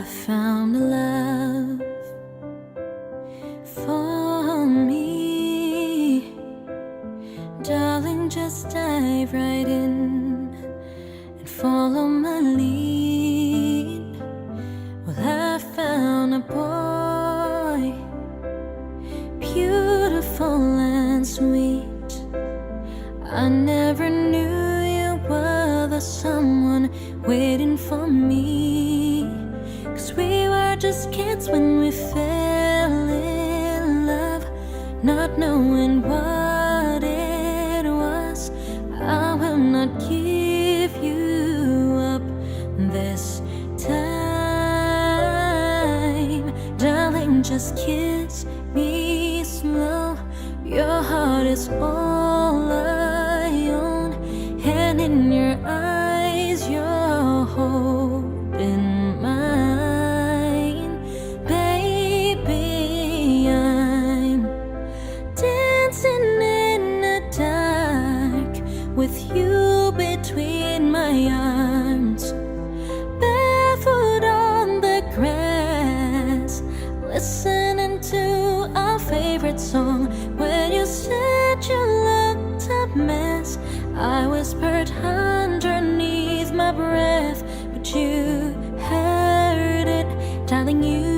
found a love for me. Darling, just dive right in and follow my lead. Well, I found a boy, beautiful and sweet. I never knew you were the someone waiting for me. 'Cause we were just kids when we fell in love, not knowing what it was. I will not give you up this time. Darling, just kiss me slow. Your heart is all I own, and in your eyes you're holding mine. Baby, I'm dancing in the dark with you between my arms, barefoot on the grass, listening to our favorite song. When you said you looked a mess, I whispered underneath my breath, but you heard it. Darling, you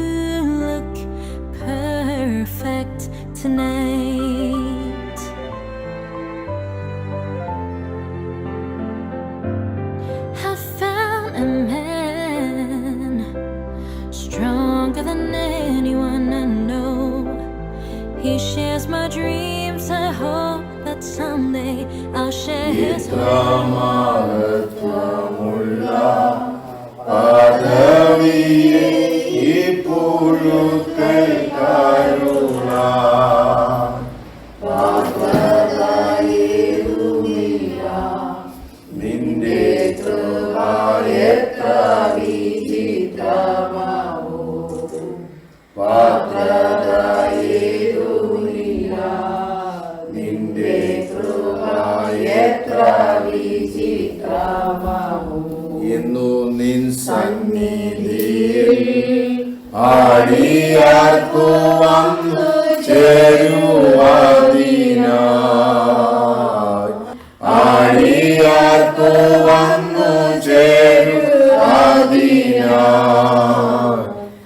look perfect tonight. I found a man stronger than anyone I know. He shares my dreams. I hope that someday I'll share his ഇന്നു നിൻ സന്നിധിയിൽ ആടിയാർക്കു വന്നു ചേരുവാതിനായി, ആടിയാർക്കു വന്നു ചേരുവാതിനായി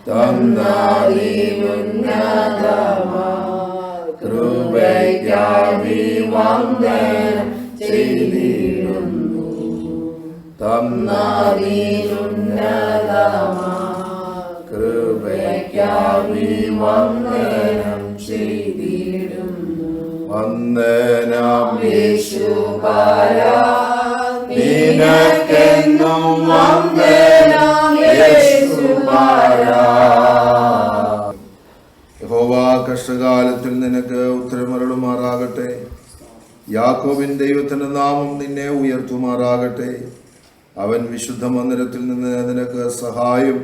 തന്നതിനുന്നതമാ കൃപയ്ക്കായി വന്ദനം ചെയ്തിടുന്നു. തന്നതിനുന്നതമാ കൃപയ്ക്കായി വന്ദനം ചെയ്തിടുന്നു. വന്ദനം യേശുപരാ, നിനക്കെന്നും വന്ദനം യേശുപരാ. യഹോവ കഷ്ടകാലത്തിൽ നിനക്ക് ഉത്തരമരുളുമാറാകട്ടെ. യാക്കോബിൻ ദൈവത്തിന്റെ നാമം നിന്നെ ഉയർത്തുമാറാകട്ടെ. അവൻ വിശുദ്ധ മന്ദിരത്തിൽ നിന്ന് നിനക്ക് സഹായം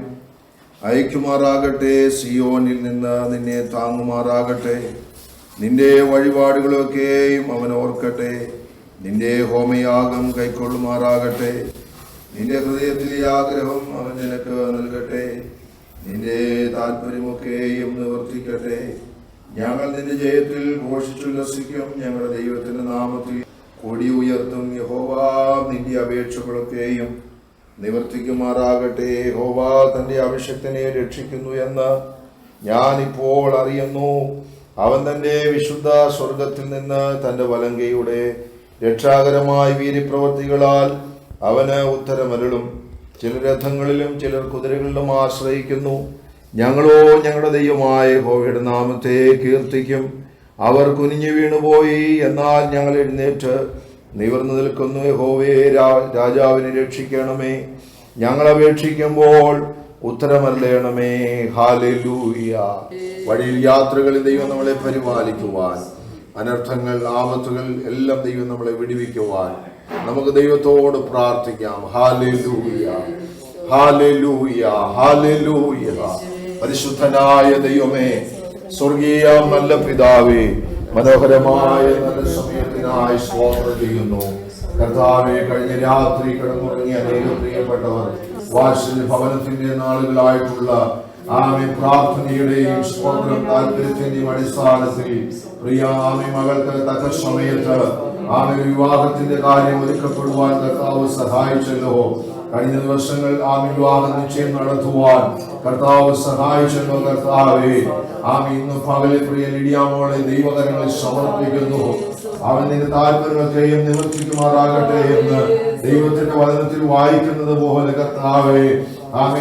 അയക്കുമാറാകട്ടെ. സിയോനിൽ നിന്ന് നിന്നെ താങ്ങുമാറാകട്ടെ. നിന്റെ വഴിപാടുകളൊക്കെയും അവൻ ഓർക്കട്ടെ. നിന്റെ ഹോമയാഗം കൈക്കൊള്ളുമാറാകട്ടെ. നിന്റെ ഹൃദയത്തിലെ ആഗ്രഹം അവൻ നിനക്ക് നൽകട്ടെ. നിന്റെ താല്പര്യമൊക്കെയും നിവർത്തിക്കട്ടെ. ഞങ്ങൾ നിന്റെ ജയത്തിൽ ഘോഷിച്ചുല്ലസിക്കും. ഞങ്ങളുടെ ദൈവത്തിന്റെ നാമത്തിൽ കൊടി ഉയർത്തും. യഹോവ നിന്റെ അപേക്ഷകളൊക്കെയും നിവർത്തിക്കുമാറാകട്ടെ. യഹോവ തന്റെ അഭിഷിക്തനെ രക്ഷിക്കുന്നു എന്ന് ഞാനിപ്പോൾ അറിയുന്നു. അവൻ തന്റെ വിശുദ്ധ സ്വർഗത്തിൽ നിന്ന് തന്റെ വലങ്കയുടെ രക്ഷാകരമായ വീര്യപ്രവൃത്തികളാൽ അവന് ഉത്തരമരുളും. ചിലർ രഥങ്ങളിലും ചിലർ കുതിരകളിലും ആശ്രയിക്കുന്നു. ഞങ്ങളോ ഞങ്ങളുടെ ദൈവമായ യഹോവയുടെ നാമത്തെ കീർത്തിക്കും. അവർ കുനിഞ്ഞു വീണുപോയി, എന്നാൽ ഞങ്ങൾ എഴുന്നേറ്റ് നിവർന്നു നിൽക്കുന്നു. യഹോവേ, രാജാവിനെ രക്ഷിക്കണമേ. ഞങ്ങൾ അപേക്ഷിക്കുമ്പോൾ ഉത്തരമരുളണമേ. ഹല്ലേലൂയ. വഴിയിൽ യാത്രകളിൽ ദൈവം നമ്മളെ പരിപാലിക്കുവാൻ, അനർത്ഥങ്ങൾ ആപത്തുകൾ എല്ലാം ദൈവം നമ്മളെ വിടുവിക്കുവാൻ നമുക്ക് ദൈവത്തോട് പ്രാർത്ഥിക്കാം. Hallelujah, hallelujah, hallelujah. പരിശുദ്ധനായ ദൈവമേ, സ്വർഗീയ നല്ല പിതാവേ, മനോഹരമായ നല്ല സമയത്തിനായി സ്തോത്രം ചെയ്യുന്നു. കർത്താവെ, കഴിഞ്ഞ രാത്രി കിടന്നുറങ്ങിയ അനേകം പ്രിയപ്പെട്ടവർ വാത്സല്യ ഭവനത്തിന്റെ നാളുകളായിട്ടുള്ള പ്രാർത്ഥനയുടെയും സ്തോത്രം താല്പര്യത്തിന്റെയും അടിസ്ഥാനത്തിൽ പ്രിയ മകൾക്ക് തക്ക സമയത്ത് വിവാഹത്തിന്റെ കാര്യം ഒരുക്കപ്പെടുവാൻ കർത്താവ് സഹായിച്ചല്ലോ. കഴിഞ്ഞ ദിവസങ്ങൾ വിവാഹ നിശ്ചയം നടത്തുവാൻ കർത്താവ് സഹായിച്ചല്ലോ. കർത്താവേ, ഇന്ന് പകലിൽ പ്രിയ ലിഡിയാമോളെ ദൈവകരങ്ങളിൽ സമർപ്പിക്കുന്നു. അവൻ നിന്റെ താല്പര്യമൊക്കെയും നിവർത്തിക്കുമാറാകട്ടെ എന്ന് ദൈവത്തിന്റെ വചനത്തിൽ വായിക്കുന്നത് പോലെ കർത്താവേ,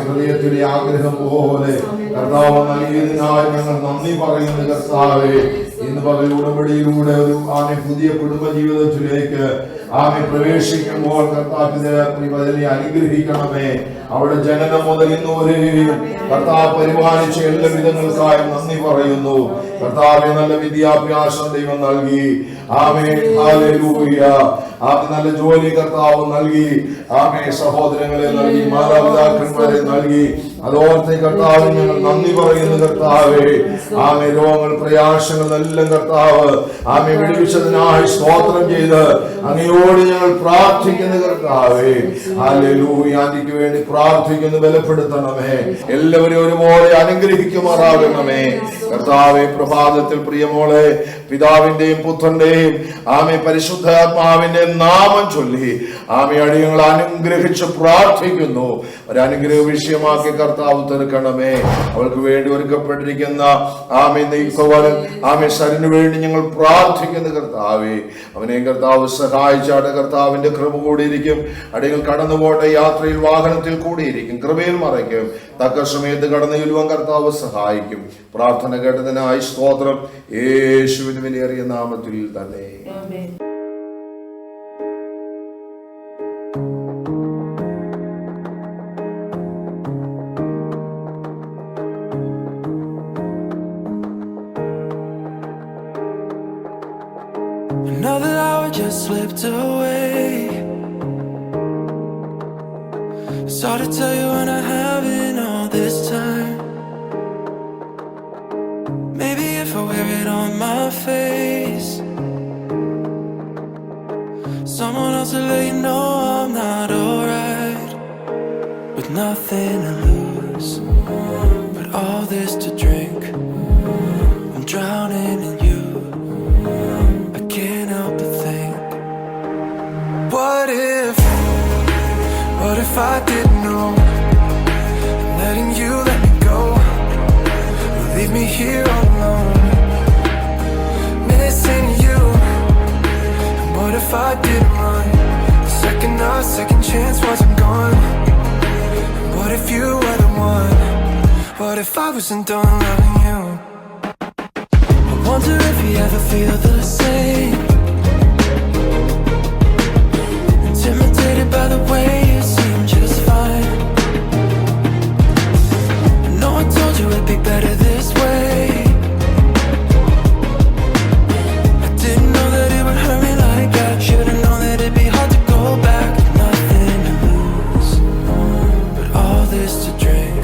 ഹൃദയത്തിലെ ആഗ്രഹം പോലെ കർത്താവ് നൽകിയതിനായി ഞങ്ങൾ നന്ദി പറയുന്നു. കർത്താവേ, ഇന്ന് പകൽ ഉടമ്പടിയിലൂടെ ഒരു പുതിയ കുടുംബ ജീവിതത്തിലേക്ക് പ്രവേശിക്കുമ്പോൾ കർത്താവിനെ അനുഗ്രഹിക്കണമേ. അവിടെ ജനനം മുതൽ ഇന്ന് വരെയും കർത്താവ് പരിപാലിച്ച എല്ലാ വിധങ്ങൾക്കായി നന്ദി പറയുന്നു. കർത്താവെ, നല്ല വിദ്യാഭ്യാസം ദൈവം നൽകി. ഹല്ലേലൂയ. നല്ല ജോലി കർത്താവ് നൽകി. സഹോദരങ്ങളെ നൽകി, മാതാപിതാക്കന്മാരെ നൽകി. അതോർത്ത് കർത്താവിന് ഞങ്ങൾ നന്ദി പറയുന്നു. കർത്താവേ, രോഗങ്ങൾ പ്രയാസങ്ങൾ എല്ലാം കർത്താവ് വിടുവിച്ചതിനായി സ്തോത്രം ചെയ്ത് അങ്ങയോട് ഞങ്ങൾ പ്രാർത്ഥിക്കുന്നു. കർത്താവേ, ഹല്ലേലൂയ. ആദിക്ക് വേണ്ടി പ്രാർത്ഥിക്കുന്നു. ബലപ്പെടുത്തണമേ. എല്ലാവരും ഒരുപോലെ അനുഗ്രഹിക്കുമാറാകണമേ. കർത്താവെ, പ്രഭാതത്തിൽ പ്രിയമോളെ പിതാവിന്റെയും പുത്രന്റെയും പരിശുദ്ധാത്മാവിന്റെ നാമം ചൊല്ലി അടിയങ്ങൾ അനുഗ്രഹിച്ച് പ്രാർത്ഥിക്കുന്നു. ഒരനുഗ്രഹ വിഷയമാക്കി കർത്താവ് തീർക്കണമേ. അവൾക്ക് വേണ്ടി ഒരുക്കപ്പെട്ടിരിക്കുന്ന ശരന് വേണ്ടി ഞങ്ങൾ പ്രാർത്ഥിക്കുന്നു. കർത്താവേ, അവനെയും കർത്താവ് സഹായിച്ചാട്ട് കർത്താവിന്റെ കൃപ കൂടിയിരിക്കും. അടികൾ കടന്നുപോട്ടെ. യാത്രയിൽ വാഹനത്തിൽ കൂടിയിരിക്കും. കൃപയിൽ മറയ്ക്കും. തക്ക സമയത്ത് കടന്നു ചെല്ലുവാൻ കർത്താവ് സഹായിക്കും. പ്രാർത്ഥന കേട്ടതിനായി സ്തോത്രം. യേശുവിന്റെ വിലയേറിയ നാമത്തിൽ തന്നെ. Another hour just slipped away. It's hard to tell you when I haven't all this time. Maybe if I wear it on my face, someone else will let you know I'm not alright. With nothing to lose, but all this to drink. I'm drowning in you. I can't help but think, what if I didn't know? Letting you let me go will leave me here all alone, missing you. And what if I didn't run the second chance wasn't gone? And what if you were the one? What if I wasn't done loving you? I wonder if you ever feel the same, intimidated by the way you seem just fine. I know I told you it'd be better this way. I didn't know that it would hurt me like that. Should've known that it'd be hard to go back. Nothing to lose, but all this to drink.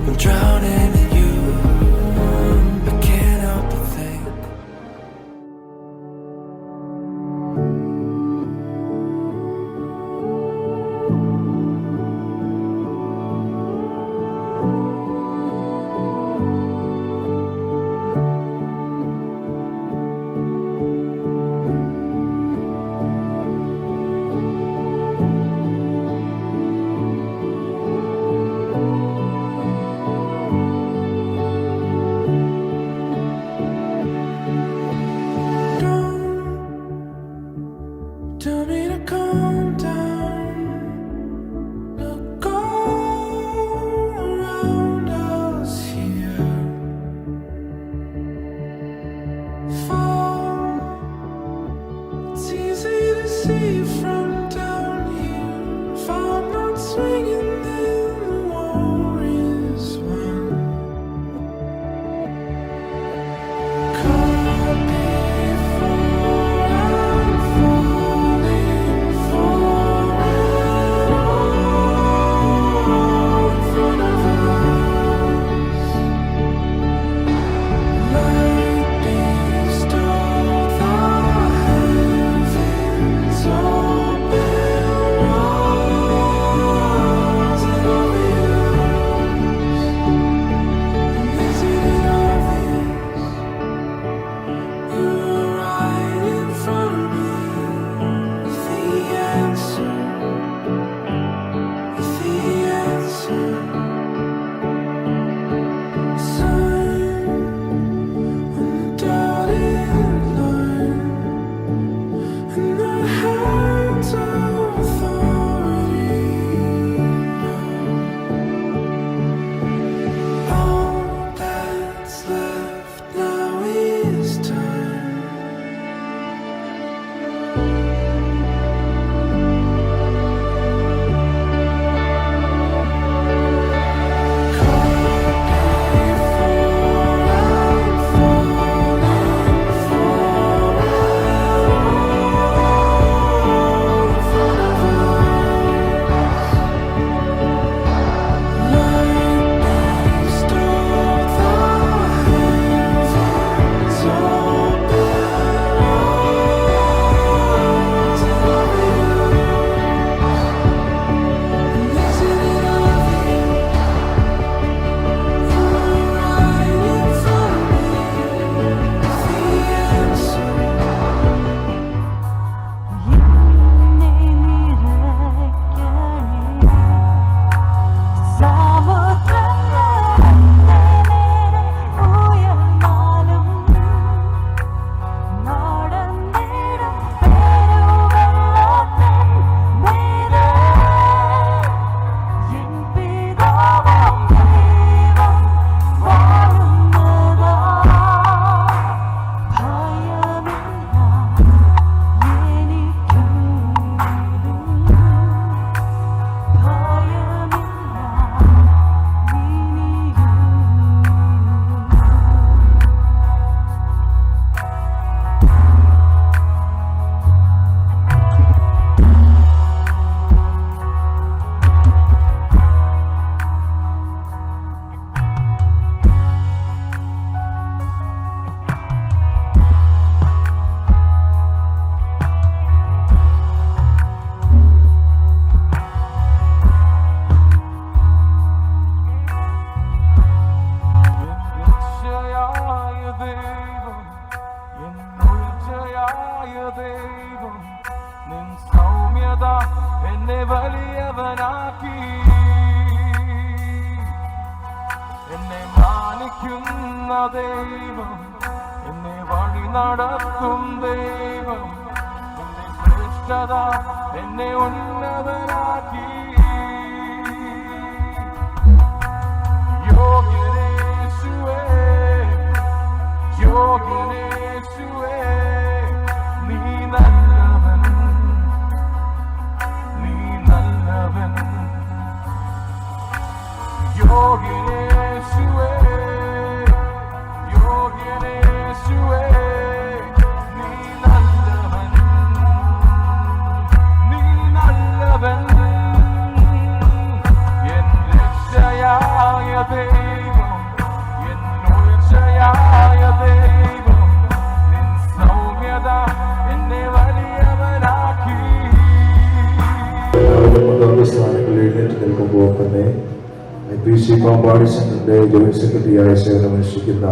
I'm drowning in you. I can't help but think. Tell me to calm down. Look all around us here. Fall. It's easy to see from down here. If I'm not swinging, then the war is won. Caught before I'm falling for it all in front of us. Light beast of the heavens വലിയവനാക്കി എന്നെ മാനിക്കുന്ന ദൈവം, എന്നെ വഴി നടത്തും ദൈവം, എന്റെ ശ്രേഷ്ഠത എന്നെ ഉന്നതനാക്കി. യോഗ്യനേശുവേ, യോഗ്യനേശുവേ, നീ നല്ലവൻ, നീ നല്ലവൻ. യോഗ്യനേശുവേ, യോഗ്യനേശുവേ, നീ നല്ലവൻ, നീ നല്ലവൻ. എൻ രക്ഷയായ ദൈവം, എൻ ഉയർച്ചയായ ദൈവം, നിൻ സൗമ്യത എന്നെ വലിയവനാക്കി. സ്ഥാനങ്ങളിൽ എഴുന്നേറ്റ് നിൽക്കുമ്പോൾ തന്നെ IPC കോമ്പാടി സെന്ററിന്റെ ജോയിന്റ് സെക്രട്ടറിയായ സേവനമനുഷ്ഠിക്കുന്ന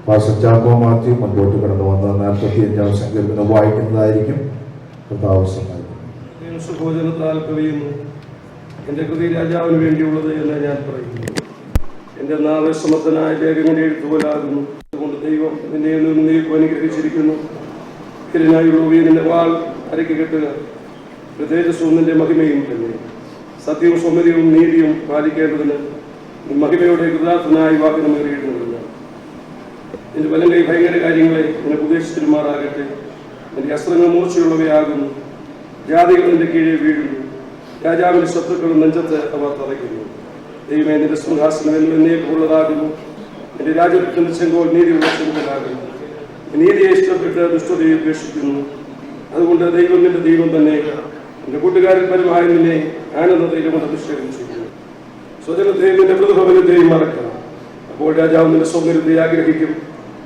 പാസ്റ്റർ ചാക്കോ മാത്യു മുൻപോട്ട് കടന്നു വന്ന 45-ാം സങ്കീർത്തനം വായിക്കുന്നതായിരിക്കും. കർത്താവ് സഹായിക്കും. സുഭോജനത്താൽ കവിയുന്നു. എൻ്റെ കൃതി രാജാവിന് വേണ്ടിയുള്ളത് എന്ന് ഞാൻ പറയുന്നു. എൻ്റെ നാവ് സമർത്ഥനായ ലേഖകന്റെ എഴുത്തുപോലാകുന്നു. അതുകൊണ്ട് ദൈവം നിന്നെ നീക്കു അനുഗ്രഹിച്ചിരിക്കുന്നു. ഇതിനായുള്ള നിന്റെ വാൾ അരക്കി കെട്ടുക. തേജസ്സും നിന്റെ മഹിമയും തന്നെ. സത്യവും സൗമ്യതയും നീതിയും പാലിക്കേണ്ടതിന് മഹിമയുടെ കൃതാർത്ഥനായി വാഹനമേറിയിടുന്നില്ല. നിന്റെ വലങ്കൈ ഭയങ്കര കാര്യങ്ങളെ നിനക്ക് ഉപദേശിച്ചിരുമാറാകട്ടെ. നിന്റെ അസ്ത്രങ്ങൾ മൂർച്ചയുള്ളവയാകുന്നു. ജാതികൾ നിന്റെ കീഴെ വീഴുന്നു. രാജാവിന്റെ ശത്രുക്കളും നെഞ്ചത്ത് അവ തറയ്ക്കുന്നു. ദൈവമേ, നിന്റെ സിംഹാസനം എന്നേക്കുള്ളതാകുന്നു. നിന്റെ രാജ്യത്തിന്റെ ചെങ്കോൽ നീതിയുള്ള ചെങ്കോലാകുന്നു. നീതിയെ ഇഷ്ടപ്പെട്ട് ദുഷ്ടതയെ ഉപേക്ഷിക്കുന്നു. അതുകൊണ്ട് ദൈവം നിന്റെ ദൈവം തന്നെ. എന്റെ കൂട്ടുകാരിൽ പരമായി നിന്നെ ആനന്ദതയിലും കൊണ്ട് അഭിഷേകം ചെയ്യുന്നു. സ്വജനത്തെയും നിന്റെ മൃദുഭവനത്തെയും മറക്കാം. അപ്പോൾ രാജാവ് നിന്റെ സൗന്ദര്യത്തെ ആഗ്രഹിക്കും.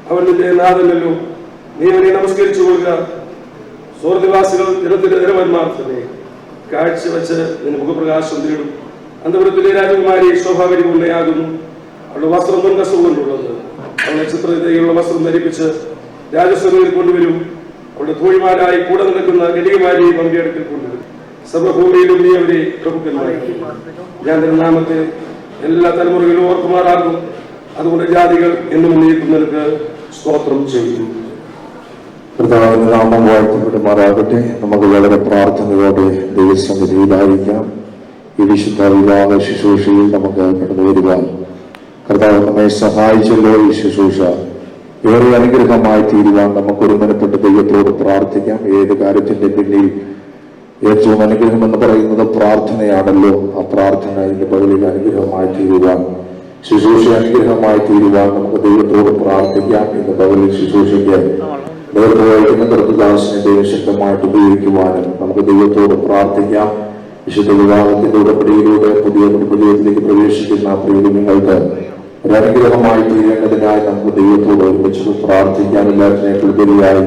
അവൻ നിന്റെ നാഥനല്ലോ. നീ അവനെ നമസ്കരിച്ചു കൊള്ളുക. സ്വർഗവാസികൾ ജനത്തിന്റെ നിരവന്മാർ തന്നെ കാഴ്ചവെച്ച് നിന്റെ മുഖപ്രകാശം തേടും. അന്തപുരത്തിലെ രാജകുമാരി ശോഭാപരിപൂർണ്ണയാകുന്നു. അവളുടെ വസ്ത്രം പൊൻകസവുകൊണ്ടുള്ളത്. അവളെ ചിത്രതയുള്ള വസ്ത്രം ധരിപ്പിച്ച് രാജസഭയിൽ കൊണ്ടുവരും. അവളുടെ തോഴിമാരായി കൂടെ നടക്കുന്ന ഗലികമാരിയെ പങ്കിയെടുക്കൽ കൊണ്ടുവരും. സർവഭൂമിയിലും നീ അവരെ പ്രഭുക്കന്മാരാക്കി. ഞാൻ നിന്റെ നാമത്തെ എല്ലാ തലമുറകളിലും ഓർക്കുമാറാകും. അതുകൊണ്ട് ജാതികൾ എന്നും നീക്കുന്നവർക്ക് സ്തോത്രം ചെയ്യും. കർത്താവിന്റെ നാമം വാഴ്ത്തപ്പെടുമാറാകട്ടെ. നമുക്ക് വളരെ പ്രാർത്ഥനയോടെ ദൈവസന്നിധിയിലായിരിക്കാം. ഈ വിശുദ്ധ വിവാഹ ശുശ്രൂഷയിൽ നമുക്ക് കടന്നു വരുവാൻ കർത്താവ് നമ്മെ സഹായിച്ചല്ലോ. ഈ ശുശ്രൂഷ ഏറെ അനുഗ്രഹമായി തീരുവാൻ നമുക്ക് ഒരുമനപ്പെട്ട് ദൈവത്തോട് പ്രാർത്ഥിക്കാം. ഏത് കാര്യത്തിന്റെ പിന്നിൽ ഏറ്റവും അനുഗ്രഹം എന്ന് പറയുന്നത് പ്രാർത്ഥനയാണല്ലോ. ആ പ്രാർത്ഥന ഇതിന്റെ പകലിൽ അനുഗ്രഹമായി തീരുവാൻ, ശുശ്രൂഷ അനുഗ്രഹമായി തീരുവാൻ നമുക്ക് ദൈവത്തോട് പ്രാർത്ഥിക്കാം. ഇന്ന് പകലിൽ ശുശ്രൂഷയ്ക്ക് നേതൃത്വം കർത്തദാസിനെ ദൈവം ശക്തമായിട്ട് ഉപയോഗിക്കുവാനും നമുക്ക് ദൈവത്തോട് പ്രാർത്ഥിക്കാം. വിശുദ്ധ വിവാഹത്തിന്റെ ഉടമ്പടിയിലൂടെ പുതിയ കുടുംബജീവിതത്തിലേക്ക് പ്രവേശിക്കുന്ന പ്രിയങ്ങൾക്ക് ഒരു അനുഗ്രഹമായി തീരേണ്ടതിനായി നമുക്ക് ദൈവത്തോട് ഒരുമിച്ച് പ്രാർത്ഥിക്കാൻ. എല്ലാത്തിനേക്കാൾ ഉപരിയായി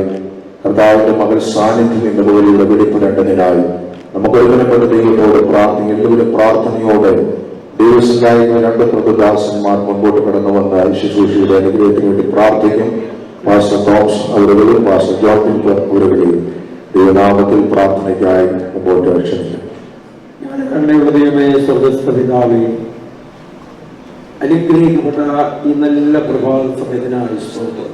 കർത്താവിന്റെ മകൾ സാന്നിധ്യം എന്ന പോലെയുള്ള വെളിപ്പെടേണ്ടതിനായി നമുക്ക് ഒരുവനെപ്പെട്ട ദൈവത്തോട് പ്രാർത്ഥിക്കും. എല്ലാവരും പ്രാർത്ഥനയോടെ ദൈവസഹായിക്കുന്ന 2 കർത്തദാസന്മാർ മുൻപോട്ട് കടന്നു വന്ന ശുശ്രൂഷയുടെ അനുഗ്രഹത്തിന് വേണ്ടി പ്രാർത്ഥിക്കും. പാസ്റ്റർ തോമസ് അവരുടെയും പാസ്റ്റർ ജോൺ പിൽപ്പർ അവരുടെയും ദൈവനാമത്തിൽ പ്രാർത്ഥനയ്ക്കായി മുമ്പോട്ട് ക്ഷണിക്കും. സ്വർഗസ്ഥപിതാവേ, അനുഗ്രഹിക്കപ്പെട്ട ഈ നല്ല പ്രഭാത സമയത്തിനായി സ്തോത്രം.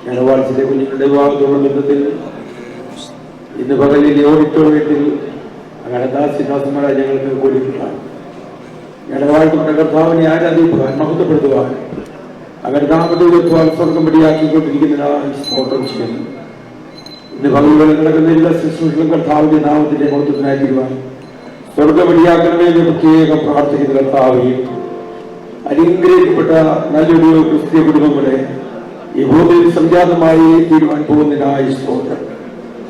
ഞലവാഴ്ചയിലെ കുഞ്ഞുങ്ങളുടെ വിവാഹത്തോടുള്ള ബന്ധത്തിൽ ഇന്ന് പകലിൽ ഓഡിറ്റോറിയത്തിൽ അകടദാസിദാസന്മാരായി ഞങ്ങൾക്ക് കൂടിയിട്ടാണ്. ഞലവാഴ്ചപ്പെട്ട കർത്താവിനെ ആരാധിക്കുവാൻ, മഹത്വപ്പെടുത്തുവാൻ, അകടനാമത്തെ ഉയർത്തുവാൻ സ്വർഗം പടിയാക്കിക്കൊണ്ടിരിക്കുന്നതിനായി സ്തോത്രം ചെയ്യുന്നു. ഇന്ന് പകലുകളിൽ നടക്കുന്ന എല്ലാ ശുശ്രൂഷകളും കർത്താവിന്റെ നാമത്തിന്റെ മഹത്വത്തിനായി തീരുവാൻ സ്വർഗപടിയാക്കണമെന്ന് പ്രത്യേകം പ്രാർത്ഥിക്കുന്ന കർത്താവെ, അനുഗ്രഹിക്കപ്പെട്ട നല്ലൊരു ക്രിസ്തീയ കുടുംബങ്ങളെ ഈ ഭൂമിയിൽ സംജാതമായി തീരുവാൻ പോകുന്നതിനായി സ്തോത്രം.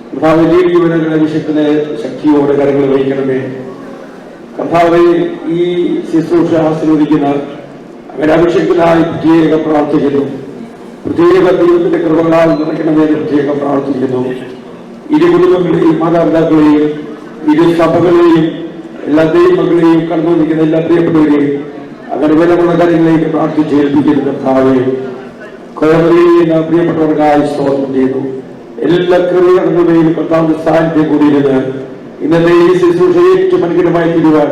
കർത്താവിന്റെ ജീവനങ്ങളെ വിശുദ്ധനെ ശക്തിയോടെ കരങ്ങൾ വഹിക്കണമേ. കർത്താവെ, ഈ ശുശ്രൂഷ ആസ്വദിക്കുന്ന അവരെ അഭിഷേകത്തിനായി പ്രത്യേകം പ്രാർത്ഥിക്കുന്നു. പ്രത്യേക ദൈവത്തിന്റെ കൃപകളാൽ നിറയ്ക്കണമെന്ന് പ്രത്യേകം പ്രാർത്ഥിക്കുന്നു. ഇരു കുടുംബങ്ങളെയും മാതാപിതാക്കളെയും ഇരു സഭകളെയും എല്ലാ ദൈവങ്ങളെയും കടന്നു നിൽക്കുന്ന എല്ലാ പ്രിയപ്പെട്ടവരെയും അങ്ങനെ വിലമുള്ള കാര്യങ്ങളിലേക്ക് പ്രാർത്ഥിച്ചേൽപ്പിക്കുന്ന കർത്താവെ, പ്രിയപ്പെട്ടവർക്കായി സ്തോത്രം ചെയ്യുന്നു. എല്ലാ കൃപകളുടെയും കർത്താവിന്റെ സാന്നിധ്യം കൂടിയിരുന്ന് ഇന്നത്തെ ഈ ശുശ്രൂഷ ഏറ്റവും അനുഗ്രഹമായി തീരുവാൻ,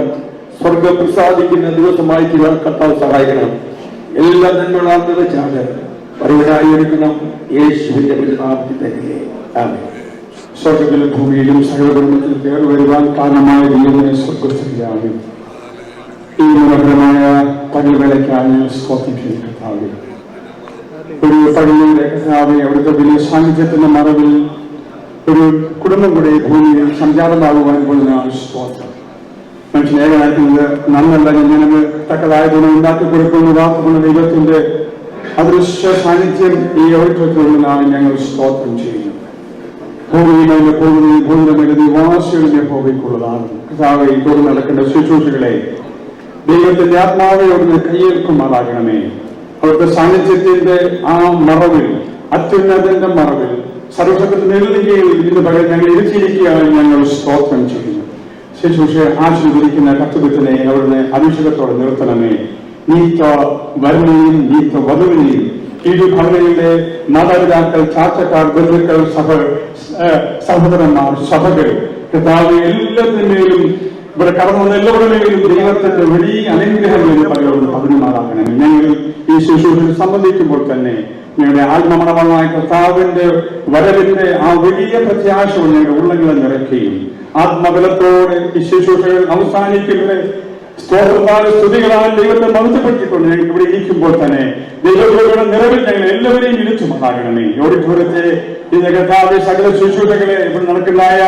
സ്വർഗം പ്രസാദിക്കുന്ന ദിവസമായി തീരുവാൻ കർത്താവ് സഹായിക്കണം. എല്ലാ നന്മകളാൽ നിറച്ചാണ് പരിവനായി ഒരുക്കണം. യേശുവിന്റെ നാമത്തിൽ തന്നെ ആമേൻ. സ്വർഗത്തിലും ഭൂമിയിലും സകലകുടുംബത്തിൽ കയറി വരുവാൻ കാരണമായ ദൈവമേ സ്വർഗസ്ഥിതിയാണ്. ഈ മനോഹരമായ പകൽവേളയ്ക്കാണ് സ്തോത്രം ചെയ്യുന്ന കർത്താവേ. ഒരു പള്ളിയുടെ കർത്താവേ, അവിടുത്തെ വലിയ സാന്നിധ്യത്തിന്റെ മറവിൽ ഒരു കുടുംബം കൂടെ ഭൂമിയിൽ സംജാതമാകുവാൻ പോകുന്ന സ്തോത്രം. മനുഷ്യനേകനാക്കുന്നത് നന്നല്ല, ഞങ്ങൾക്ക് തക്കതായ ഗുണം ഉണ്ടാക്കി കൊടുക്കുന്ന വാക്കുള്ള ദൈവത്തിന്റെ അദൃശ്യ സാന്നിധ്യം ഈ ഓഡിറ്റോറിയത്തിലാണ് ഞങ്ങൾ സ്തോത്രം ചെയ്യുന്നു. ഭൂമിയിലെ പോകുന്ന ഭൂമിയുടെ നിവാസികളുടെ ഭൂമിക്കുള്ളതാണ് കർത്താവേ. ഇപ്പോൾ നടക്കേണ്ട ശുശ്രൂഷകളെ ദൈവത്തിന്റെ ആത്മാവയോട് കയ്യേൽക്കുമാറാകണമേ. അവിടുത്തെ സാന്നിധ്യത്തിന്റെ ആ മറവിൽ, അത്യുന്നതന്റെ മറവിൽ, സർവശക്തി നെല്ലുകയിൽ ഇന്ന് പകരം ഞങ്ങൾ ഇരുത്തിയിരിക്കുകയാണ് ഞങ്ങൾ സ്തോത്രം ചെയ്യുന്നു. ശുശ്രൂഷയെ ആശീർവദിക്കുന്ന കർത്തവ്യത്തിനെ അവിടുന്ന് അഭിഷേകത്തോടെ നിർത്തണമേ. നീത്ത വരനെയും നീത്ത വധുവിനെയും ഇരു ഭവനങ്ങളിലെ മാതാപിതാക്കൾ, ചാച്ചക്കാർ, ബന്ധുക്കൾ, സഹോദരന്മാർ, സഭകൾ, കർത്താവ് എല്ലാത്തിന്മേലും ഇവിടെ കടന്നു വന്ന എല്ലാവരുടെയും ദൈവത്തിന്റെ വലിയ അനുഗ്രഹങ്ങളിൽ പകർന്ന് പതിനുമാറാക്കണമേ. ഞങ്ങൾ ഈ ശുശ്രൂഷയിൽ സംബന്ധിക്കുമ്പോൾ തന്നെ ഞങ്ങളുടെ ആത്മമണമായ കർത്താവിന്റെ വരവിന്റെ ആ വലിയ പ്രത്യാശ ഞങ്ങളുടെ ഉള്ളങ്ങളെ നിറയ്ക്കുകയും ആത്മബലത്തോടെ ഈ ശുശ്രൂഷകൾ അവസാനിക്കുന്നത് സ്തുതികളാൽ ദൈവത്തെ മഹത്വപ്പെടുത്തിക്കൊണ്ട് ഞങ്ങൾക്ക് ഇവിടെ ഇരിക്കുമ്പോൾ തന്നെ ദൈവങ്ങളുടെ നിറവിൽ ഞങ്ങൾ എല്ലാവരെയും ഇരുത്തുമാറാകണമേ. ഓഡിറ്റോറിയത്തെ ഇന്ന് കർത്താവ് സകല ശുശ്രൂഷകളെ ഇവിടെ നടക്കുന്നതായ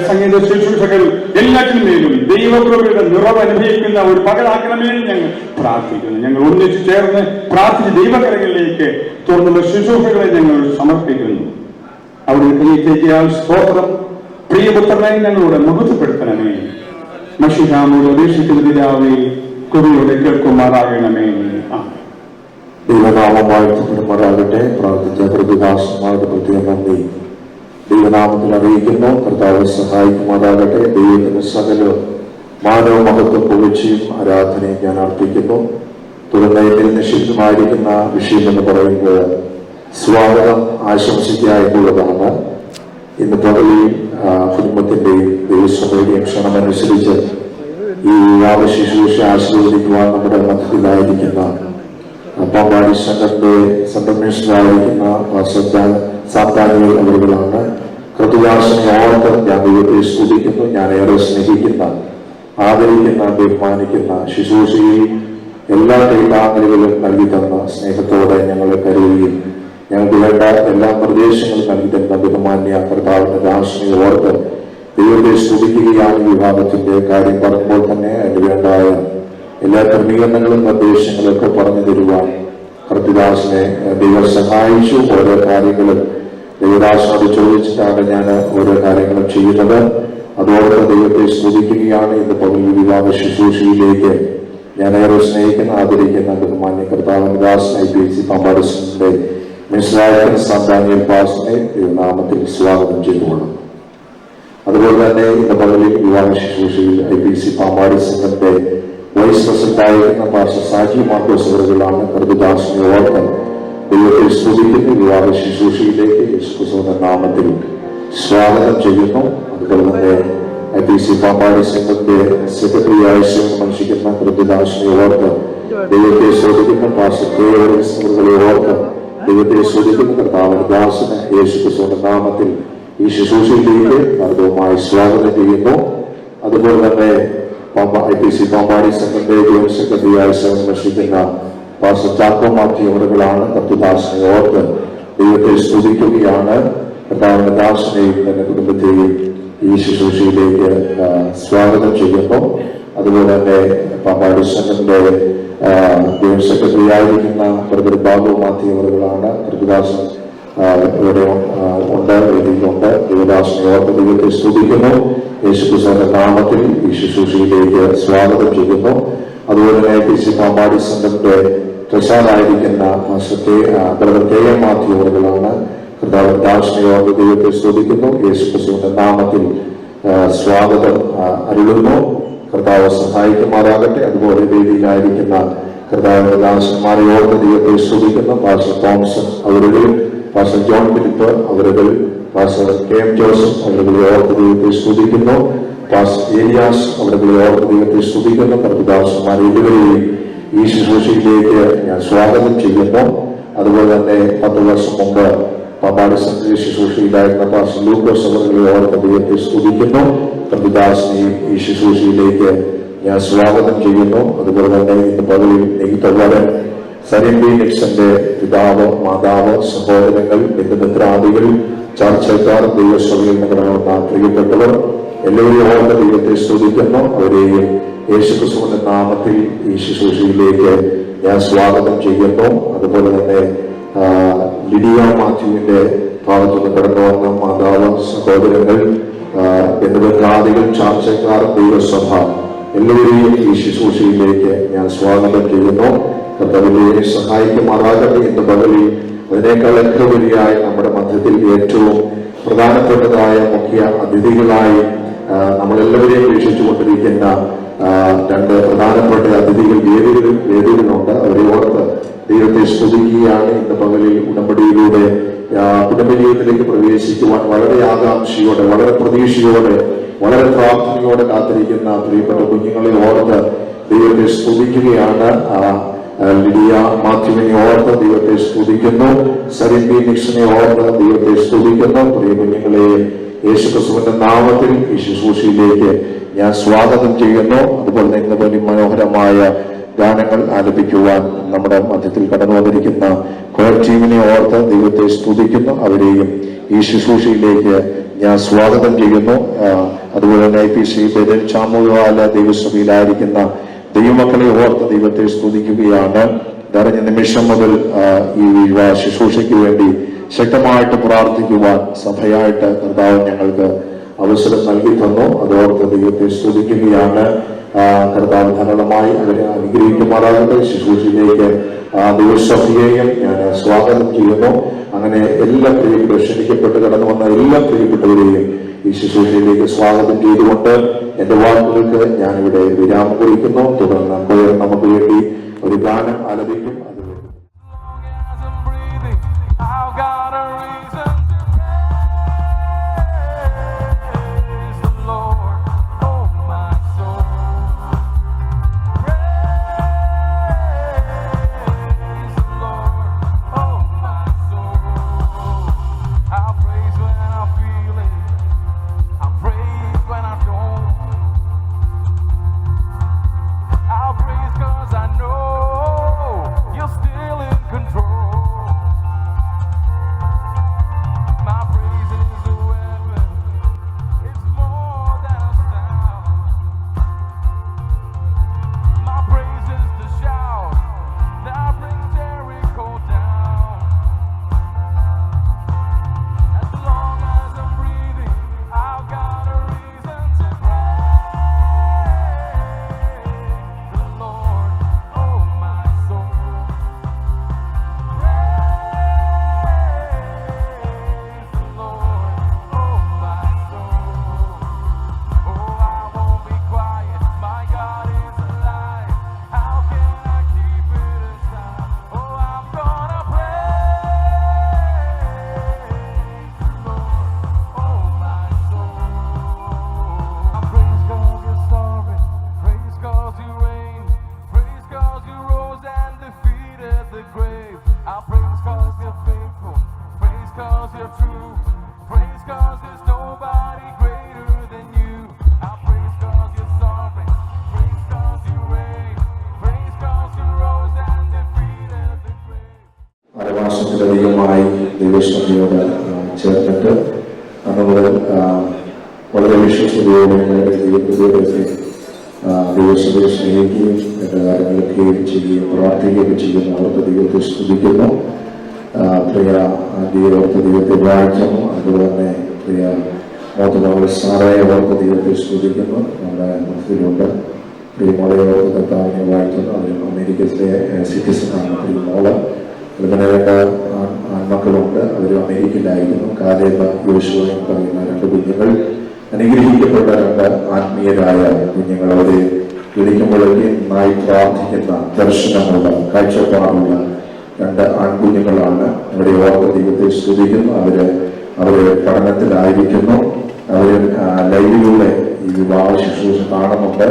സംഗീത ശുശ്രൂഷകൾ എല്ലാറ്റിനുമേലും ദൈവകൃപയുടെ നിറവ് അനുഭവിക്കുന്ന ഒരു പകലാക്കണമേ ഞങ്ങൾ പ്രാർത്ഥിക്കുന്നു. ഞങ്ങൾ ഒന്നിച്ചു ചേർന്ന് പ്രാർത്ഥിച്ച് ദൈവകരങ്ങളിലേക്ക് തുറന്നുള്ള ശുശ്രൂഷകളെ ഞങ്ങൾ സമർപ്പിക്കുന്നു. അവിടെ കൈത്തേക്കാൽ സ്തോത്രം. പ്രിയപുത്രനെ ഞങ്ങളോട് മഹത്വപ്പെടുത്തണമേ. മഷിഹാമോട് അപേക്ഷിക്കുന്ന പിതാവേ, കൃപയോടെ കേൾക്കുമാറാകണമേ. ദൈവനാമം വാഴ്ത്തപ്പെടുമാറാകട്ടെ. പ്രാർത്ഥിച്ച പ്രതിദാസന്മാരുടെ പ്രത്യേകം നന്ദി ദൈവനാമത്തിൽ അറിയിക്കുന്നു. കർത്താവ് സഹായിക്കുമാറാകട്ടെ. ദൈവത്തിന് സകല മാനവ മഹത്വം പുകഴ്ചയും ആരാധനയും ഞാൻ അർപ്പിക്കുന്നു. തുടർന്ന് ഇതിൽ നിഷിദ്ധമായിരിക്കുന്ന വിഷയം എന്ന് പറയുന്നത് സ്വാഗതം ആശംസിക്കായിട്ടുള്ളതാണ്. ഇന്ന് പകലിൽ കുടുംബത്തിന്റെയും ദൈവസഭയുടെയും ക്ഷണമനുസരിച്ച് ഈ വിവാഹ ശുശ്രൂഷ ആശീർവദിക്കുവാൻ നമ്മുടെ മധ്യത്തിലായിരിക്കുന്ന പാമ്പാടി സംഘത്തിന്റെ സംഘർമ്മിഷ്ഠരായിരിക്കുന്ന സാന്താനികൾ അവരുകളാണ്. കൃതദാസനെ ഓർത്ത് ഞാൻ ദൈവത്തെ സ്തുതിക്കുന്നു. ഞാൻ ഏറെ സ്നേഹിക്കുന്ന, ആദരിക്കുന്ന, ബഹുമാനിക്കുന്ന ശുശ്രൂഷയിൽ എല്ലാ കൈതാങ്ങലുകളും നൽകി തന്ന സ്നേഹത്തോടെ ഞങ്ങളെ കരുതുകയും ഞങ്ങൾക്ക് വേണ്ട എല്ലാ നിർദ്ദേശങ്ങളും നൽകി തന്ന ബഹുമാന്യ കർത്താവിന്റെ ദാസനെ ഓർത്ത് ദൈവത്തെ സ്തുതിക്കുകയാണ്. വിവാഹത്തിന്റെ കാര്യം പറയുമ്പോൾ തന്നെ അതിന് വേണ്ടായ എല്ലാ ക്രമീകരണങ്ങളും നിർദ്ദേശങ്ങളും ഒക്കെ പറഞ്ഞു തരുവാൻ കർത്തിദാസിനെ ദൈവം സഹായിച്ചു. ഓരോ കാര്യങ്ങളും ദൈവദാസനോട് ചോദിച്ചിട്ടാണ് ഞാൻ ഓരോ കാര്യങ്ങളും ചെയ്യുന്നത്. അതോടൊപ്പം ദൈവത്തെ സ്തുതിക്കുകയാണ്. ഇന്ന് പകൽ വിവാഹ ശുശ്രൂഷയിലേക്ക് ഞാൻ ഏറെ സ്നേഹിക്കുന്ന, ആദരിക്കുന്ന ബഹുമാന്യ കർത്താവിന്റെ ദാസൻ IPC പാമ്പാടിന്റെ മിസ്രായൻ സാന്താനിയൽ പാസ്റ്ററിനെ ദൈവനാമത്തിൽ സ്വാഗതം ചെയ്തുകൊള്ളും. അതുപോലെ തന്നെ ഇന്ന് പകലിൽ വിവാഹ ശുശ്രൂഷയിൽ IPC പാമ്പാടി സംഘത്തിന്റെ വൈസ് പ്രസിഡന്റായിരുന്ന പാസ്റ്റർ സാജി മാർക്കോസ് അവരുകളാണ്. കർത്തദാസനെ ഓർത്ത് ദൈവത്തെ സ്തുതിക്കുന്ന വിവാഹ ശുശ്രൂഷയിലേക്ക് യേശുക്രിസ്തുവിന്റെ നാമത്തിൽ സ്വാഗതം ചെയ്യുന്നു. അതുപോലെ തന്നെ IPC പാമ്പാടി സംഘത്തിന്റെ സെക്രട്ടറിയായി സേവനമനുഷ്ഠിക്കുന്ന കർത്തദാസനെ ഓർത്ത് ദൈവത്തെ സ്തുതിക്കുന്ന പാസ്റ്റർ അവരുകളെ ഓർത്ത് ദൈവത്തെ സ്തുതിക്കുന്ന കർത്താവിന്റെ ദാസന് യേശുക്രിസ്തുവിന്റെ നാമത്തിൽ ഈ ശുശ്രൂഷയിലേക്ക് ഹർദവുമായി സ്വാഗതം ചെയ്യുന്നു. അതുപോലെ തന്നെ IPC പാമ്പാടി സംഘത്തിന്റെ ജോയിന്റ് സെക്രട്ടറിയായി സേവനമനുഷ്ഠിക്കുന്ന പാസ്റ്റർ ചാക്കോ മാത്യു അവരുകളാണ്. കർത്തദാസനെ ഓർത്ത് ദൈവത്തെ സ്തുതിക്കുകയാണ്. കർത്താവിന്റെ ദാസനെയും തന്റെ കുടുംബത്തെയും ഈ ശുശ്രൂഷയിലേക്ക് സ്വാഗതം ചെയ്യുന്നു. അതുപോലെ തന്നെ പാമ്പാടി സംഘത്തിന്റെ ജോയിന്റ് സെക്രട്ടറി ആയിരിക്കുന്ന ബ്രദർ ബാബു മാത്യു അവരുകളാണ്. കർത്തദാസൻ ഇവിടെ ഉണ്ട്, വേദിയിലുണ്ട്. ദൈവദാസനെ ഓർത്ത് ദൈവത്തെ സ്തുതിക്കുന്നു. യേശുക്രിസ്തുവിന്റെ നാമത്തിൽ ഈ ശുശ്രൂഷയിലേക്ക് സ്വാഗതം ചെയ്യുന്നു. അതുപോലെ തന്നെ IPC പാമ്പാടി സംഘത്തിന്റെ ട്രഷറായിരിക്കുന്ന ബ്രദർ KM മാത്യു അവരുകളാണ്. കർത്താവിന്റെ ദാസനെ ഓർത്ത് ദൈവത്തെ സ്തുതിക്കുന്നു. യേശുക്രിസ്തുവിന്റെ നാമത്തിൽ സ്വാഗതം അരുളുന്നു. കർത്താവ് സഹായിക്കുമാറാകട്ടെ. അതുപോലെ വേദിയിലായിരിക്കുന്ന കർത്താവിന്റെ ദാസന്മാരെ ഓർത്ത് ദൈവത്തെ സ്തുതിക്കുന്നു. പാസ്റ്റർ തോമസൺ അവരുകൾ, പാസ്റ്റർ ജോൺ ഫിലിപ്പ് അവരുകൾ, പാസ്റ്റർ കെ എം ജോസഫ് അവരുടെ ഓർത്ത് ദൈവത്തെ സ്തുതിക്കുന്നു. പാസ്റ്റർ ഏലിയാസ് അവരുടെ ഓർത്ത് ദൈവത്തെ സ്തുതിക്കുന്നു. കർത്തൃദാസന്മാർ ഇരുവരെയും ഈ ശുശ്രൂഷയിലേക്ക് ഞാൻ സ്വാഗതം ചെയ്യുന്നു. അതുപോലെ തന്നെ 10 വർഷം മുമ്പ് പാമ്പാട് സെൻട്രൽ ശുശ്രൂഷയിലായിരുന്ന പാസ്റ്റർ ലൂക്കോസ് അവരുടെ ഓർത്ത് ദൈവത്തെ സ്തുതിക്കുന്നു. കർത്തൃദാസനെയും ഈ ശുശ്രൂഷയിലേക്ക് ഞാൻ സ്വാഗതം ചെയ്യുന്നു. അതുപോലെ തന്നെ ഇന്ന് പകലിൽ നെയ്ത്തവരൻ സരിൻ ബി നിക്സന്റെ പിതാവ്, മാതാവ്, സഹോദരങ്ങൾ, ബന്ധുമിത്രാദികൾ, ചർച്ചക്കാർ, ദൈവസഭയിൽ നിൽക്കണമെന്ന പ്രിയപ്പെട്ടവർ എല്ലാവരെയും ഓർത്ത ദൈവത്തെ സ്തുതിക്കുന്നു. അവരെയും യേശുക്രിസ്തുവിന്റെ നാമത്തിൽ ഈ ശുശ്രൂഷയിലേക്ക് ഞാൻ സ്വാഗതം ചെയ്യുന്നു. അതുപോലെ തന്നെ ലിഡിയ മാത്യുവിന്റെ ഭാഗത്തുനിന്ന് കടന്നു വന്ന മാതാവ്, സഹോദരങ്ങൾ, ബന്ധുമിത്രാദികൾ, ചർച്ചക്കാർ, ദൈവസഭ എല്ലാവരെയും ഈ ശുശ്രൂഷയിലേക്ക് ഞാൻ സ്വാഗതം ചെയ്യുന്നു. കർത്താവിനെ സഹായിക്കുമാറാകട്ടെ. ഇന്ന് പകലിൽ അതിനേക്കാൾ എത്ര വലിയായി നമ്മുടെ മധ്യത്തിൽ ഏറ്റവും പ്രധാനപ്പെട്ടതായ മുഖ്യ അതിഥികളായി നമ്മളെല്ലാവരെയും വീക്ഷിച്ചുകൊണ്ടിരിക്കുന്ന 2 പ്രധാനപ്പെട്ട അതിഥികൾ വേദികളുണ്ട്. അവരെ ഓർത്ത് ദൈവത്തെ സ്തുതിക്കുകയാണ്. ഇന്ന് പകലിൽ ഉടമ്പടിയിലൂടെ കുടുംബജീവിതത്തിലേക്ക് പ്രവേശിക്കുവാൻ വളരെ ആകാംക്ഷയോടെ, വളരെ പ്രതീക്ഷയോടെ, വളരെ പ്രാർത്ഥനയോടെ കാത്തിരിക്കുന്ന പ്രിയപ്പെട്ട കുഞ്ഞുങ്ങളെ ഓർത്ത് ദൈവത്തെ സ്തുതിക്കുകയാണ്. ലിഡിയ മാത്യുവിനെ ഓർത്ത് ദൈവത്തെ സ്തുതിക്കുന്നു. സരിൻ ബി നിക്സനെ ഓർത്ത് ദൈവത്തെ സ്തുതിക്കുന്നു. പ്രിയ കുഞ്ഞുങ്ങളെ യേശുക്രിസ്തുവിന്റെ നാമത്തിൽ ഈ ശുശ്രൂഷയിലേക്ക് ഞാൻ സ്വാഗതം ചെയ്യുന്നു. അതുപോലെ തന്നെ ഇന്ന് വലിയ മനോഹരമായ ഗാനങ്ങൾ ആലപിക്കുവാൻ നമ്മുടെ മധ്യത്തിൽ കടന്നു വന്നിരിക്കുന്ന കോർ ടീമിനെ ഓർത്ത് ദൈവത്തെ സ്തുതിക്കുന്നു. അവരെയും ഈ ശുശ്രൂഷയിലേക്ക് ഞാൻ സ്വാഗതം ചെയ്യുന്നു. അതുപോലെ തന്നെ IPC ബദൽ ചാമുവാല ദൈവസഭയിലായിരിക്കുന്ന ദൈവമക്കളെ ഓർത്ത് ദൈവത്തെ സ്തുതിക്കുകയാണ്. നിറഞ്ഞ നിമിഷം മുതൽ ഈ വിവാഹ ശുശ്രൂഷയ്ക്ക് വേണ്ടി ശക്തമായിട്ട് പ്രാർത്ഥിക്കുവാൻ സഭയായിട്ട് കർത്താവ് ഞങ്ങൾക്ക് അവസരം നൽകി തന്നു. അതോർത്ത് ദൈവത്തെ സ്തുതിക്കുകയാണ്. കർത്താവ് ധാരാളമായി അവരെ അനുഗ്രഹിക്കുമാറാകട്ടെ. ശുശ്രൂഷയിലേക്ക് ദൈവസഭയെയും ഞാൻ സ്വാഗതം ചെയ്യുന്നു. അങ്ങനെ എല്ലാ പ്രിയപ്പെട്ട ക്ഷണിക്കപ്പെട്ട് കടന്നു വന്ന എല്ലാ പ്രിയപ്പെട്ടവരെയും ഈ ശുശ്രൂഷയിലേക്ക് സ്വാഗതം ചെയ്തുകൊണ്ട് എന്റെ വാക്കുകൾക്ക് ഞാനിവിടെ വിരാമം കുറിക്കുന്നു. തുടർന്ന് കോയർ നമുക്ക് വേണ്ടി ഒരു ഗാനം ആലപിക്കും. അധികമായി ദൈവസഭയോട് ചേർന്നിട്ട് അന്ന് മുതൽ വളരെ വിശ്വസ്തയോടെ ദൈവസഭയെ സ്നേഹിക്കുകയും എൻ്റെ കാര്യങ്ങളൊക്കെയും ചെയ്യുകയും പ്രാർത്ഥിക്കുകയും ചെയ്യുന്ന അവർക്ക് ദൈവത്തെ സ്തുതിക്കുന്നു. പ്രിയ ദൈവത്തെ ദൈവത്തെ വാഴ്ചമോ അതുപോലെ തന്നെ പ്രിയ മോത്തമകൾ സാറായ അവർക്ക് ദൈവത്തെ സ്തുതിക്കുന്നു. നമ്മുടെ മനസ്സിലുണ്ട് പ്രിയ മോളെ ഓർത്ത് കർത്താവിനെ വാഴ്ത്തുന്നു. അവർ അമേരിക്കയിലെ സിറ്റിസണാണ് പ്രിയ മോള്. അതുപോലെ 2 ആൺമക്കളുണ്ട്. അവർ അമേരിക്കയിലായിരുന്നു. കാലേബ് യോശുവയും പറയുന്ന 2 കുഞ്ഞുങ്ങൾ, അനുഗ്രഹിക്കപ്പെട്ട 2 ആത്മീയരായ കുഞ്ഞുങ്ങൾ. അവരെ വിളിക്കുമ്പോഴേക്ക് നന്നായി പ്രാർത്ഥിക്കുന്ന, ദർശനമുള്ള, കാഴ്ചപ്പാടുള്ള 2 ആൺകുഞ്ഞുങ്ങളാണ്. അവരെ ഓർത്ത് ദൈവത്തെ സ്തുതിക്കുന്നു. അവര് അവർ പഠനത്തിലായിരിക്കുന്നു. അവർ ലൈവിലൂടെ ഈ വിവാഹ ശുശ്രൂഷ കാണുന്നുണ്ട്.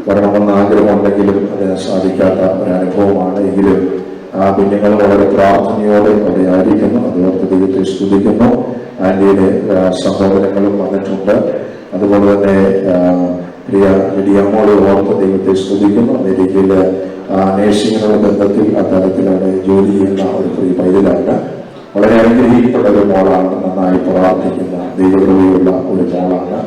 വരണമെന്ന് ആഗ്രഹമുണ്ടെങ്കിലും അതിന് സാധിക്കാത്ത ഒരനുഭവമാണ്. എങ്കിലും ആ കുഞ്ഞുങ്ങൾ വളരെ പ്രാർത്ഥനയോടെ അവിടെ ആയിരിക്കുന്നു. അതോർത്ത് ദൈവത്തെ സ്തുതിക്കുന്നു. ആന്റിയുടെ സഹോദരങ്ങളും വന്നിട്ടുണ്ട്. അതുപോലെ തന്നെ പ്രിയ ലിഡിയമോളെ ഓർത്ത് ദൈവത്തെ സ്തുതിക്കുന്നു. അമേരിക്കയിൽ നേഴ്സിങ്ങിനുള്ള ബന്ധത്തിൽ അത്തരത്തിൽ അവിടെ ജോലി ചെയ്യുന്ന ഒരു പ്രിയ പൈതലാണ്. വളരെ അനുഗ്രഹിക്കപ്പെട്ട ഒരു മോളാണ്. നന്നായി പ്രാർത്ഥിക്കുന്ന ദൈവകൃപയുള്ള ഒരു മോളാണ്.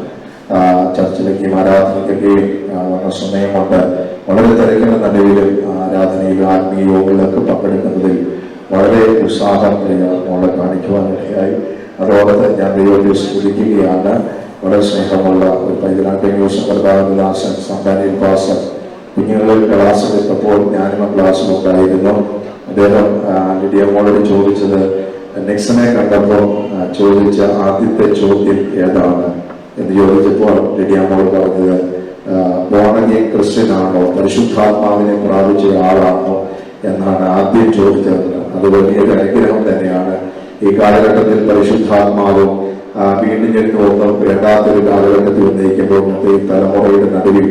ചർച്ചിലേക്കും ആരാധനയ്ക്കൊക്കെയും വന്ന സമയം കൊണ്ട് വളരെ തിരക്കുന്ന നടുവിലും ആരാധനയിലും ആത്മീയ യോഗങ്ങളിലൊക്കെ പങ്കെടുക്കുന്നതിൽ വളരെ ഉത്സാഹം മോളെ കാണിക്കുവാനിടയായി. അതോടൊപ്പം ഞാൻ ദൈവത്തെ സ്തുതിക്കുകയാണ്. വളരെ സ്നേഹമുള്ള ഒരു പൈതലാട്ടെ ന്യൂസ് സംഘാനയിൽ പാസർ കുഞ്ഞുങ്ങളിൽ ക്ലാസ്സിലെത്തപ്പോൾ ഞാനും ആ ക്ലാസ്സിലുണ്ടായിരുന്നു. അദ്ദേഹം ലിഡിയമോളോട് ചോദിച്ചത്, നെക്സനെ കണ്ടപ്പോൾ ചോദിച്ച ആദ്യത്തെ ചോദ്യം ഏതാണ് എന്ന് ചോദിച്ചപ്പോൾ ലിഡിയമോൾ പറഞ്ഞത്, ബോണഗിയൻ ക്രിസ്ത്യൻ ആണോ, പരിശുദ്ധാത്മാവിനെ പ്രാപിച്ച ആളാണോ എന്നാണ് ആദ്യം ചോദിച്ചത്. അത് വലിയൊരു അനുഗ്രഹം തന്നെയാണ്. ഈ കാലഘട്ടത്തിൽ പരിശുദ്ധാത്മാവും വീണ്ടും ജനിതമൊന്നും വേണ്ടാത്തൊരു കാലഘട്ടത്തിൽ ഉന്നയിക്കുമ്പോൾ ഇന്നത്തെ ഈ തലമുറയുടെ നടുവിൽ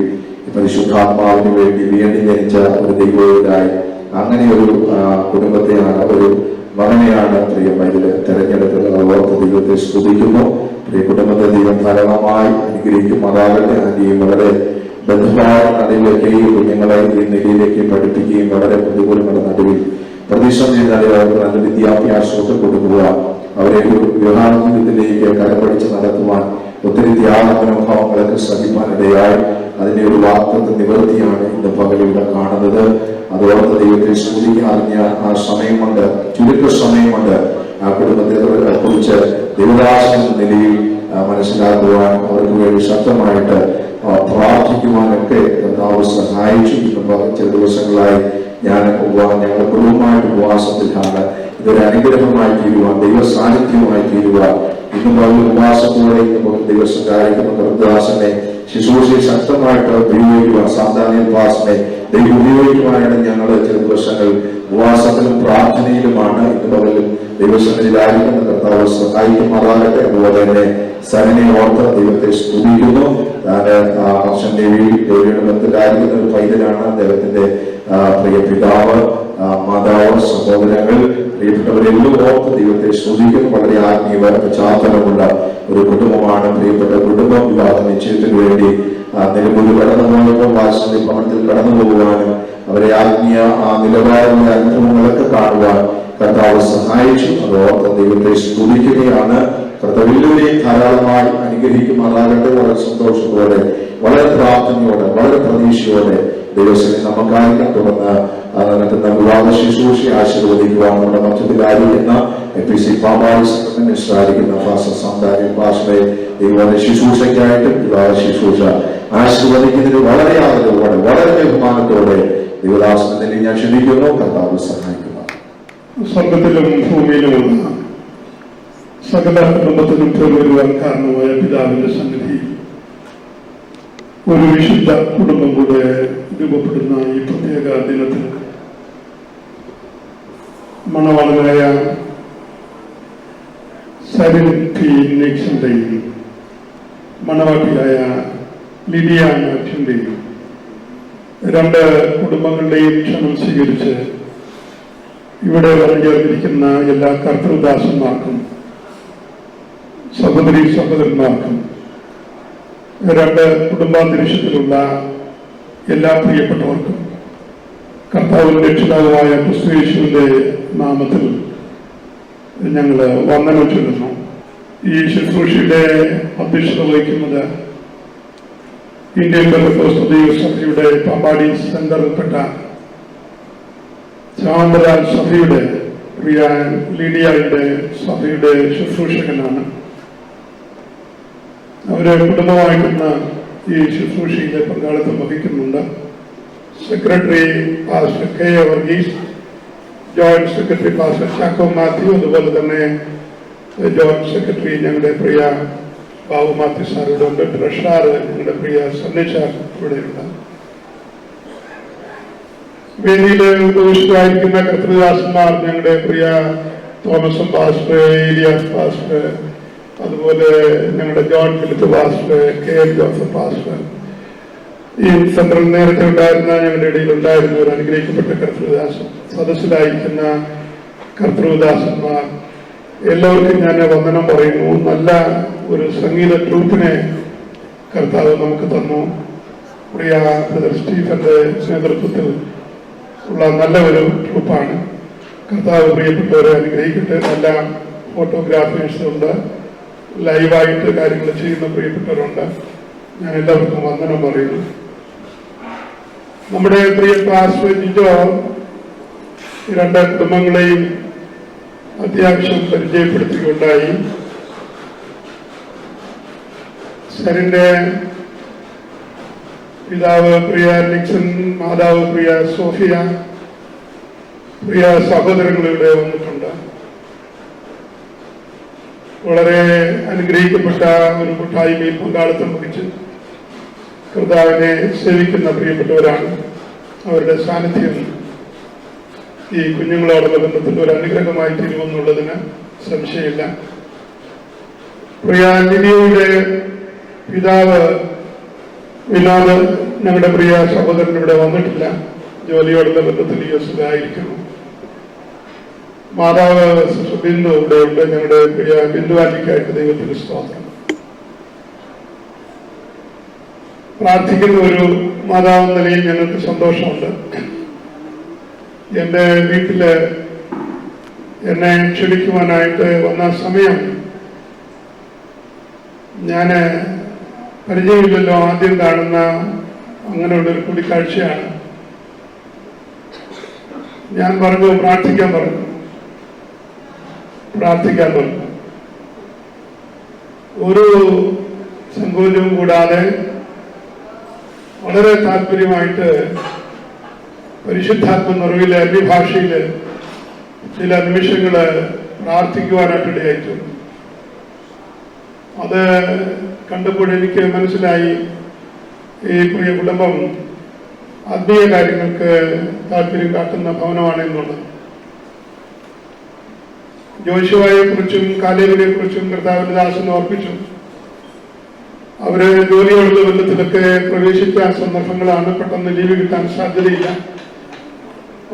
പരിശുദ്ധാത്മാവിന് വേണ്ടി വീണ്ടും ജനിച്ച ഒരു ദൈവത്തിനായി അങ്ങനെ ഒരു കുടുംബത്തെയാണ്, ഒരു മകനെയാണ് പ്രിയ പൈതല് തെരഞ്ഞെടുത്തത്. അതോർത്ത് ദൈവത്തെ സ്തുതിക്കുന്നു. പ്രിയ കുടുംബത്തെ ദൈവം ധാരാളമായി അനുഗ്രഹിക്കുമാറാകട്ടെ. ആന്റിയും വളരെ ബന്ധുവായ നടുവിലേക്കെയും കുഞ്ഞുങ്ങളെ ഈ നിലയിലേക്ക് പഠിപ്പിക്കുകയും വളരെ പ്രതികൂലങ്ങളുടെ നടുവിൽ പ്രതിസന്ധി നടുവിൽ നല്ല വിദ്യാഭ്യാസമൊക്കെ കൊടുക്കുക, അവരെ ഒരു വിവാഹ ജീവിതത്തിലേക്ക് കരപടിച്ച് നടത്തുവാൻ ഒത്തിരി ത്യാഗമനോഭാവങ്ങളൊക്കെ ശ്രദ്ധിക്കാനിടയായി. അതിന്റെ ഒരു വാർത്തത്തെ നിവൃത്തിയാണ് ഇന്ന് പകലിവിടെ കാണുന്നത്. അതോടൊപ്പം ദൈവത്തെ സ്തുതിക്കാറിഞ്ഞ ആ സമയം കൊണ്ട്, ചുരുക്ക സമയം കൊണ്ട് ആ കുടുംബത്തെ കുറിച്ച് ദൈവദാസൻ എന്ന നിലയിൽ മനസ്സിലാക്കുവാൻ, അവർക്ക് വേണ്ടി ശക്തമായിട്ട് പ്രാർത്ഥിക്കുവാനൊക്കെ കർത്താവ് സഹായിച്ചു. ചില ദിവസങ്ങളായി ഞങ്ങൾ കുടുംബമായിട്ട് ഉപവാസത്തിലാണ്. ഇതൊരു അനുഗ്രഹമായി തീരുവാൻ, ദൈവ സാന്നിധ്യമായി തീരുവാൻ ഇന്നും ഉപവാസത്തോടെ ദിവസം കാര്യക്കുന്ന കർത്താസനെ ശുശ്രൂഷയെ ശക്തമായിട്ട് ഉപയോഗിക്കുവാൻ, സാധാരണ പാസിനെ ദൈവം ഉപയോഗിക്കുവാനായിട്ട് ഞങ്ങൾ ചില ദിവസങ്ങൾ ഉപവാസത്തിലും പ്രാർത്ഥനയിലുമാണ്. ഇന്ന് പകലും ദൈവസന്നിധിയിലായിരിക്കുന്ന കർത്താവ് സഹായിക്കുമാറാകട്ടെ. അതുപോലെ തന്നെ സരനെ ഓർത്ത് ദൈവത്തെ സ്തുതിക്കുന്നു. ഹർഷൻ ദേവിയുടെ ബന്ധത്തിലായിരിക്കുന്ന ഒരു പൈതലാണ്. അദ്ദേഹത്തിന്റെ പ്രിയ പിതാവ്, മാതാവ്, സഹോദരങ്ങൾ, പ്രിയപ്പെട്ടവരെല്ലാം ഓർത്ത് ദൈവത്തെ സ്തുതിക്കുന്നു. വളരെ ആത്മീയ പശ്ചാത്തലമുള്ള ഒരു കുടുംബമാണ്. പ്രിയപ്പെട്ട കുടുംബം വിവാഹ നിശ്ചയത്തിന് വേണ്ടി നിലമ്പൂർ കടന്നു പോയപ്പോൾ വാത്സല്യ ഭവനത്തിൽ കടന്നു പോകുവാനും അവരെ ആത്മീയ നിലവാരമുള്ള അനുഭവങ്ങളൊക്കെ കാണുവാൻ കർത്താവ് സഹായിച്ചു. അതോർത്ത് ദൈവത്തെ സ്തുതിക്കുകയാണ്. കർത്താവിലൂടെയും ധാരാളമായി അനുഗ്രഹിക്കുമാറാകട്ടെ. വളരെ സന്തോഷത്തോടെ, വളരെ പ്രാർത്ഥനയോടെ, വളരെ പ്രതീക്ഷയോടെ ദൈവസേന നമുക്കായിരിക്കാം. തുടർന്ന് നടത്തുന്ന വിവാഹ ശുശ്രൂഷ ആശീർവദിക്കുവാൻ നമ്മുടെ മധ്യത്തിലായിരിക്കുന്ന FPC പാമ്പാടി സംഘടനയിലായിരിക്കുന്ന ഫാസർ സമുദായ ഭാഷയെ ദൈവ ശുശ്രൂഷയ്ക്കായിട്ട് വിവാഹ ശുശ്രൂഷ ആശീർവദിക്കുന്നതിന് വളരെ ആദരവോടെ, വളരെ ബഹുമാനത്തോടെ ദൈവദാസനെ ഞാൻ ക്ഷണിക്കുന്നു. കർത്താവ് സഹായിക്കുന്നു. സ്വർഗത്തിലും ഭൂമിയിലുമുള്ള സകല കുടുംബത്തിനും പേരുവരുവാൻ കാരണമായ പിതാവിന്റെ സന്നിധി ഒരു വിശുദ്ധ കുടുംബം കൂടെ രൂപപ്പെടുന്ന ഈ പ്രത്യേക ദിനത്തിൽ മണവാളനായ സരിൻ പി നെക്സന്റെയും മണവാട്ടിയായ ലിഡിയ നാഥിന്റെയും രണ്ട് കുടുംബങ്ങളുടെയും ക്ഷണം സ്വീകരിച്ച് ഇവിടെ വന്നു ചേർന്നിരിക്കുന്ന എല്ലാ കർത്തൃദാസന്മാർക്കും സഹോദരി സഹോദരന്മാർക്കും രണ്ട് കുടുംബാന്തരീക്ഷത്തിലുള്ള എല്ലാ പ്രിയപ്പെട്ടവർക്കും കർത്താവിൻ രക്ഷിതാവുമായ ക്രിസ്തുയേശുവിന്റെ നാമത്തിൽ ഞങ്ങൾ വന്ദനം ചൊല്ലുന്നു. ഈ ശുശ്രൂഷയുടെ അധ്യക്ഷത വഹിക്കുന്നത് ഇന്ത്യൻ പെന്തക്കോസ്ത് സഭയുടെ പാമ്പാടി സെന്ററിൽപ്പെട്ട ചാമരാൻ സഭയുടെ പ്രിയ ലീഡിയയുടെ സഭയുടെ ശുശ്രൂഷകനാണ്. അവര് കുടുംബമായിട്ടുന്ന ഈ ശുശ്രൂഷയിലെ പങ്കാളിത്തം വഹിക്കുന്നുണ്ട്. Secretary pastor K Varghese, joint secretary pastor Chacko Mathew, അതുപോലെ തന്നെ ജോയിന്റ് സെക്രട്ടറി ഞങ്ങളുടെ പ്രിയ ബാബു മാത്യു സാർ ഇവിടെ ഉണ്ട്. ട്രഷറർ ഞങ്ങളുടെ പ്രിയ സന്ദേശാർ ഇവിടെയുണ്ട്. വേദിയിലെ ഉപവിഷ്ടരായിരിക്കുന്ന കർത്തൃദാസന്മാർ, ഞങ്ങളുടെ പ്രിയ തോമസും പാസ്റ്റർ, ഏലിയാസ് പാസ്റ്റർ, അതുപോലെ ഞങ്ങളുടെ John Philip pastor, K M Joseph pastor, ഈ സെൻട്രൽ നേരത്തെ ഉണ്ടായിരുന്ന ഞങ്ങളുടെ ഇടയിൽ ഉണ്ടായിരുന്ന ഒരു അനുഗ്രഹിക്കപ്പെട്ട കർത്തൃദാസൻ, സദസ്സിലായിരിക്കുന്ന കർത്തൃദാസന്മാർ, എല്ലാവർക്കും ഞാൻ വന്ദനം പറയുന്നു. നല്ല ഒരു സംഗീത ട്രൂപ്പിനെ കർത്താവ് നമുക്ക് തന്നു. പ്രിയ ബ്രദർ സ്റ്റീഫന്റെ നേതൃത്വത്തിൽ ഉള്ള നല്ല ഒരു ട്രൂപ്പാണ്. കർത്താവ് പ്രിയപ്പെട്ടവരെ അനുഗ്രഹിക്കട്ടെ. നല്ല ഫോട്ടോഗ്രാഫേഴ്സ് ഉണ്ട്, ലൈവായിട്ട് കാര്യങ്ങൾ ചെയ്യുന്ന പ്രിയപ്പെട്ടവരുണ്ട്. ഞാൻ എല്ലാവർക്കും വന്ദനം പറയുന്നു. നമ്മുടെ പ്രിയ പാസ്റ്റർ ജിജോ ഈ രണ്ട് കുടുംബങ്ങളെയും അത്യാവശ്യം പരിചയപ്പെടുത്തുകയുണ്ടായി. സരിന്റെ പിതാവ് പ്രിയ നിക്സൺ, മാതാവ് പ്രിയ സോഫിയ, പ്രിയ സഹോദരങ്ങളിവിടെ വന്നിട്ടുണ്ട്. വളരെ അനുഗ്രഹിക്കപ്പെട്ട ഒരു കൂട്ടായ്മയിൽ പങ്കാളിത്തം വഹിച്ച് കർത്താവിനെ സേവിക്കുന്ന പ്രിയപ്പെട്ടവരാണ്. അവരുടെ സാന്നിധ്യം ഈ കുഞ്ഞുങ്ങളോടുള്ള ബന്ധത്തിൽ ഒരു അനുഗ്രഹമായി തീരുമെന്നുള്ളതിന് സംശയമില്ല. പ്രിയ ലിനിയുടെ പിതാവ് വിനോദ്, ഞങ്ങളുടെ പ്രിയ സഹോദരൻ ഇവിടെ വന്നിട്ടില്ല, ജോലിയോടുള്ള ബന്ധത്തിൽ യുഎസിലായിരിക്കുന്നു. മാതാവ് ബിന്ദു ഇവിടെ ഉണ്ട്. ഞങ്ങളുടെ പ്രിയ ബിന്ദുവാനിക്കായിട്ട് ദൈവത്തിന് സ്തോത്രം. പ്രാർത്ഥിക്കുന്ന ഒരു മാതാവ് നിലയിൽ ഞങ്ങൾക്ക് സന്തോഷമുണ്ട്. എൻ്റെ വീട്ടില് എന്നെ ക്ഷണിക്കുവാനായിട്ട് വന്ന സമയം ഞാൻ പരിചയമില്ലല്ലോ, ആദ്യം കാണുന്ന അങ്ങനെയുള്ളൊരു കൂടിക്കാഴ്ചയാണ്. ഞാൻ പറഞ്ഞു പ്രാർത്ഥിക്കാൻ പറഞ്ഞു. ഒരു സങ്കോചവും കൂടാതെ വളരെ താല്പര്യമായിട്ട് പരിശുദ്ധാത്മ നിറവിലെ അന്യഭാഷയില് ചില നിമിഷങ്ങള് പ്രാർത്ഥിക്കുവാനായിട്ടിടയായിട്ടു. അത് കണ്ടപ്പോൾ എനിക്ക് മനസ്സിലായി ഈ പ്രിയ കുടുംബം ആത്മീയ കാര്യങ്ങൾക്ക് താല്പര്യം കാട്ടുന്ന ഭവനമാണെന്നുള്ളത്. ജോശുവയെ കുറിച്ചും കാലേബിനെ കുറിച്ചും കർത്താവിന്റെ ദാസൻ ഓർപ്പിച്ചു. അവര് ജോലിയോടുള്ള ബന്ധത്തിലൊക്കെ പ്രവേശിക്കാൻ സന്ദർഭങ്ങളാണ്. പെട്ടെന്ന് ലീവ് കിട്ടാൻ സാധ്യതയില്ല.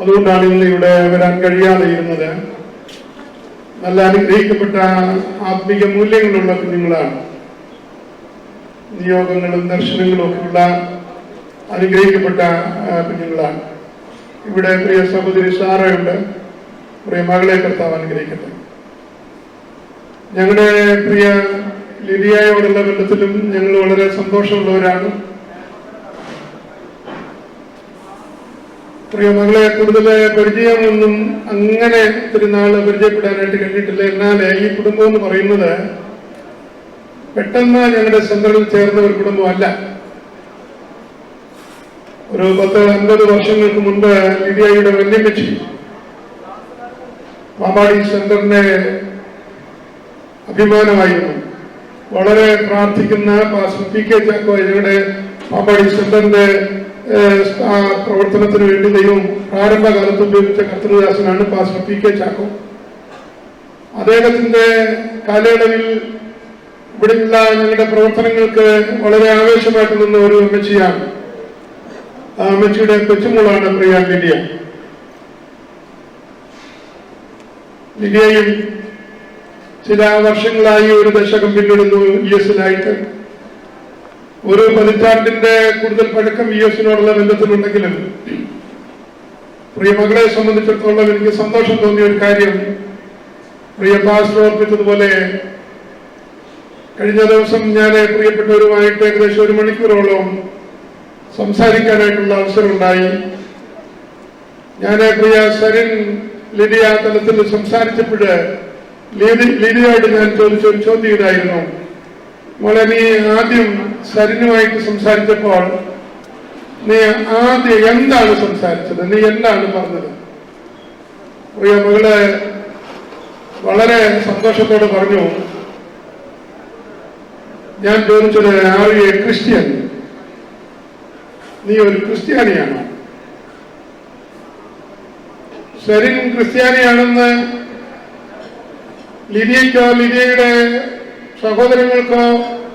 അതുകൊണ്ടാണ് ഇന്ന് ഇവിടെ വരാൻ കഴിയാതെ ഇരുന്നത്. നല്ല അനുഗ്രഹിക്കപ്പെട്ട ആത്മീയ മൂല്യങ്ങളുള്ള കുഞ്ഞുങ്ങളാണ്. നിയോഗങ്ങളും ദർശനങ്ങളും ഒക്കെയുള്ള അനുഗ്രഹിക്കപ്പെട്ട കുഞ്ഞുങ്ങളാണ്. ഇവിടെ പ്രിയ സഹോദരി സാറയുണ്ട്. പ്രിയ മകളെ കർത്താവ് അനുഗ്രഹിക്കട്ടെ. ഞങ്ങളുടെ പ്രിയ ലിഡിയയോടുള്ള ബന്ധത്തിലും ഞങ്ങൾ വളരെ സന്തോഷമുള്ളവരാണ്. പ്രിയ മകളെ കൂടുതൽ പരിചയമൊന്നും അങ്ങനെ ഒത്തിരി നാള് പരിചയപ്പെടാനായിട്ട് കഴിഞ്ഞിട്ടില്ല. എന്നാൽ ഈ കുടുംബം എന്ന് പറയുന്നത് പെട്ടെന്ന് ഞങ്ങളുടെ സെന്ററിൽ ചേർന്ന ഒരു കുടുംബമല്ല. ഒരു 10-50 വർഷങ്ങൾക്ക് മുൻപ് ലിഡിയയുടെ വല്യമ്മച്ചി പാമ്പാടി സെന്ററിന്റെ അഭിമാനമായിരുന്നു. വളരെ പ്രാർത്ഥിക്കുന്ന പാസ്റ്റർ പി കെ ചാക്കോ ഞങ്ങളുടെ പാമ്പാടി സെന്ററിന്റെ പ്രവർത്തനത്തിന് വേണ്ടി ദൈവം പ്രാരംഭകാലത്ത് ഉപയോഗിച്ച കർത്തൃദാസനാണ് പാസ്റ്റർ പി കെ ചാക്കോ. അദ്ദേഹത്തിന്റെ കാലയളവിൽ ഇവിടെയുള്ള ഞങ്ങളുടെ പ്രവർത്തനങ്ങൾക്ക് വളരെ ആവേശമായിട്ട് നിന്ന ഒരു അമ്മച്ചിയാണ്. ആ അമ്മച്ചിയുടെ കൊച്ചുമോളാണ് പ്രിയ ലിഡിയ. ലിഡിയയും ചില വർഷങ്ങളായി ഒരു ദശകം പിന്നിടുന്നു യുഎസിലായിട്ട്. ഒരു പതിറ്റാണ്ടിന്റെ കൂടുതൽ പഴക്കം യുഎസിനോടുള്ള ബന്ധത്തിലുണ്ടെങ്കിലും പ്രിയ മകളെ സംബന്ധിച്ചിടത്തോളം എനിക്ക് സന്തോഷം തോന്നിയ ഒരു കാര്യം, പ്രിയ പാസ്റ്റർ ഓർപ്പിച്ചതുപോലെ കഴിഞ്ഞ ദിവസം ഞാൻ പ്രിയപ്പെട്ടവരുമായിട്ട് ഏകദേശം 1 മണിക്കൂറോളം സംസാരിക്കാനായിട്ടുള്ള അവസരമുണ്ടായി. ഞാൻ പ്രിയ സരിൻ ലിഡിയ തലത്തിൽ സംസാരിച്ചപ്പോൾ ലിഡിയോട് ഞാൻ ചോദിച്ചൊരു ചോദ്യം ഇതായിരുന്നു, മോളെ നീ ആദ്യം സരിനുമായിട്ട് സംസാരിച്ചപ്പോൾ നീ ആദ്യം എന്താണ് സംസാരിച്ചത്, നീ എന്താണ് പറഞ്ഞത്? പ്രിയ മകള് വളരെ സന്തോഷത്തോടെ പറഞ്ഞു, ഞാൻ ചോദിച്ചത് ആർ യു എ ക്രിസ്ത്യൻ, നീ ഒരു ക്രിസ്ത്യാനിയാണോ? സരിൻ ക്രിസ്ത്യാനിയാണെന്ന് ലിഡിയയ്ക്കോ ലിഡിയയുടെ സഹോദരങ്ങൾക്കോ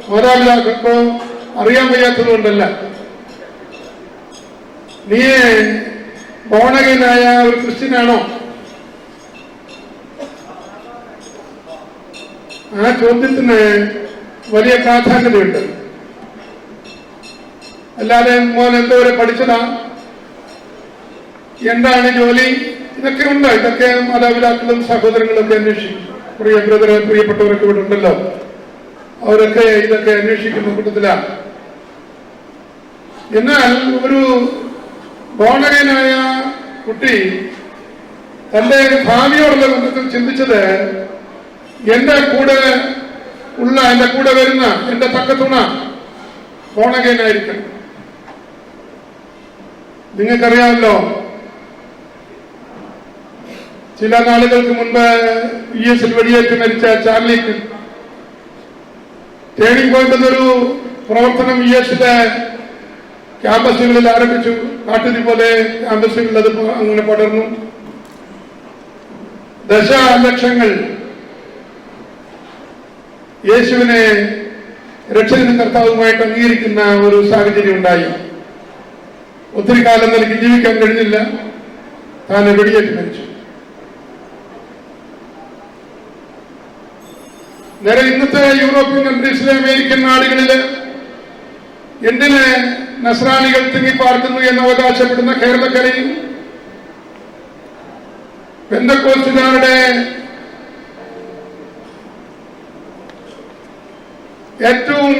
മാതാപിതാക്കൾക്കോ അറിയാൻ വയ്യാത്തത് കൊണ്ടല്ല. നീ ബോണഗനായ ഒരു ക്രിസ്ത്യനാണോ? ആ ചോദ്യത്തിന് വലിയ പ്രാധാന്യതയുണ്ട്. അല്ലാതെ മോൻ എന്തോരെ പഠിച്ചതാ, എന്താണ് ജോലി, ഇതൊക്കെ ഉണ്ട്. ഇതൊക്കെ മാതാപിതാക്കളും സഹോദരങ്ങളൊക്കെ അന്വേഷിക്കും. പ്രിയപ്പെട്ടവരൊക്കെ ഇവിടെ ഉണ്ടല്ലോ, അവരൊക്കെ ഇതൊക്കെ അന്വേഷിക്കുന്ന കൂട്ടത്തിലാണ്. എന്നാൽ ഒരു ബോണഗനായ കുട്ടി തന്റെ ഭാവിയോടുള്ള ബന്ധത്തിൽ ചിന്തിച്ചത്, എന്റെ കൂടെ വരുന്ന എന്റെ തക്കത്തുണ ബോണഗനായിരിക്കണം. നിങ്ങൾക്കറിയാമല്ലോ, ചില നാളുകൾക്ക് മുൻപ് US വെടിയേറ്റ് മരിച്ച ചാർലിക്ക് ടേണിംഗ് പോയിന്റ് എന്നൊരു പ്രവർത്തനം US-ലെ ക്യാമ്പസുകളിൽ ആരംഭിച്ചു. കാട്ടുതീ പോലെ ക്യാമ്പസുകളിൽ അത് അങ്ങനെ പടർന്നു. ദശലക്ഷങ്ങൾ യേശുവിനെ രക്ഷകനും കർത്താവുമായിട്ട് അംഗീകരിക്കുന്ന ഒരു സാഹചര്യം ഉണ്ടായി. ഒത്തിരി കാലം തനിക്ക് ജീവിക്കാൻ കഴിഞ്ഞില്ല, താൻ വെടിയേറ്റ് മരിച്ചു. നേരെ ഇന്നത്തെ യൂറോപ്യൻ കൺട്രീസിലെ അമേരിക്കൻ നാടുകളില് എന്തിന് നസ്രാനികൾ തിങ്ങിപ്പാർക്കുന്നു എന്ന് അവകാശപ്പെടുന്ന കേരളക്കരയിൽ പെന്തക്കോസ്റ്റുകാരുടെ ഏറ്റവും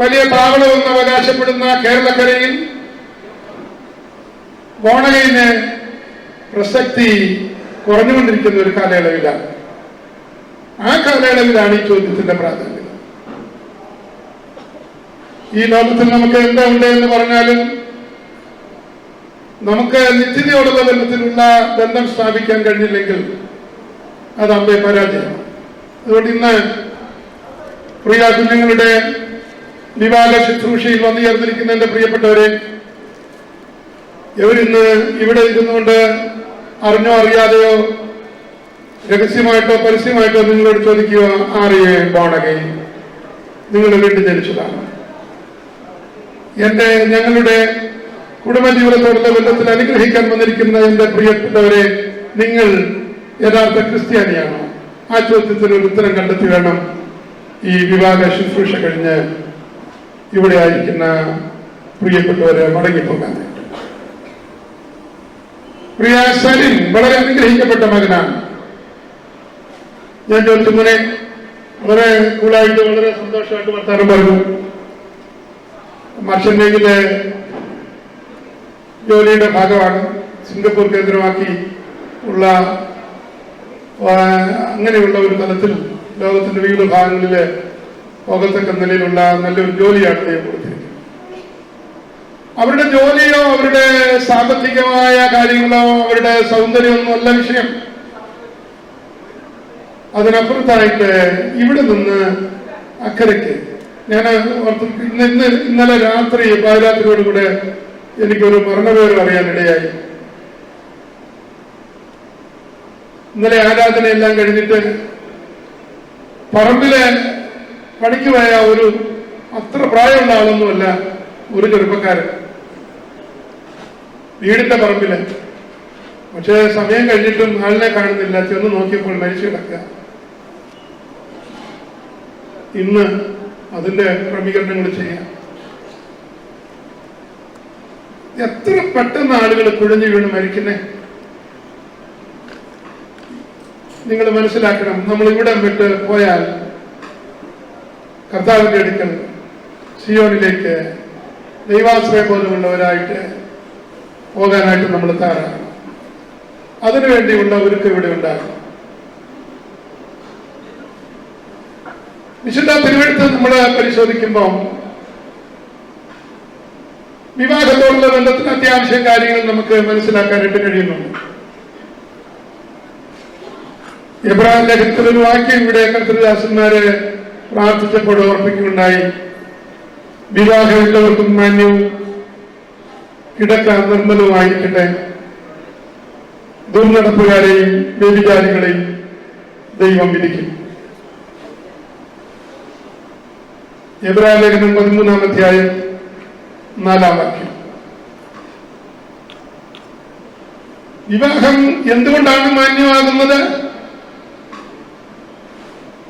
വലിയ താവളമെന്ന് അവകാശപ്പെടുന്ന കേരളക്കരയിൽ ബോണഗന് പ്രസക്തി കുറഞ്ഞുകൊണ്ടിരിക്കുന്ന ഒരു കാലയളവിലാണ്. ആ കാലയളവിലാണ് ഈ ചോദ്യത്തിന്റെ പ്രാധാന്യം. ഈ ലോകത്തിൽ നമുക്ക് എന്താ ഉണ്ട് എന്ന് പറഞ്ഞാലും നമുക്ക് നിത്യതയോടുള്ള ബന്ധത്തിലുള്ള ബന്ധം സ്ഥാപിക്കാൻ കഴിഞ്ഞില്ലെങ്കിൽ അത് അമ്പേ പരാജയമാണ്. അതുകൊണ്ട് ഇന്ന് പ്രിയ കുഞ്ഞുങ്ങളുടെ വിവാഹ ശുശ്രൂഷയിൽ വന്നു ചേർന്നിരിക്കുന്ന എന്റെ പ്രിയപ്പെട്ടവരെ, ഇവരിന്ന് ഇവിടെ ഇരുന്നുകൊണ്ട് അറിഞ്ഞോ അറിയാതെയോ രഹസ്യമായിട്ടോ പരസ്യമായിട്ടോ നിങ്ങളോട് ചോദിക്കുക, ആരെയെ ബോണഗൻ നിങ്ങൾ വീണ്ടും ജനിച്ചതാണ്. ഞങ്ങളുടെ കുടുംബജീവിതത്തോടുള്ള ബന്ധത്തിൽ അനുഗ്രഹിക്കാൻ വന്നിരിക്കുന്ന എന്റെ പ്രിയപ്പെട്ടവരെ, നിങ്ങൾ യഥാർത്ഥ ക്രിസ്ത്യാനിയാണോ? ആ ചോദ്യത്തിന് ഒരു ഉത്തരം കണ്ടെത്തി വേണം ഈ വിവാഹ ശുശ്രൂഷ കഴിഞ്ഞ് ഇവിടെ ആയിരിക്കുന്ന പ്രിയപ്പെട്ടവരെ മടങ്ങിപ്പോകാൻ. പ്രിയ സലിം വളരെ അനുഗ്രഹിക്കപ്പെട്ട മകനാണ്. ഞാൻ ചോദിച്ചു, മോനെ വളരെ കൂളായിട്ട് വളരെ സന്തോഷമായിട്ട് വർത്താനം പറഞ്ഞു. മർച്ചന്റ് നേവിയിലെ ജോലിയുടെ ഭാഗമാണ്. സിംഗപ്പൂർ കേന്ദ്രമാക്കി ഉള്ള അങ്ങനെയുള്ള ഒരു തലത്തിൽ ലോകത്തിന്റെ വിവിധ ഭാഗങ്ങളിൽ പോകത്തക്ക നിലയിലുള്ള നല്ലൊരു ജോലിയാണ് അദ്ദേഹം കൊടുത്തിരിക്കുന്നത്. അവരുടെ ജോലിയോ അവരുടെ സാമ്പത്തികമായ കാര്യങ്ങളോ അവരുടെ സൗന്ദര്യമൊന്നും അല്ല വിഷയം. അതിനപ്പുറത്തായിട്ട് ഇവിടെ നിന്ന് അക്കരയ്ക്ക് ഞാൻ ഇന്നലെ രാത്രി പാതിരാത്രിയോടുകൂടെ എനിക്കൊരു മരണവിവരം അറിയാനിടയായി. ഇന്നലെ ആരാധനയെല്ലാം കഴിഞ്ഞിട്ട് പറമ്പിലെ പണിക്ക് പോയ ഒരു അത്ര പ്രായമുള്ള ആളൊന്നുമല്ല, ഒരു ചെറുപ്പക്കാരൻ വീടിന്റെ പറമ്പില്. പക്ഷെ സമയം കഴിഞ്ഞിട്ടും ആളിനെ കാണുന്നില്ല. ചെന്ന് നോക്കിയപ്പോൾ മരിച്ചു കിടക്കുക. ഇന്ന് അതിന്റെ ക്രമീകരണങ്ങൾ ചെയ്യാം. എത്ര പെട്ടെന്ന് ആളുകൾ കുഴഞ്ഞു വീണ് മരിക്കുന്നേ. നിങ്ങൾ മനസ്സിലാക്കണം, നമ്മൾ ഇവിടെ വിട്ട് പോയാൽ കർത്താവിന്റെ അടുക്കൽ സിയോനിലേക്ക് ദൈവാശ്രയം പോലുമുള്ളവരായിട്ട് പോകാനായിട്ട് നമ്മൾ തയ്യാറാണ്. അതിനുവേണ്ടിയുള്ള ഒരുക്കം ഇവിടെ ഉണ്ടാകും. വിശുദ്ധ തിരുവെഴുത്ത് നമ്മൾ പരിശോധിക്കുമ്പോൾ വിവാഹത്തോടുള്ള ബന്ധത്തിന് അത്യാവശ്യം കാര്യങ്ങൾ നമുക്ക് മനസ്സിലാക്കാനായിട്ട് കഴിയുന്നുണ്ട്. എബ്രാഹിം ലേഖനത്തിൽ ഒരു വാക്യം ഇവിടെ കർത്തൃദാസന്മാരെ പ്രാർത്ഥിച്ചപ്പോൾ ഓർപ്പിക്കുകയുണ്ടായി. വിവാഹമുള്ളവർക്കും മാന്യവും കിടക്ക നിർമ്മലവുമായിരിക്കട്ടെ, ദുർനടപ്പുകാരെയും വ്യഭിചാരികളെയും ദൈവം വിധിക്കും. എബ്രായ ലേഖനം 13-ാം അധ്യായം 4-ാം വാക്യം. വിവാഹം എന്തുകൊണ്ടാണ് മാന്യമാകുന്നത്?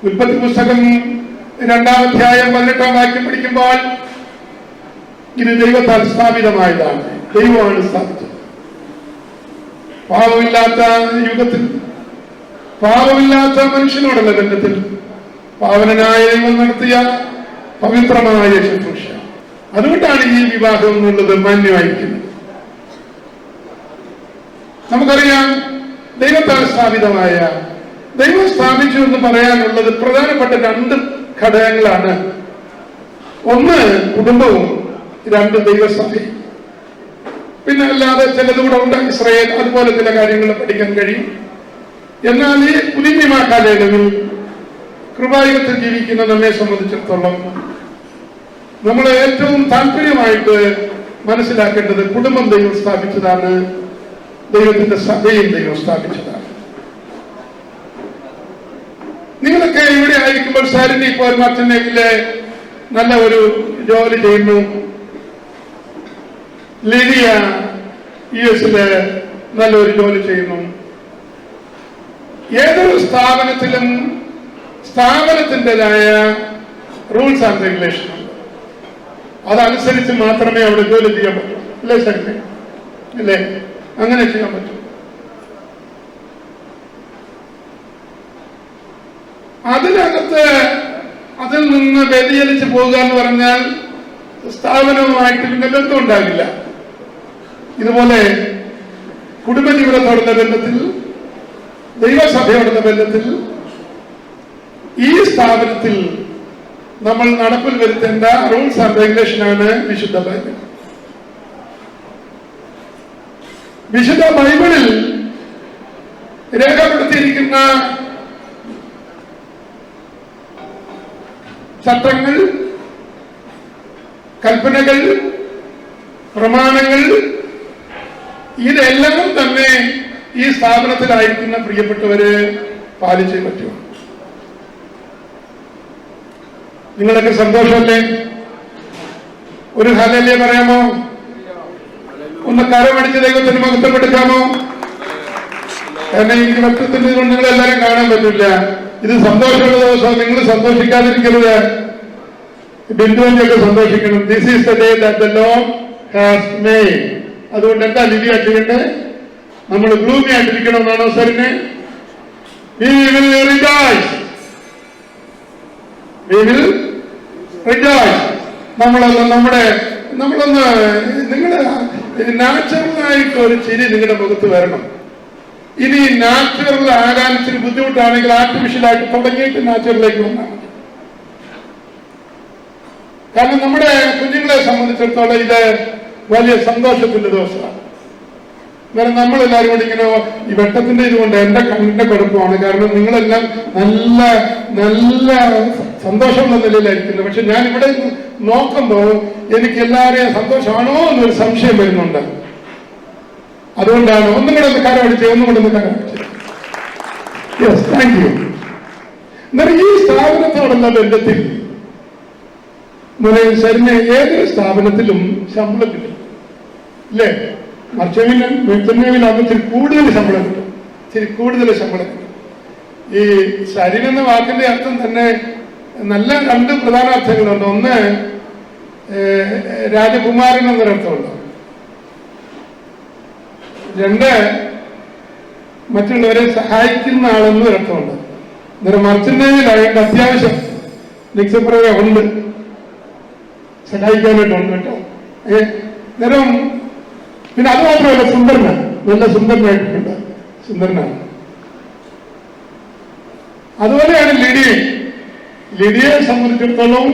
ഉൽപ്പത്തി പുസ്തകം 2-ാം അധ്യായം 18-ാം വാക്യം പഠിക്കുമ്പോൾ ഇത് ദൈവത്താൽ സ്ഥാപിതമായതാണ്. ദൈവമാണ് സ്ഥാപിച്ചത്. പാപമില്ലാത്ത യുഗത്തിൽ, പാപമില്ലാത്ത മനുഷ്യനോടുള്ള ബന്ധത്തിൽ പാവനനായ ദൈവം നടത്തിയ പവിത്രമായ ശുശ്രൂഷ. അതുകൊണ്ടാണ് ഈ വിവാഹം എന്നുള്ളത് മാന്യമായിരിക്കുന്നത്. നമുക്കറിയാം, ദൈവത്താൽ സ്ഥാപിതമായ, ദൈവം സ്ഥാപിച്ചു എന്ന് പറയാനുള്ളത് പ്രധാനപ്പെട്ട 2 ഘടകങ്ങളാണ്. ഒന്ന് കുടുംബവും, 2 ദൈവസഭയും. പിന്നെ അല്ലാതെ ചിലതുകൂടെ ഉണ്ട്, ഇസ്രായേൽ, അതുപോലെ ചില കാര്യങ്ങൾ പഠിക്കാൻ കഴിയും. എന്നാൽ ഈ പുതിയ കാലയളവിൽ കൃപായുഗത്തിൽ ജീവിക്കുന്ന നമ്മെ സംബന്ധിച്ചിടത്തോളം നമ്മൾ ഏറ്റവും താല്പര്യമായിട്ട് മനസ്സിലാക്കേണ്ടത് കുടുംബം ദൈവം സ്ഥാപിച്ചതാണ്, ദൈവത്തിന്റെ സഭയും ദൈവം സ്ഥാപിച്ചതാണ്. നിങ്ങളൊക്കെ ഇവിടെ ആയിരിക്കുമ്പോൾ സാരിന്റെ ഇപ്പോൾ മർച്ചനേവിലെ നല്ല ഒരു ജോലി ചെയ്യുന്നു. ലിഡിയ US-ല് നല്ലൊരു ജോലി ചെയ്യുന്നു. ഏതൊരു സ്ഥാപനത്തിലും സ്ഥാപനത്തിൻ്റെതായ റൂൾസ് ആൻഡ് റെഗുലേഷൻ ഉണ്ട്. അതനുസരിച്ച് മാത്രമേ അവിടെ ജോലി ചെയ്യാൻ പറ്റൂ. അല്ലേ ശരി? അല്ലേ? അങ്ങനെ ചെയ്യാൻ പറ്റും. അതിനകത്ത് അതിൽ നിന്ന് വ്യതിചലിച്ച് പോകുക എന്ന് പറഞ്ഞാൽ സ്ഥാപനവുമായിട്ട് പിന്നെ ബന്ധം ഉണ്ടാകില്ല. ഇതുപോലെ കുടുംബജീവിതത്തോടുള്ള ബന്ധത്തിൽ, ദൈവസഭയോടുള്ള ബന്ധത്തിൽ ഈ സ്ഥാപനത്തിൽ നമ്മൾ നടപ്പിൽ വരുത്തേണ്ട റൂൾസ് ആൻഡ് റെഗുലേഷനാണ് വിശുദ്ധ ബൈബിൾ. വിശുദ്ധ ബൈബിളിൽ രേഖപ്പെടുത്തിയിരിക്കുന്ന ചട്ടങ്ങൾ, കൽപ്പനകൾ, പ്രമാണങ്ങൾ, ഇതെല്ലാം തന്നെ ഈ സ്ഥാപനത്തിലായിരിക്കുന്ന പ്രിയപ്പെട്ടവര് പാലിച്ചേ പറ്റൂ. നിങ്ങളൊക്കെ സന്തോഷമല്ലേ? ഒരു ഹല്ലേലൂയ പറയാമോ? ഒന്ന് കരമടിച്ച് ദൈവത്തിന് മഹത്വപ്പെടുത്താമോ? കാരണം എനിക്ക് മറ്റത്തിന്റെ കൊണ്ട് നിങ്ങളെല്ലാരും കാണാൻ പറ്റില്ല. ഇത് സന്തോഷമുള്ള ദിവസം. നിങ്ങൾ സന്തോഷിക്കാതിരിക്കരുത്. ബിന്ദുവിന്റെയൊക്കെ സന്തോഷിക്കണം. This is the day that the Lord has made. അതുകൊണ്ട് എന്താ ലിവി ആക്കിയിട്ട് നമ്മൾ ഗ്ലൂമി ആയിട്ടിരിക്കണമെന്നാണോ സാറിന്? We will rejoice. We will rejoice. നമ്മളൊന്ന് നിങ്ങള് നാച്ചുറലായിട്ട് ഒരു ചിരി നിങ്ങളുടെ മുഖത്ത് വരണം. ഇനി നാച്ചുറൽ ആകാൻ ഇച്ചിരി ബുദ്ധിമുട്ടാണെങ്കിൽ ആർട്ടിഫിഷ്യലായിട്ട് തുടങ്ങിയിട്ട് നാച്ചുറലിലേക്ക് വന്നാൽ മതി. കാരണം നമ്മുടെ കുഞ്ഞുങ്ങളെ സംബന്ധിച്ചിടത്തോളം ഇത് വലിയ സന്തോഷത്തിന്റെ ദിവസമാണ്. കാരണം നമ്മളെല്ലാവരും കൂടി ഇങ്ങനെ ഈ വെട്ടത്തിന്റെ ഇതുകൊണ്ട് എന്റെ കണ്ണിന്റെ കുഴപ്പമാണ്. കാരണം നിങ്ങളെല്ലാം നല്ല നല്ല സന്തോഷമുള്ള നിലയിലായിരിക്കുന്നത്. പക്ഷെ ഞാൻ ഇവിടെ നോക്കുമ്പോൾ എനിക്ക് എല്ലാവരെയും സന്തോഷമാണോ എന്നൊരു സംശയം വരുന്നുണ്ട്. അതുകൊണ്ടാണ് ഒന്നും കൂടെ ഒന്ന് കരമടിച്ചേ, ഒന്നും കൂടെ ഒന്ന് കരമടിച്ചേ. Yes, thank you. എന്നാൽ ഈ സ്ഥാപനത്തോടുള്ള ബന്ധത്തിൽ ശരിന് ഏതൊരു സ്ഥാപനത്തിലും ശമ്പളം കിട്ടും, അല്ലേ? മർച്ചനേവിലാകുമ്പോൾ ഇച്ചിരി കൂടുതൽ ശമ്പളം കിട്ടും, ഇച്ചിരി കൂടുതൽ ശമ്പളം കിട്ടും. ഈ ശരീരം എന്ന വാക്കിന്റെ അർത്ഥം തന്നെ നല്ല 2 പ്രധാന അർത്ഥങ്ങളുണ്ട്. ഒന്ന് രാജകുമാരൻ എന്നൊരർത്ഥമുണ്ട്. 2 മറ്റുള്ളവരെ സഹായിക്കുന്ന ആളെന്നും ഒരർത്ഥമുണ്ട്. അന്നേരം മർച്ചനേവിലായിട്ട് അത്യാവശ്യം നിക്ഷേപം ഉണ്ട്, സഹായിക്കാനായിട്ടുണ്ട് കേട്ടോ. നേരം പിന്നെ അത് മാത്രമല്ല, സുന്ദരനാണ്, നല്ല സുന്ദരനായിട്ടുണ്ട്, സുന്ദരനാണ്. അതുപോലെയാണ് ലിഡിയയെ സംബന്ധിച്ചിടത്തോളം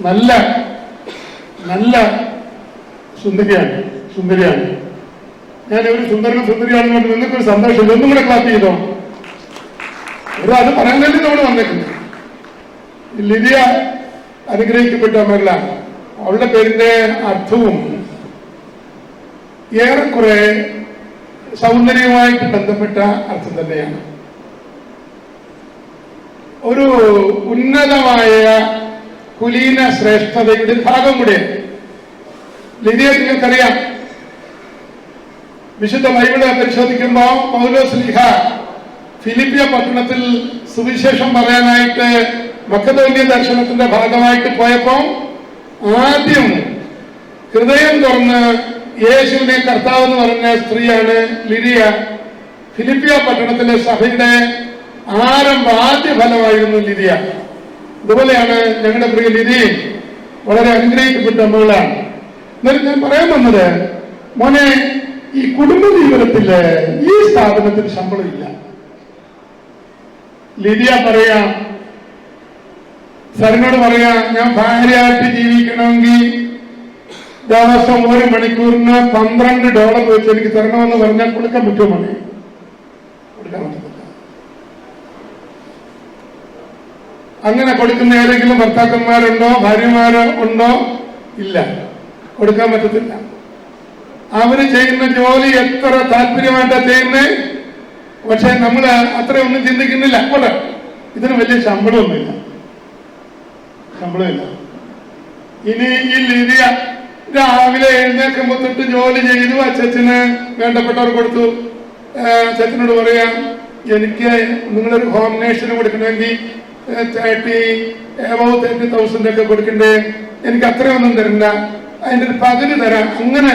നല്ല നല്ല സുന്ദരിയാണ്. ഞാൻ ഒരു സുന്ദരിയാണെന്ന് പറഞ്ഞ് നിങ്ങൾക്കൊരു സന്തോഷമില്ല. ഒന്നും കൂടെ ക്ലാസ് ചെയ്തോ. അത് പറയാൻ വേണ്ടി നമ്മൾ വന്നേക്കുന്നത്. ലിഡിയ അനുഗ്രഹിക്കപ്പെട്ട മകളാണ്. അവളുടെ പേരിന്റെ അർത്ഥവും ഏറെക്കുറെ സൗന്ദര്യവുമായിട്ട് ബന്ധപ്പെട്ട അർത്ഥം തന്നെയാണ്. ഒരു ഉന്നതമായ കുലീന ശ്രേഷ്ഠതയുടെ ഭാഗം കൂടെ. ലിദിയെ നിങ്ങൾക്കറിയാം, വിശുദ്ധ ബൈബിള് പരിശോധിക്കുമ്പോൾ പൗലോസ്ലീഹ ഫിലിപ്പിയ പട്ടണത്തിൽ സുവിശേഷം പറയാനായിട്ട് മക്കദോന്യ ദർശനത്തിന്റെ ഭാഗമായിട്ട് പോയപ്പോൾ ആദ്യം ഹൃദയം തുറന്ന് യേശുവിനെ കർത്താവ് എന്ന് പറഞ്ഞ സ്ത്രീയാണ് ലിഡിയ. ഫിലിപ്പിയ പട്ടണത്തിലെ സഭയുടെ ആദ്യ ഫലമായിരുന്നു ലിദിയ. ഇതുപോലെയാണ് ഞങ്ങളുടെ പ്രിയ ലിദിയും വളരെ അനുഗ്രഹിക്കപ്പെട്ട മകളാണ്. എന്നാലും ഞാൻ പറയാൻ വന്നത്, മോനെ, ഈ കുടുംബ ജീവിതത്തില് ഈ സ്ഥാപനത്തിന് ശമ്പളമില്ല. ലിദിയ പറയാ, സാറിനോട് പറയാ, ഞാൻ ഭാര്യയായിട്ട് ജീവിക്കണമെങ്കിൽ ദിവസം 1 മണിക്കൂറിന് $12 വെച്ച് എനിക്ക് തരണമെന്ന് പറഞ്ഞാൽ കൊടുക്കാൻ പറ്റുമോ? മോനെ, കൊടുക്കാൻ പറ്റത്തില്ല. അങ്ങനെ കൊടുക്കുന്ന ഏതെങ്കിലും ഭർത്താക്കന്മാരുണ്ടോ, ഭാര്യമാരോ ഉണ്ടോ? ഇല്ല, കൊടുക്കാൻ പറ്റത്തില്ല. അവര് ചെയ്യുന്ന ജോലി എത്ര താല്പര്യമായിട്ടാ ചെയ്യുന്നേ, പക്ഷെ നമ്മള് അത്രയൊന്നും ചിന്തിക്കുന്നില്ല. അപ്പോൾ ഇതിന് വലിയ ശമ്പളമൊന്നുമില്ല. ഇനി ഈ ലിദിയ രാവിലെ എഴുന്നേൽക്കുമ്പോൾ തൊട്ട് ജോലി ചെയ്തു അച്ഛന് വേണ്ടപ്പെട്ടവർ കൊടുത്തു. അച്ഛനോട് പറയാം, എനിക്ക് നിങ്ങളൊരു ഹോം നേഴ്സിന് കൊടുക്കണമെങ്കിൽ 30,000 ഒക്കെ കൊടുക്കണ്ടേ, എനിക്ക് അത്രയൊന്നും തരണ്ട, അതിൻ്റെ ഒരു പകുതി തരാം. അങ്ങനെ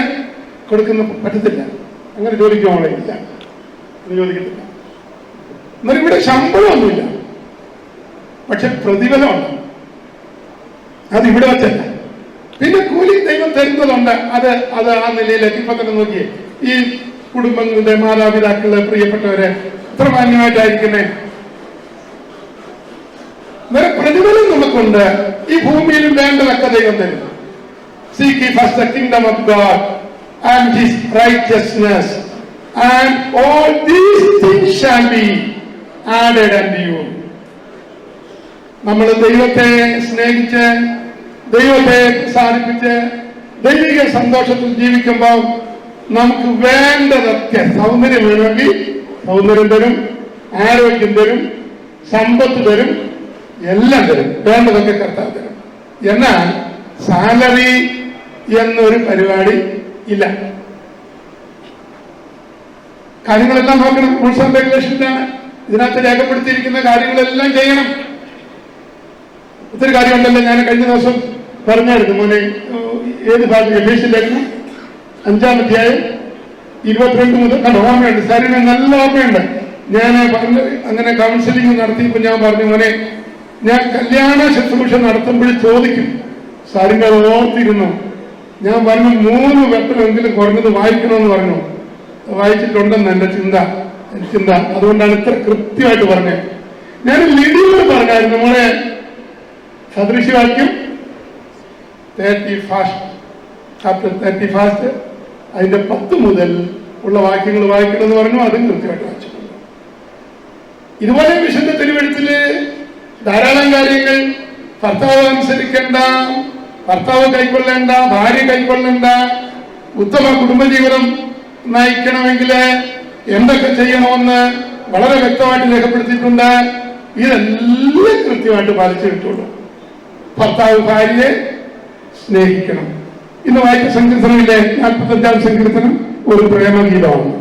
കൊടുക്കുന്ന പറ്റത്തില്ല. അങ്ങനെ ജോലിക്ക് പോകണില്ല, ചോദിക്കത്തില്ല. എന്നാൽ ഇവിടെ ശമ്പളമൊന്നുമില്ല, പക്ഷെ പ്രതിഫലമുണ്ട്. അത് ഇവിടെ വച്ചല്ല. പിന്നെ കൂലി ദൈവം തരുന്നതുണ്ട്. അത് ആ നിലയിലേക്ക് ഇപ്പൊ തന്നെ നോക്കിയേ, ഈ കുടുംബങ്ങളുടെ മാതാപിതാക്കള് പ്രിയപ്പെട്ടവരെ എത്ര മാന്യമായിട്ടായിരിക്കുന്നേ. പ്രതിഫലം നമുക്കുണ്ട്. ഈ ഭൂമിയിൽ വേണ്ടതൊക്കെ ദൈവം തരും. Seek ye first the kingdom of God and his righteousness, and all these things shall be added unto you. നമ്മൾ ദൈവത്തെ സ്നേഹിച്ച്, ദൈവത്തെ സാധിപ്പിച്ച്, ദൈവിക സന്തോഷത്തിൽ ജീവിക്കുമ്പോൾ നമുക്ക് വേണ്ടതൊക്കെ, സൗന്ദര്യം വേണമെങ്കിൽ സൗന്ദര്യം തരും, ആരോഗ്യം തരും, സമ്പത്ത് തരും, എല്ലാം തരും. വേണ്ടതൊക്കെ കർത്താവ് തരും. എന്നാൽ സാലറി എന്നൊരു പരിപാടി ഇല്ല. കാര്യങ്ങളെല്ലാം നോക്കണം. റൂൾസ് ആൻഡ് റെഗുലേഷൻസാണ് ഇതിനകത്ത് രേഖപ്പെടുത്തിയിരിക്കുന്ന കാര്യങ്ങളെല്ലാം ചെയ്യണം. ഒത്തിരി കാര്യമുണ്ടല്ലോ. ഞാൻ കഴിഞ്ഞ ദിവസം പറഞ്ഞായിരുന്നു, മോനെ, ഏത് ഭാഗം എഫേസ്യനിലേക്ക് 5-ാം അധ്യായം 22 മുതൽ ഓർമ്മയുണ്ട്. സാറിന് നല്ല ഓർമ്മയുണ്ട്. ഞാൻ പറഞ്ഞ് അങ്ങനെ കൗൺസിലിംഗ് നടത്തിയപ്പോൾ ഞാൻ പറഞ്ഞു, മോനെ, ഞാൻ കല്യാണ ശുശ്രൂഷ നടത്തുമ്പോൾ ചോദിക്കും, സാറിന് അത് ഓർത്തിരുന്നു. ഞാൻ പറഞ്ഞു 3 വെട്ടമെങ്കിലും കുറഞ്ഞത് വായിക്കണമെന്ന് പറഞ്ഞു. വായിച്ചിട്ടുണ്ടെന്ന് എൻ്റെ ചിന്ത. അതുകൊണ്ടാണ് ഇത്ര കൃത്യമായിട്ട് പറഞ്ഞത്. ഞാൻ ലിഡിയോട് പറഞ്ഞായിരുന്നു, മോളെ, സദൃശ്യവാക്യം 31 അതിന്റെ 10 മുതൽ ഉള്ള വാക്യങ്ങൾ വായിക്കണമെന്ന് പറഞ്ഞു. അതും കൃത്യമായിട്ട് വായിച്ചിട്ടുണ്ട്. ഇതുപോലെ വിശുദ്ധ തിരുവെഴുത്തില് ധാരാളം കാര്യങ്ങൾ ഭർത്താവ് അനുസരിക്കേണ്ട, ഭർത്താവ് കൈക്കൊള്ളേണ്ട, ഭാര്യ കൈക്കൊള്ളേണ്ട, ഉത്തമ കുടുംബജീവിതം നയിക്കണമെങ്കിൽ എന്തൊക്കെ ചെയ്യണമെന്ന് വളരെ വ്യക്തമായിട്ട് രേഖപ്പെടുത്തിയിട്ടുണ്ട്. ഇതെല്ലാം കൃത്യമായിട്ട് പാലിച്ചു കിട്ടുള്ളൂ. ഭർത്താവ് ഭാര്യയെ സ്നേഹിക്കണം. ഇന്ന് വായിച്ച സങ്കീർത്തനമില്ലേ, 45-ാം സങ്കീർത്തനം ഒരു പ്രേമഗീതമാണ്.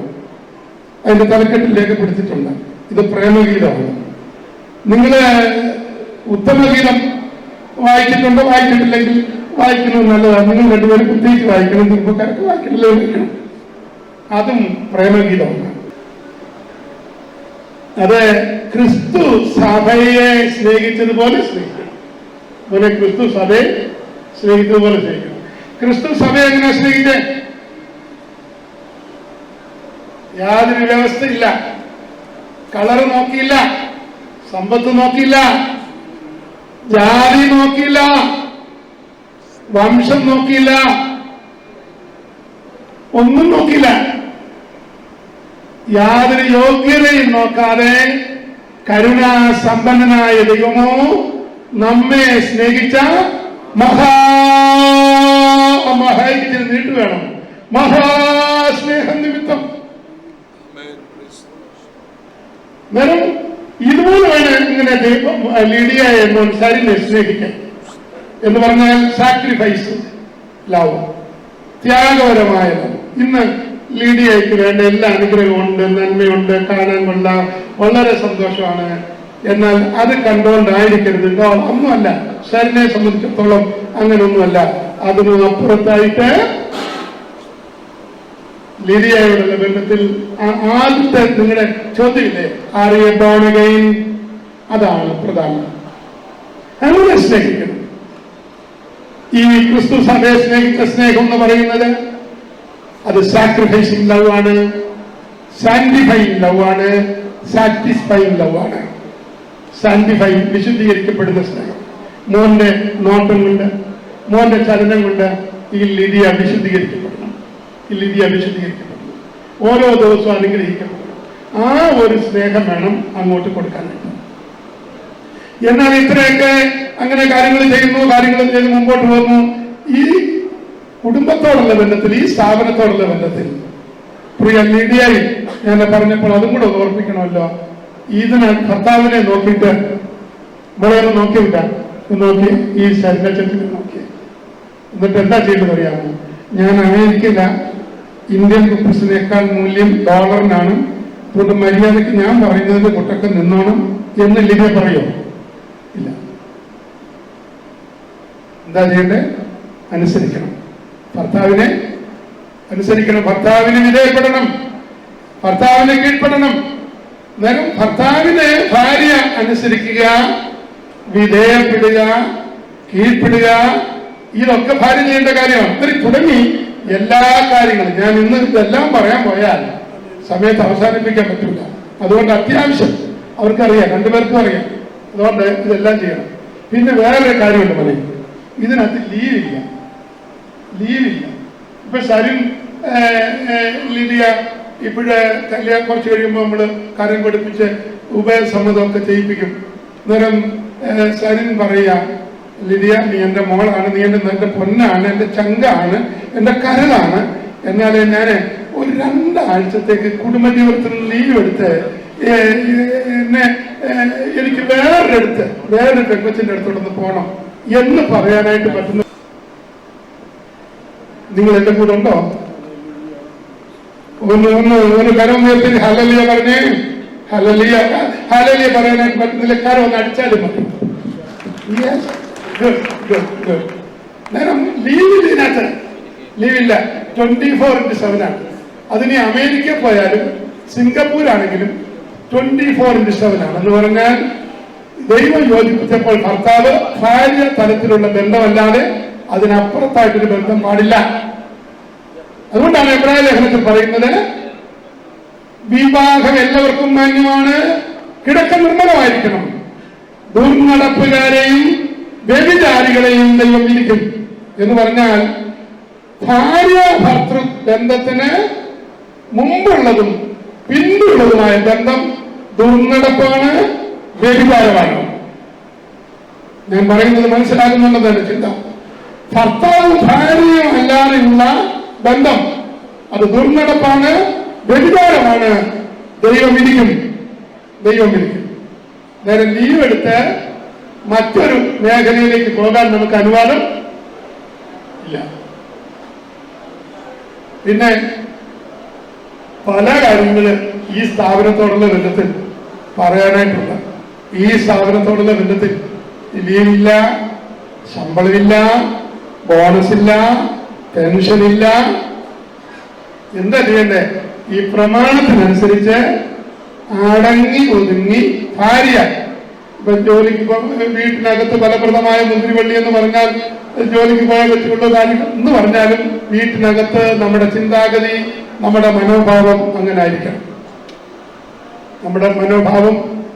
അതിന്റെ തലക്കെട്ടിൽ രേഖപ്പെടുത്തിയിട്ടുണ്ട്, ഇത് പ്രേമഗീതമാണ്. നിങ്ങള് ഉത്തമഗീതം വായിച്ചിട്ടുണ്ടോ? വായിച്ചിട്ടില്ലെങ്കിൽ വായിക്കുന്നത് നല്ലതാണ്. നിങ്ങൾ രണ്ടുപേരും പ്രത്യേകിച്ച് വായിക്കണം. ചെറുപ്പക്കാർക്ക് വായിക്കണല്ലോ, വായിക്കണം. അതും പ്രേമഗീതമാണ്. അത് ക്രിസ്തു സഭയെ സ്നേഹിച്ചതുപോലെ സ്നേഹിക്കണം. അതുപോലെ ക്രിസ്തു സഭയെ സ്നേഹിച്ചതുപോലെ സ്നേഹിക്കണം. ക്രിസ്തു സഭയെ എങ്ങനെ സ്നേഹിച്ചേ? യാതൊരു വ്യവസ്ഥയില്ല. കളറ് നോക്കിയില്ല, സമ്പത്ത് നോക്കിയില്ല, ജാതി നോക്കിയില്ല, വംശം നോക്കിയില്ല, ഒന്നും നോക്കിയില്ല. യാതൊരു യോഗ്യതയും നോക്കാതെ കരുണാസമ്പന്നനായ ദൈവമോ നമ്മെ സ്നേഹിച്ച മഹാമഹയ്ക്ക് നീട്ടു വേണം, മഹാസ്നേഹം നിമിത്തം. ഇതുപോലെ വേണം ഇങ്ങനെ ലിഡിയ എന്നൊരു സാരിനെ സ്നേഹിക്കാൻ. എന്ന് പറഞ്ഞാൽ സാക്രിഫൈസ് ലവ്, ത്യാഗപരമായ ലവ്. ഇന്ന് ലീഡിയയ്ക്ക് വേണ്ട എല്ലാ അനുഗ്രഹമുണ്ട്, നന്മയുണ്ട്, കാണാൻ കൊള്ളാം, വളരെ സന്തോഷമാണ്. എന്നാൽ അത് കണ്ടുകൊണ്ടായിരിക്കരുത് കേട്ടോ, ഒന്നുമല്ല. ശരനെ സംബന്ധിച്ചിടത്തോളം അങ്ങനെയൊന്നുമല്ല. അതിനും അപ്പുറത്തായിട്ട് ലിഡിയയോടുള്ള ബന്ധത്തിൽ ആദ്യത്തെ നിങ്ങളുടെ ചോദ്യമില്ലേ, ആർ യു ബോൺ അഗൈൻ? അതാണ് പ്രധാനം. അങ്ങനെ സ്നേഹിക്കണം. ഈ ക്രിസ്തു സഭയെ സ്നേഹിച്ച സ്നേഹം എന്ന് പറയുന്നത് അത് സാക്രിഫൈസിങ് ലവ് ആണ്, സാന്റിഫൈങ് ലവ് ആണ്, സാറ്റിസ്ഫൈങ് ലവ് ആണ്. സാന്റിഫൈങ് വിശുദ്ധീകരിക്കപ്പെടുന്ന സ്നേഹം. മോന്റെ നോട്ടം കൊണ്ട്, മോന്റെ ചലനം കൊണ്ട് ഈ ലിഡിയ വിശുദ്ധീകരിക്കപ്പെടണം. ഈ ലിഡിയ വിശുദ്ധീകരിക്കപ്പെടണം, ഓരോ ദിവസവും അനുഗ്രഹിക്കപ്പെടണം. ആ ഒരു സ്നേഹം വേണം അങ്ങോട്ട് കൊടുക്കാനായിട്ട്. എന്നാൽ ഇത്രയൊക്കെ അങ്ങനെ കാര്യങ്ങൾ ചെയ്യുന്നു, കാര്യങ്ങൾ ചെയ്ത് മുമ്പോട്ട് പോകുന്നു. ഈ കുടുംബത്തോടുള്ള ബന്ധത്തിൽ, ഈ സ്ഥാപനത്തോടുള്ള ബന്ധത്തിൽ പ്രിയ ലീഡിയയിൽ ഞാൻ പറഞ്ഞപ്പോൾ അതും കൂടെ ഓർപ്പിക്കണമല്ലോ. ഇതിന് ഭർത്താവിനെ നോക്കിയിട്ട് ഇവിടെ ഒന്ന് നോക്കിയില്ല, നോക്കി ഈ ശരീരച്ചത്തിന് നോക്കി, എന്നിട്ട് എന്താ ചെയ്യേണ്ടത് അറിയാമോ? ഞാൻ അമേരിക്കയില, ഇന്ത്യൻ റുപ്പീസിനേക്കാൾ മൂല്യം ഡോളറിനാണ്, അതുകൊണ്ട് മര്യാദയ്ക്ക് ഞാൻ പറയുന്നതിന്റെ കുട്ടൊക്കെ നിന്നോണം എന്ന് ലിഡിയ പറയോ? ഇല്ല. എന്താ ചെയ്യണ്ടേ? അനുസരിക്കണം, ഭർത്താവിനെ അനുസരിക്കണം, ഭർത്താവിന് വിധേയപ്പെടണം, ഭർത്താവിനെ കീഴ്പ്പെടണം. അന്നേരം ഭർത്താവിനെ ഭാര്യ അനുസരിക്കുക, വിധേയപ്പെടുക, കീഴ്പ്പെടുക, ഇതൊക്കെ ഭാര്യ ചെയ്യേണ്ട കാര്യമാണ്. ഇത്രയും തുടങ്ങി എല്ലാ കാര്യങ്ങളും ഞാൻ ഇന്ന് ഇതെല്ലാം പറയാൻ പോയാൽ സമയത്ത് അവസാനിപ്പിക്കാൻ പറ്റില്ല. അതുകൊണ്ട് അത്യാവശ്യം അവർക്കറിയാം, രണ്ടുപേർക്കും അറിയാം. അതുകൊണ്ട് ഇതെല്ലാം ചെയ്യണം. പിന്നെ വേറൊരു കാര്യമുണ്ട് മതി, ഇതിനകത്ത് ലീവില്ല. ഇപ്പൊ സരിൻ ലിഡിയ ഇപ്പോഴേ കല്യാണം കുറച്ച് കഴിയുമ്പോൾ നമ്മള് കാര്യം പഠിപ്പിച്ച് ഉഭയസമ്മതമൊക്കെ ചെയ്യിപ്പിക്കും. അന്നേരം സരിൻ പറയാ, ലിഡിയ നീ എന്റെ മോളാണ്, നീ എന്റെ പൊന്നാണ്, എന്റെ ചങ്കാണ്, എന്റെ കരളാണ്. എന്നാലേ ഞാൻ ഒരു 2 ആഴ്ചത്തേക്ക് കുടുംബജീവിതത്തിൽ ലീവ് എടുത്ത് എന്നെ എനിക്ക് വേറൊരു പെൺകൊച്ചിന്റെ അടുത്തോടൊന്ന് പോകണം എന്ന് പറയാനായിട്ട് പറ്റുന്ന നിങ്ങൾ എന്റെ കൂടെ ഉണ്ടോ? ഒന്ന് കരം ഉയർത്തി ഹല്ലേലൂയ പറഞ്ഞേ. ഹല്ലേലൂയ പറയാനായിട്ട് പറ്റുന്നില്ല, കരം ഒന്ന് അടിച്ചാലും മതി. നേരം ലീവില്ല, 24/7 ആണ്. അതിന് അമേരിക്ക പോയാലും സിംഗപ്പൂരാണെങ്കിലും 24/7 ആണ്. എന്ന് പറഞ്ഞാൽ ദൈവം യോജിപ്പിച്ചപ്പോൾ ഭർത്താവ് ഭാര്യ തലത്തിലുള്ള ബന്ധമല്ലാതെ അതിനപ്പുറത്തായിട്ടൊരു ബന്ധം പാടില്ല. അതുകൊണ്ടാണ് എബ്രായ ലേഖനത്തിൽ പറയുന്നത്, വിവാഹം എല്ലാവർക്കും മാന്യമാണ്, കിടക്ക നിർമ്മലമായിരിക്കണം, ദുർനടപ്പുകാരെയും വ്യഭിചാരികളെയും ദൈവം വിധിക്കും. എന്ന് പറഞ്ഞാൽ ഭാര്യ ഭർത്തൃ ബന്ധത്തിന് മുമ്പുള്ളതും പിന്നുള്ളതുമായ ബന്ധം ദുർനടപ്പാണ്, വ്യഭിചാരമാണ്. ഞാൻ പറയുന്നത് മനസ്സിലാകുന്നുണ്ടെന്നാണ് ചിന്ത. ഭർത്താവും ഭാര്യയും അല്ലാതെയുള്ള ബന്ധം അത് ദുർനടപ്പാണ്, വ്യഭിചാരമാണ്, ദൈവം വിധിക്കും. നേരെ ലീവ് എടുത്ത് മറ്റൊരു മേഖലയിലേക്ക് പോകാൻ നമുക്ക് അനുവാദം ഇല്ല. പിന്നെ പല കാര്യങ്ങള് ഈ സ്ഥാപനത്തോടുള്ള ബന്ധത്തിൽ പറയാനായിട്ടുണ്ട്. ഈ സ്ഥാപനത്തോടുള്ള ബന്ധത്തിൽ ലീവില്ല, ശമ്പളമില്ല, ബോണസില്ല, പെൻഷനില്ല. എന്താ ചെയ്യണ്ടേ? ഈ പ്രമാണത്തിനനുസരിച്ച് അടങ്ങി ഒതുങ്ങി ഭാര്യ ഇപ്പൊ ജോലിക്ക് വീട്ടിനകത്ത് ഫലപ്രദമായ മുന്തിരിവള്ളി എന്ന് പറഞ്ഞാൽ ജോലിക്ക് പോയാൽ പറ്റുള്ള കാര്യം എന്ന് പറഞ്ഞാലും വീട്ടിനകത്ത് നമ്മുടെ ചിന്താഗതി, നമ്മുടെ മനോഭാവം അങ്ങനെ ആയിരിക്കണം.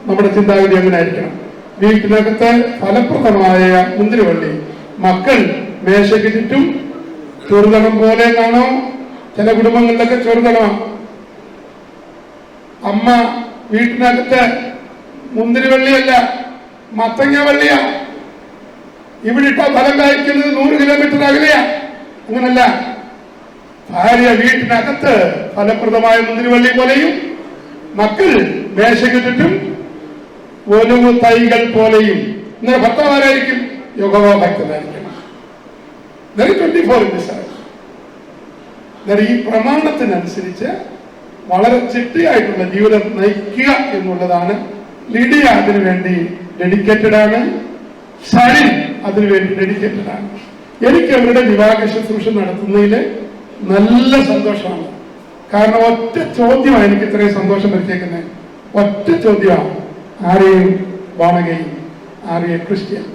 നമ്മുടെ ചിന്താഗതി അങ്ങനെ ആയിരിക്കണം. വീട്ടിനകത്ത് ഫലപ്രദമായ മുന്തിരിവള്ളി. മക്കൾ മേശയ്ക്ക് ചുറ്റും ചെറുതളം പോലെ കാണോ? ചില കുടുംബങ്ങളിലൊക്കെ ചെറുതളമാണ്. അമ്മ വീട്ടിനകത്ത് മുന്തിരിവള്ളിയല്ല, മത്തങ്ങ വള്ളിയാ. ഇവിടെ ഇട്ട ഫലം കായ്ക്കുന്നത് 100 കിലോമീറ്റർ അകലെയാ. അങ്ങനല്ല, ഭാര്യ വീട്ടിനകത്ത് ഫലപ്രദമായ മുന്തിരിവള്ളി പോലെയും മക്കൾ മേശയ്ക്ക് ചുറ്റും ഒലിവ് തൈകൾ പോലെയും. ഇങ്ങനെ ഭർത്താവാരായിരിക്കും? യഹോവ ഭക്തനായിരിക്കണം. 24 in the Bible. ഈ പ്രമാണത്തിനനുസരിച്ച് വളരെ ചിട്ടയായിട്ടുള്ള ജീവിതം നയിക്കുക എന്നുള്ളതാണ്. ലിഡിയ അതിനു വേണ്ടി ഡെഡിക്കേറ്റഡ് ആണ്, സരിൻ അതിനുവേണ്ടി ഡെഡിക്കേറ്റഡ് ആണ്. എനിക്ക് അവരുടെ വിവാഹ ശുശ്രൂഷ നടത്തുന്നതിൽ നല്ല സന്തോഷമാണ്. കാരണം ഒറ്റ ചോദ്യമാണ് എനിക്ക് ഇത്രയും സന്തോഷം വരുത്തിയേക്കുന്നത്. ഒറ്റ ചോദ്യമാണ്, ആരെയും വാണകയും ആരെയും ക്രിസ്ത്യൻ.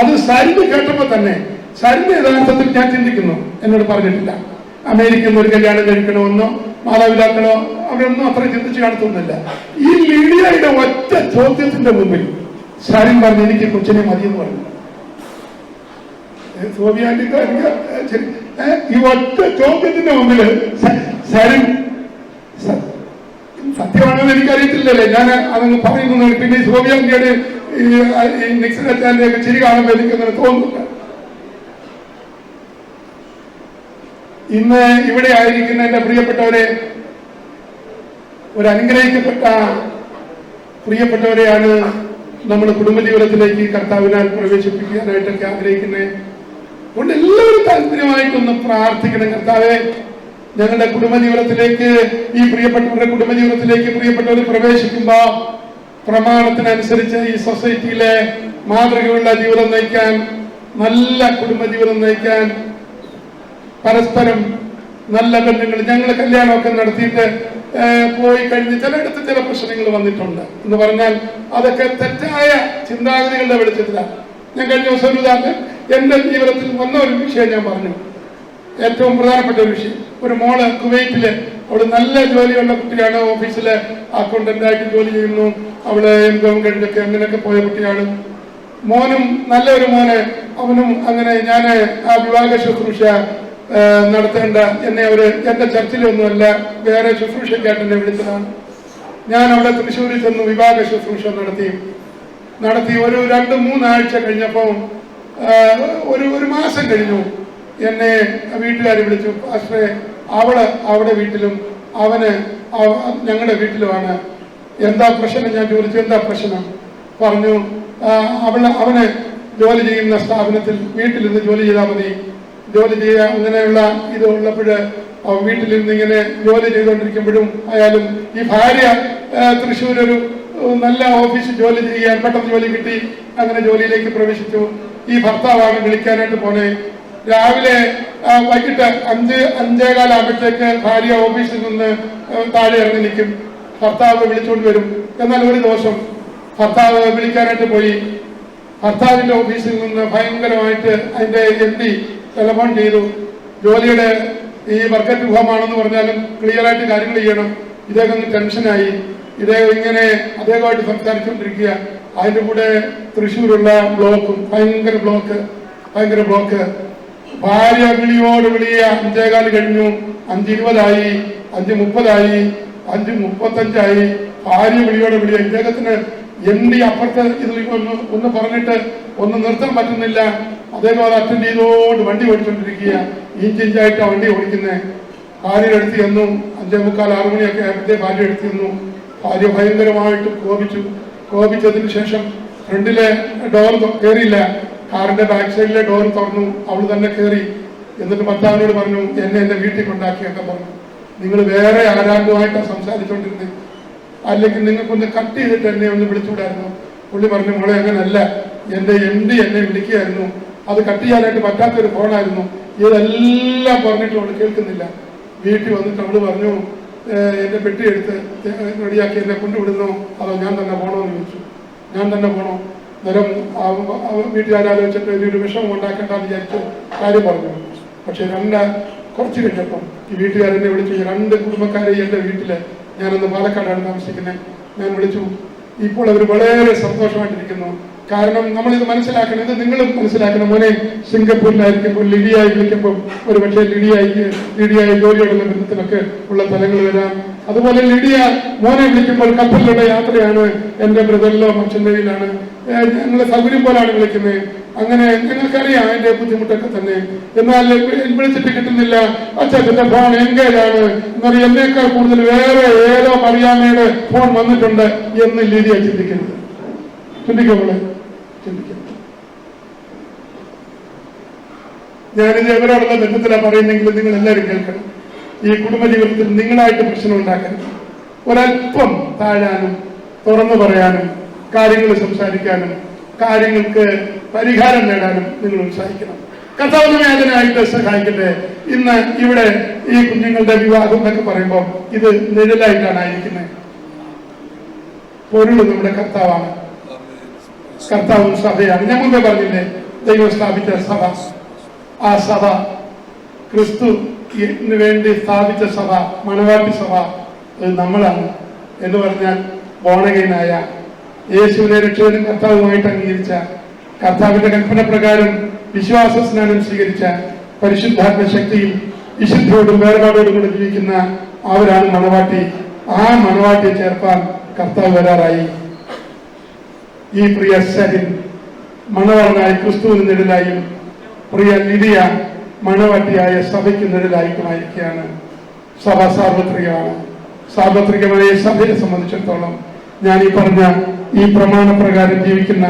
അത് സരിന് കേട്ടപ്പോ തന്നെ, സരിന് യഥാർത്ഥത്തിൽ ഞാൻ ചിന്തിക്കുന്നു, എന്നോട് പറഞ്ഞിട്ടില്ല അമേരിക്കയിൽ ഒരു കല്യാണം കഴിക്കണമെന്നോ മാതാപിതാക്കളോ അവരൊന്നും അത്ര ചിന്തിച്ച് കാണത്തൊന്നുമില്ല. ഈ ലീഡിയയുടെ ഒറ്റ ചോദ്യത്തിന്റെ മുമ്പിൽ സരിൻ പറഞ്ഞു, എനിക്ക് കൊച്ചിനെ മതിയെന്ന് പറഞ്ഞു. ഈ ഒറ്റ ചോദ്യത്തിന്റെ മുമ്പിൽ സരിൻ, സത്യമാണെന്ന് എനിക്കറിയത്തില്ലല്ലേ, ഞാൻ അതങ്ങ് പറയുന്നു. പിന്നെ ഈ സോവിയാന്റിയുടെ ഈ നിക്സൺ അച്ചാന്റെ ഒക്കെ ചിരി കാണുമ്പോൾ എനിക്കങ്ങനെ തോന്നുന്നില്ല. ഇന്ന് ഇവിടെ ആയിരിക്കുന്ന എന്റെ പ്രിയപ്പെട്ടവരെ, ഒരു അനുഗ്രഹിക്കപ്പെട്ട പ്രിയപ്പെട്ടവരെയാണ് നമ്മൾ കുടുംബജീവിതത്തിലേക്ക് കർത്താവിനാൽ പ്രവേശിപ്പിക്കാനായിട്ടൊക്കെ ആഗ്രഹിക്കുന്നത്. അതുകൊണ്ട് എല്ലാവരും താല്പര്യമായിട്ടൊന്ന് പ്രാർത്ഥിക്കണം. കർത്താവെ, ഞങ്ങളുടെ കുടുംബജീവിതത്തിലേക്ക്, ഈ പ്രിയപ്പെട്ടവരുടെ കുടുംബജീവിതത്തിലേക്ക് പ്രിയപ്പെട്ടവർ പ്രവേശിക്കുമ്പോ പ്രമാണത്തിനനുസരിച്ച് ഈ സൊസൈറ്റിയിലെ മാതൃകയുള്ള ജീവിതം നയിക്കാൻ, നല്ല കുടുംബജീവിതം നയിക്കാൻ, പരസ്പരം നല്ല ബന്ധങ്ങൾ. ഞങ്ങൾ കല്യാണമൊക്കെ നടത്തിയിട്ട് പോയി കഴിഞ്ഞ് ചിലയിടത്ത് ചില പ്രശ്നങ്ങൾ വന്നിട്ടുണ്ട് എന്ന് പറഞ്ഞാൽ അതൊക്കെ തെറ്റായ ചിന്താഗതികളുടെ വെളിച്ചത്തിലാണ്. ഞാൻ കഴിഞ്ഞ ദിവസം ഒരു ഉദാഹരണം, എന്റെ ജീവിതത്തിൽ വന്ന ഒരു വിഷയം ഞാൻ പറഞ്ഞു. ഏറ്റവും പ്രധാനപ്പെട്ട ഒരു വിഷയം, ഒരു മോള് കുവൈറ്റില്, അവള് നല്ല ജോലിയുള്ള കുട്ടിയാണ്, ഓഫീസിലെ അക്കൗണ്ടന്റായിട്ട് ജോലി ചെയ്യുന്നു, അവള് എംകോം കഴിഞ്ഞൊക്കെ അങ്ങനെയൊക്കെ പോയ കുട്ടിയാണ്. മോനും നല്ലൊരു മോനെ, അവനും അങ്ങനെ ഞാൻ ആ വിവാഹ ശുശ്രൂഷ നടത്തേണ്ട എന്നെ എന്റെ ചർച്ചിലൊന്നുമല്ല, വേറെ ശുശ്രൂഷയ്ക്കായിട്ട് എന്നെ വിളിച്ചതാണ്. ഞാൻ അവിടെ തൃശ്ശൂരിൽ ചെന്ന് വിവാഹ ശുശ്രൂഷ നടത്തി ഒരു 2-3 ആഴ്ച കഴിഞ്ഞപ്പോൾ, ഒരു മാസം കഴിഞ്ഞു, എന്നെ വീട്ടുകാർ വിളിച്ചു. പക്ഷേ അവള് അവിടെ വീട്ടിലും അവന് ഞങ്ങളുടെ വീട്ടിലുമാണ്. എന്താ പ്രശ്നം ഞാൻ ചോദിച്ചു. എന്താ പ്രശ്നം പറഞ്ഞു. അവന് ജോലി ചെയ്യുന്ന സ്ഥാപനത്തിൽ വീട്ടിൽ നിന്ന് ജോലി ചെയ്താൽ മതി, ജോലി ചെയ്യുക അങ്ങനെയുള്ള ഇത് ഉള്ളപ്പോഴ് വീട്ടിലിരുന്ന് ഇങ്ങനെ ജോലി ചെയ്തുകൊണ്ടിരിക്കുമ്പോഴും ആയാലും ഈ ഭാര്യ തൃശ്ശൂർ ഒരു നല്ല ഓഫീസിൽ ജോലി ചെയ്യാൻ പെട്ടെന്ന് ജോലി കിട്ടി, അങ്ങനെ ജോലിയിലേക്ക് പ്രവേശിച്ചു. ഈ ഭർത്താവാണ് വിളിക്കാനായിട്ട് പോണേ. രാവിലെ വൈകിട്ട് 5-5:15 ആകുമ്പോഴത്തേക്ക് ഭാര്യ ഓഫീസിൽ നിന്ന് താഴെ ഇറങ്ങി നിൽക്കും, ഭർത്താവ് വിളിച്ചുകൊണ്ട് വരും. എന്നാൽ ഒരു ദിവസം ഭർത്താവ് വിളിക്കാനായിട്ട് പോയി. ഭർത്താവിന്റെ ഓഫീസിൽ നിന്ന് ഭയങ്കരമായിട്ട് അതിന്റെ MD ടെലഫോൺ ചെയ്തു. ജോലിയുടെ ഈ വർക്കറ്റ് വിഭവമാണെന്ന് പറഞ്ഞാലും ക്ലിയർ ആയിട്ട് കാര്യങ്ങൾ ചെയ്യണം. ഇദ്ദേഹം ടെൻഷനായി. ഇദ്ദേഹം ഇങ്ങനെ അദ്ദേഹമായിട്ട് സംസാരിച്ചുകൊണ്ടിരിക്കുക. അതിന്റെ കൂടെ തൃശ്ശൂരുള്ള ബ്ലോക്കും ഭയങ്കര ബ്ലോക്ക്. ഭാര്യ വിളിയോട് വിളിയ 5:15 കഴിഞ്ഞു, 5:20 5:30 5:35 ഭാര്യ വിളിയോട് വിളിയ. ഇദ്ദേഹത്തിന് MD അപ്പുറത്ത് ഇത് ഒന്ന് പറഞ്ഞിട്ട് ഒന്ന് നിർത്താൻ പറ്റുന്നില്ല. അദ്ദേഹം അത് അറ്റൻഡ് ചെയ്തുകൊണ്ട് വണ്ടി ഓടിച്ചോണ്ടിരിക്കുക. ഇഞ്ചിഞ്ചായിട്ട് വണ്ടി ഓടിക്കുന്നത്. ഭാര്യ എടുത്ത് ചെന്നു. 5:45 6 മണിയൊക്കെ ആയപ്പോഴത്തെ ഭാര്യ എടുത്ത് ചെന്നു. ഭാര്യ ഭയങ്കരമായിട്ട് കോപിച്ചതിന് ശേഷം ഫ്രണ്ടിലെ ഡോർ കയറിയില്ല, കാറിന്റെ ബാക്ക് സൈഡിലെ ഡോർ തുറന്നു. അവൾ തന്നെ കയറി. എന്നിട്ട് ഭർത്താവിനോട് പറഞ്ഞു, എന്നെ എന്റെ വീട്ടിൽ കൊണ്ടാക്കിയൊക്കെ പറഞ്ഞു. നിങ്ങൾ വേറെ ആരാണ്ടുമായിട്ടാണ് സംസാരിച്ചുകൊണ്ടിരുന്നത്, അല്ലെങ്കിൽ നിങ്ങൾക്കൊന്ന് കട്ട് ചെയ്തിട്ട് എന്നെ ഒന്ന് വിളിച്ചുകൂടായിരുന്നു. പുള്ളി പറഞ്ഞു, മോളെ അങ്ങനല്ല, എന്റെ MD എന്നെ വിളിക്കുകയായിരുന്നു, അത് കട്ട് ചെയ്യാനായിട്ട് പറ്റാത്തൊരു ഫോണായിരുന്നു. ഇതെല്ലാം പറഞ്ഞിട്ട് അവള് കേൾക്കുന്നില്ല. വീട്ടിൽ വന്നിട്ട് അവള് പറഞ്ഞു, എന്റെ പെട്ടി എടുത്ത് റെഡിയാക്കി എന്നെ കൊണ്ടുവിടുന്നോ അതോ ഞാൻ തന്നെ പോണോ എന്ന് ചോദിച്ചു. ഞാൻ തന്നെ പോണോ? നേരം വീട്ടുകാരാലോചിച്ചിട്ട് ഒരു വിഷമം ഉണ്ടാക്കേണ്ടെന്ന് വിചാരിച്ചു കാര്യം പറഞ്ഞു. പക്ഷെ കുറച്ച് കഴിഞ്ഞപ്പം ഈ വീട്ടുകാരെന്നെ വിളിച്ചു. 2 കുടുംബക്കാരെ എന്റെ വീട്ടില്, ഞാനന്ന് പാലക്കാടാണ് താമസിക്കുന്നത്, ഞാൻ വിളിച്ചു. ഇപ്പോൾ അവർ വളരെ സന്തോഷമായിട്ടിരിക്കുന്നു. കാരണം നമ്മളിത് മനസ്സിലാക്കണം, ഇത് നിങ്ങളും മനസ്സിലാക്കണം. മോനെ സിംഗപ്പൂരിലായിരിക്കുമ്പോൾ ലിഡിയായി വിളിക്കുമ്പോൾ ഒരു പക്ഷേ ലിഡിയായി ജോലിയോടുള്ള ബന്ധത്തിലൊക്കെ ഉള്ള തലങ്ങൾ വരാം. അതുപോലെ ലിഡിയ മോനെ വിളിക്കുമ്പോൾ കപ്പലിലുള്ള യാത്രയാണ്, എന്റെ ബ്രദറിലോ മച്ചന്തയിലാണ്, ഞങ്ങളെ സൗകര്യം പോലാണ് വിളിക്കുന്നത്. അങ്ങനെ ഞങ്ങൾക്കറിയാം അതിന്റെ ബുദ്ധിമുട്ടൊക്കെ തന്നെ. എന്നാൽ വിളിച്ചിട്ട് കിട്ടുന്നില്ല, അച്ഛന്റെ ഫോൺ എൻഗേജാണ് എന്നറിയാം, എന്നേക്കാൾ കൂടുതൽ വേറെ ഏതോ മറിയാമ്മയുടെ ഫോൺ വന്നിട്ടുണ്ട് എന്ന് ലിഡിയ ചിന്തിക്കുന്നത്. ചിന്തിക്കാം. ഞാനിത് എവരോടുള്ള ബന്ധത്തിലാണ് പറയുന്നെങ്കിലും നിങ്ങൾ എല്ലാവരും കേൾക്കണം. ഈ കുടുംബജീവിതത്തിൽ നിങ്ങളായിട്ട് പ്രശ്നം ഉണ്ടാക്കരുത്. ഒരല്പം താഴാനും തുറന്നു പറയാനും കാര്യങ്ങൾ സംസാരിക്കാനും കാര്യങ്ങൾക്ക് പരിഹാരം നേടാനും നിങ്ങൾ ഉത്സാഹിക്കണം. കർത്താവ് നമ്മെ അതിനായിട്ട് സഹായിക്കട്ടെ. ഇന്ന് ഇവിടെ ഈ കുഞ്ഞുങ്ങളുടെ വിവാഹം എന്നൊക്കെ പറയുമ്പോൾ ഇത് നിഴലായിട്ടാണ് ആയിരിക്കുന്നത്. പൊരുൾ നമ്മുടെ കർത്താവാണ്, കർത്താവും സഭയാണ്. ഞാൻ മുമ്പേ പറഞ്ഞില്ലേ, ദൈവം സ്ഥാപിച്ച സഭ, ആ സഭ ക്രിസ്തുവിന് വേണ്ടി സ്ഥാപിച്ച സഭ, മണവാട്ടി സഭ, അത് നമ്മളാണ് എന്ന് പറഞ്ഞാൽ ബോണഗൈനായ യേശുവിനെ രക്ഷകനും കർത്താവുമായിട്ട് അംഗീകരിച്ച, കർത്താവിന്റെ കൽപ്പന പ്രകാരം വിശ്വാസ സ്നാനം സ്വീകരിച്ച, പരിശുദ്ധാത്മ ശക്തിയിൽ വിശുദ്ധിയോടും വേർപാടോടും കൂടെ ജീവിക്കുന്ന അവരാണ് മണവാട്ടി. ആ മണവാട്ടിയെ ചേർപ്പാൻ കർത്താവ് വരാറായി. ഈ പ്രിയ സരിൻ മണവാളനായി ക്രിസ്തുവിന് നിഴലായും പ്രിയ ലിഡിയ മണവാട്ടിയായ സഭയ്ക്ക് നിഴലായിട്ടുമായിരിക്കുകയാണ്. സഭ സാർവത്രികമാണ്. സാർവത്രികമായ സഭയെ സംബന്ധിച്ചിടത്തോളം ഞാൻ ഈ പറഞ്ഞ ഈ പ്രമാണപ്രകാരം ജീവിക്കുന്ന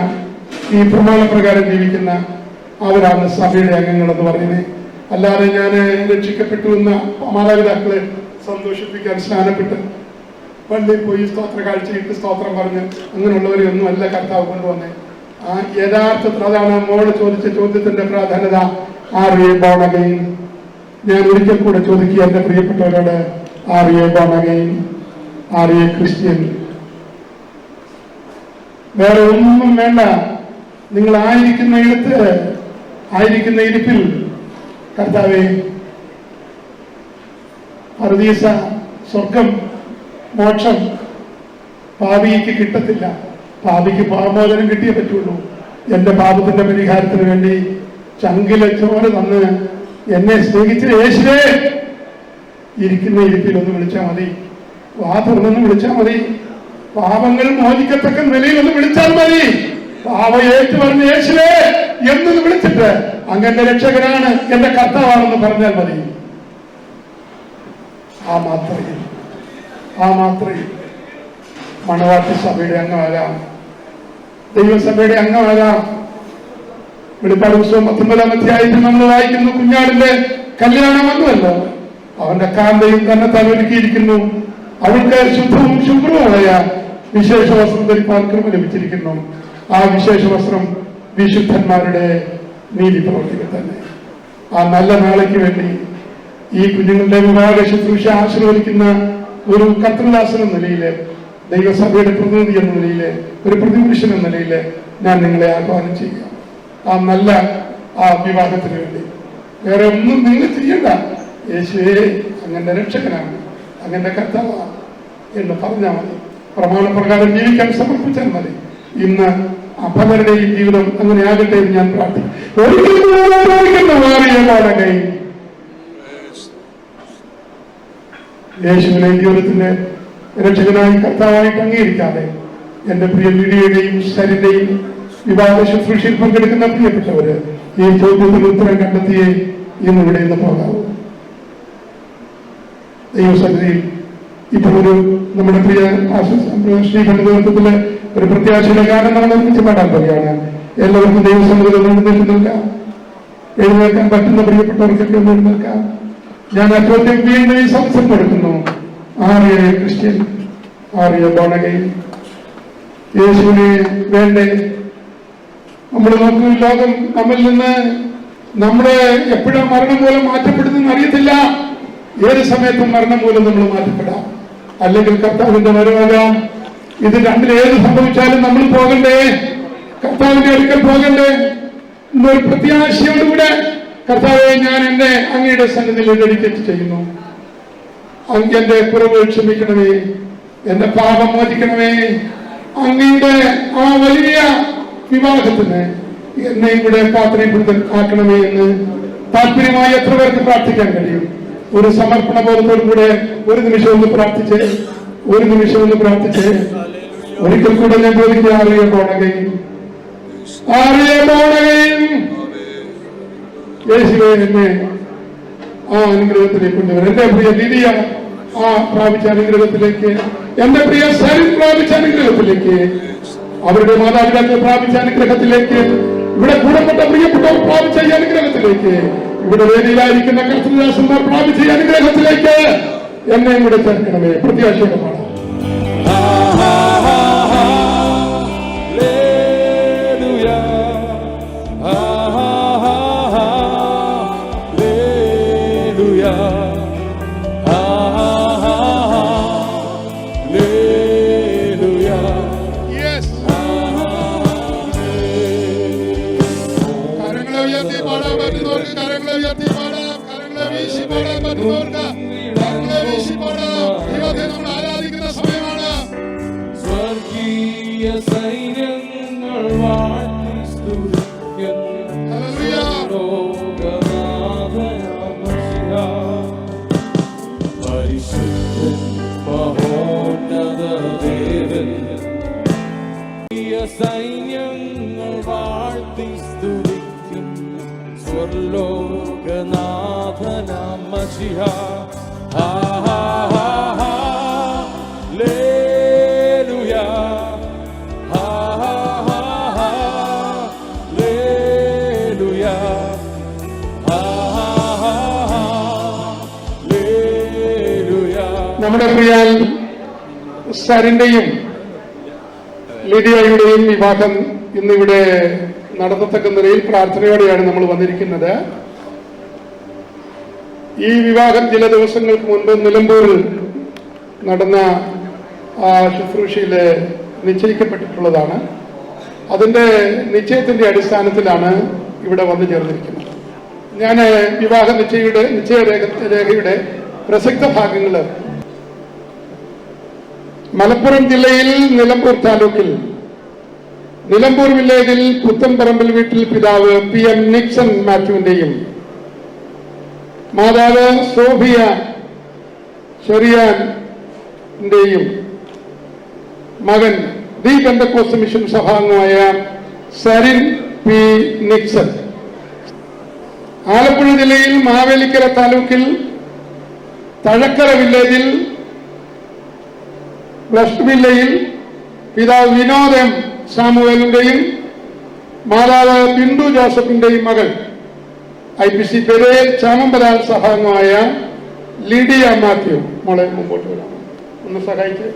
അവരാണ് സഭയുടെ അംഗങ്ങൾ എന്ന് പറയുന്നത്. അല്ലാതെ ഞാൻ രക്ഷിക്കപ്പെട്ടു എന്ന മാതാപിതാക്കളെ സന്തോഷിപ്പിക്കാൻ സ്നാനപ്പെട്ട് പള്ളിയിൽ പോയി സ്തോത്ര കാഴ്ചയിട്ട് സ്തോത്രം പറഞ്ഞ് അങ്ങനെയുള്ളവരെ ഒന്നും അല്ല കർത്താവ് കൊണ്ടുവന്നേ. ആ യഥാർത്ഥത്തിൽ അതാണ് മോള് ചോദിച്ച ചോദ്യത്തിന്റെ പ്രാധാന്യത. Are you born again? ഞാൻ ഒരിക്കൽ കൂടെ ചോദിക്കുക എന്റെ പ്രിയപ്പെട്ടവരോട്, are you born again? Are you Christian? വേറെ ഒന്നും വേണ്ട. നിങ്ങൾ ആയിരിക്കുന്ന ഇരിപ്പിൽ കർത്താവേ, പർദീസ, സ്വർഗം, മോക്ഷം പാപിക്ക് കിട്ടത്തില്ല. പാപിക്ക് പാപമോചനം കിട്ടിയേ പറ്റുള്ളൂ. എന്റെ പാപത്തിന്റെ പരിഹാരത്തിന് വേണ്ടി ചങ്കിലെ ചോര തന്ന് എന്നെ സ്നേഹിച്ച് യേശുവേ, ഇരിക്കുന്ന ഇരിപ്പിൽ ഒന്ന് വിളിച്ചാൽ മതി, വാ തുറന്നൊന്ന് വിളിച്ചാൽ മതി, പാപങ്ങൾ മോചിക്കത്തക്ക നിലയിൽ ഒന്ന് വിളിച്ചാൽ മതി. പാവയേറ്റു പറഞ്ഞ യേശുവേ എന്നൊന്ന് വിളിച്ചിട്ട് അങ്ങനെ രക്ഷകനാണ്, എന്റെ കർത്താവാണെന്ന് പറഞ്ഞാൽ മതി. ആ മാത്രയിൽ മണവാട്ടി സഭയുടെ അംഗമാകാം, ദൈവസഭയുടെ അംഗമാകാം. വെളിപ്പാട് പുസ്തകം 19-ാം അധ്യായത്തിൽ നമ്മൾ വായിക്കുന്നു, കുഞ്ഞാടിന്റെ കല്യാണം വന്നുവല്ലോ, അവന്റെ കാന്തയും തന്നെ തലൊരുക്കിയിരിക്കുന്നു, അവൾക്ക് ശുദ്ധവും ശുഭ്രവുമായ വിശേഷ വസ്ത്രം ധരിപ്പാൻ കൃപ ലഭിച്ചിരിക്കുന്നു. ആ വിശേഷ വസ്ത്രം വിശുദ്ധന്മാരുടെ നീതി പ്രവർത്തികൾ തന്നെ. ആ നല്ല നാളേക്ക് വേണ്ടി ഈ കുഞ്ഞുങ്ങളുടെ വിവാഹ ശുശ്രൂഷ ആശീർവദിക്കുന്ന ഒരു കർത്തൃദാസൻ എന്ന നിലയില്, ദൈവസഭയുടെ പ്രതിനിധി എന്ന നിലയില്, ഒരു പ്രതിപുരുഷൻ എന്ന നിലയില് ഞാൻ നിങ്ങളെ ആഹ്വാനം ചെയ്യുക. ആ നല്ല ആ വിവാഹത്തിന് വേണ്ടി വേറെ ഒന്നും നിങ്ങൾ ചെയ്യണ്ട. യേശുവേ അങ്ങനെ രക്ഷകനാണ്, അങ്ങനെ കർത്താവാണ് എന്ന് പറഞ്ഞാൽ മതി. പ്രമാണപ്രകാരം ജീവിക്കാൻ സമർപ്പിച്ചാൽ മതി. ഇന്ന് അപകരുടെയും ജീവിതം അങ്ങനെ ആകട്ടെ എന്ന് ഞാൻ പ്രാർത്ഥിക്കുന്നു. യേശുവിനെ ജീവിതത്തിന്റെ രക്ഷകനായി കർത്താവായിട്ട് അംഗീകരിക്കാതെ എന്റെ പ്രിയ ലിഡിയുടെയും സരിന്റെയും വിവാഹ ശുശ്രൂഷയിൽ പങ്കെടുക്കുന്ന പ്രിയപ്പെട്ടവര് ഈ ചോദ്യത്തിന് ഉത്തരം കണ്ടെത്തിയേ ഇന്ന് ഇവിടെ നിന്ന് പോകാവൂ. ദൈവസന്നിധിയിൽ ഇപ്പോൾ നമ്മുടെ പ്രിയ ശ്രീകണ്ഠ നേതൃത്വത്തില് ഒരു പ്രത്യാശയുടെ കാരണം നമ്മൾ ഒരുമിച്ച് പാടാൻ പോവുകയാണ്. എല്ലാവർക്കും ദൈവസന്നിധിയിൽ എഴുന്നേൽക്കാൻ പറ്റുന്ന പ്രിയപ്പെട്ടവർക്കൊക്കെ ഒന്ന് എഴുന്നേൽക്കാം. ഞാൻ ആ ചോദ്യം വീണ്ടും ഈ സംശയം കൊടുക്കുന്നു. ആറിയ ക്രിസ്ത്യൻ, ആറിയ ബോൺ അഗൈൻ? യേശുവിനെ വേണ്ടേ? നമ്മൾ നോക്കും, ലോകം നമ്മിൽ നിന്ന് നമ്മളെ എപ്പോഴും മരണം മൂലം മാറ്റപ്പെടുന്നെന്ന് അറിയത്തില്ല. ഏത് സമയത്തും മരണം മൂലം നമ്മൾ മാറ്റപ്പെടാം, അല്ലെങ്കിൽ കർത്താവിന്റെ വരവാകാം. ഇത് രണ്ടിൽ ഏത് സംഭവിച്ചാലും നമ്മൾ പോകണ്ടേ? കർത്താവിന്റെ അടുക്കൽ പോകണ്ടേ? എന്നൊരു പ്രത്യാശയോടുകൂടെ കർത്താവെ, ഞാൻ എന്നെ അങ്ങയുടെ സന്നിധിയിൽ ഡെഡിക്കേറ്റ് ചെയ്യുന്നു. എന്റെ കുറവ് ക്ഷമിക്കണമേ, എന്റെ പാപം മോചിക്കണമേ. അങ്ങയുടെ ആ വലിയ വിവാഹത്തിന് എന്നെ കൂടെ പാത്രീഭൂതൻ ആക്കണമേ എന്ന് താല്പര്യമായി എത്ര പേർക്ക് പ്രാർത്ഥിക്കാൻ കഴിയും? ഒരു സമർപ്പണ ബോധത്തോടു കൂടെ ഒരു നിമിഷം ഒന്ന് പ്രാർത്ഥിച്ച് ഒരിക്കൽ കൂടെ ഞാൻ ചോദിക്കുക, ആറിയ ബോണഗൈൻ? യേശുവേ, എന്നെ ആ അനുഗ്രഹത്തിലേക്ക് കൊണ്ടുവരും. എന്റെ പ്രിയ ലിഡിയ ആ പ്രാപിച്ച അനുഗ്രഹത്തിലേക്ക്, എന്റെ പ്രിയ സരിൻ പ്രാപിച്ച അനുഗ്രഹത്തിലേക്ക്, അവരുടെ മാതാപിതാക്കൾ പ്രാപിച്ച അനുഗ്രഹത്തിലേക്ക്, ഇവിടെ കൂടപ്പെട്ട പ്രിയപ്പെട്ടവർ പ്രാപിച്ച ഈ അനുഗ്രഹത്തിലേക്ക് ഇവിടെ വേദിയിലായിരിക്കുന്ന കർത്തൃദാസന്മാർ പ്രാപിച്ച അനുഗ്രഹത്തിലേക്ക് എന്നെയും കൂടെ ചേർക്കണമേ. പ്രത്യാശയുടെ പാടാം. ആരാധിക്കുന്ന സമയമാണ്. സ്വർഗീയ സൈന്യങ്ങൾ വാഴ്ത്തി സ്തുതിക്കുന്നു. പരിശുദ്ധൻ മഹോന്നത ദേവൻ സൈന്യങ്ങൾ വാഴ്ത്തി സ്തുതിക്കുന്നു. സ്വർലോകനാഥനാം മശിഹ. നമ്മുടെ പ്രിയ സരിന്റെയും ലിഡിയയുടെയും വിവാഹം ഇന്നിവിടെ നടത്തത്തക്ക നിലയിൽ പ്രാർത്ഥനയോടെയാണ് നമ്മൾ വന്നിരിക്കുന്നത്. ഈ വിവാഹം ചില ദിവസങ്ങൾക്ക് മുൻപ് നിലമ്പൂരിൽ നടന്ന ശുശ്രൂഷയിൽ നിശ്ചയിക്കപ്പെട്ടിട്ടുള്ളതാണ്. അതിൻ്റെ നിശ്ചയത്തിൻ്റെ അടിസ്ഥാനത്തിലാണ് ഇവിടെ വന്നു ചേർന്നിരിക്കുന്നത്. ഞാൻ വിവാഹ നിശ്ചയരേഖയുടെ പ്രസക്ത ഭാഗങ്ങൾ മലപ്പുറം ജില്ലയിൽ നിലമ്പൂർ താലൂക്കിൽ നിലമ്പൂർ വില്ലേജിൽ പുത്തൻപറമ്പിൽ വീട്ടിൽ പിതാവ് PM നിക്സൺ മാത്യുവിന്റെയും മാതാവ് സോഫിയ ചെറിയാന്റെയും മകൻ ദി പെന്തക്കോസ്ത് മിഷൻ സഭാംഗമായ സരിൻ P. നിക്സൺ, ആലപ്പുഴ ജില്ലയിൽ മാവേലിക്കര താലൂക്കിൽ തഴക്കര വില്ലേജിൽ വെസ്റ്റ് വില്ലയിൽ പിതാവ് വിനോദ് M. സാമുവേലിന്റെയും മാതാവ് ബിന്ദു ജോസഫിന്റെയും മകൾ IPC പെരേൽ ചാമമ്പലാൽ സഭാംഗമായ ലിഡിയ മാത്യു. മോളെ മുമ്പോട്ട് വരാം, ഒന്ന് സഹായിച്ച്.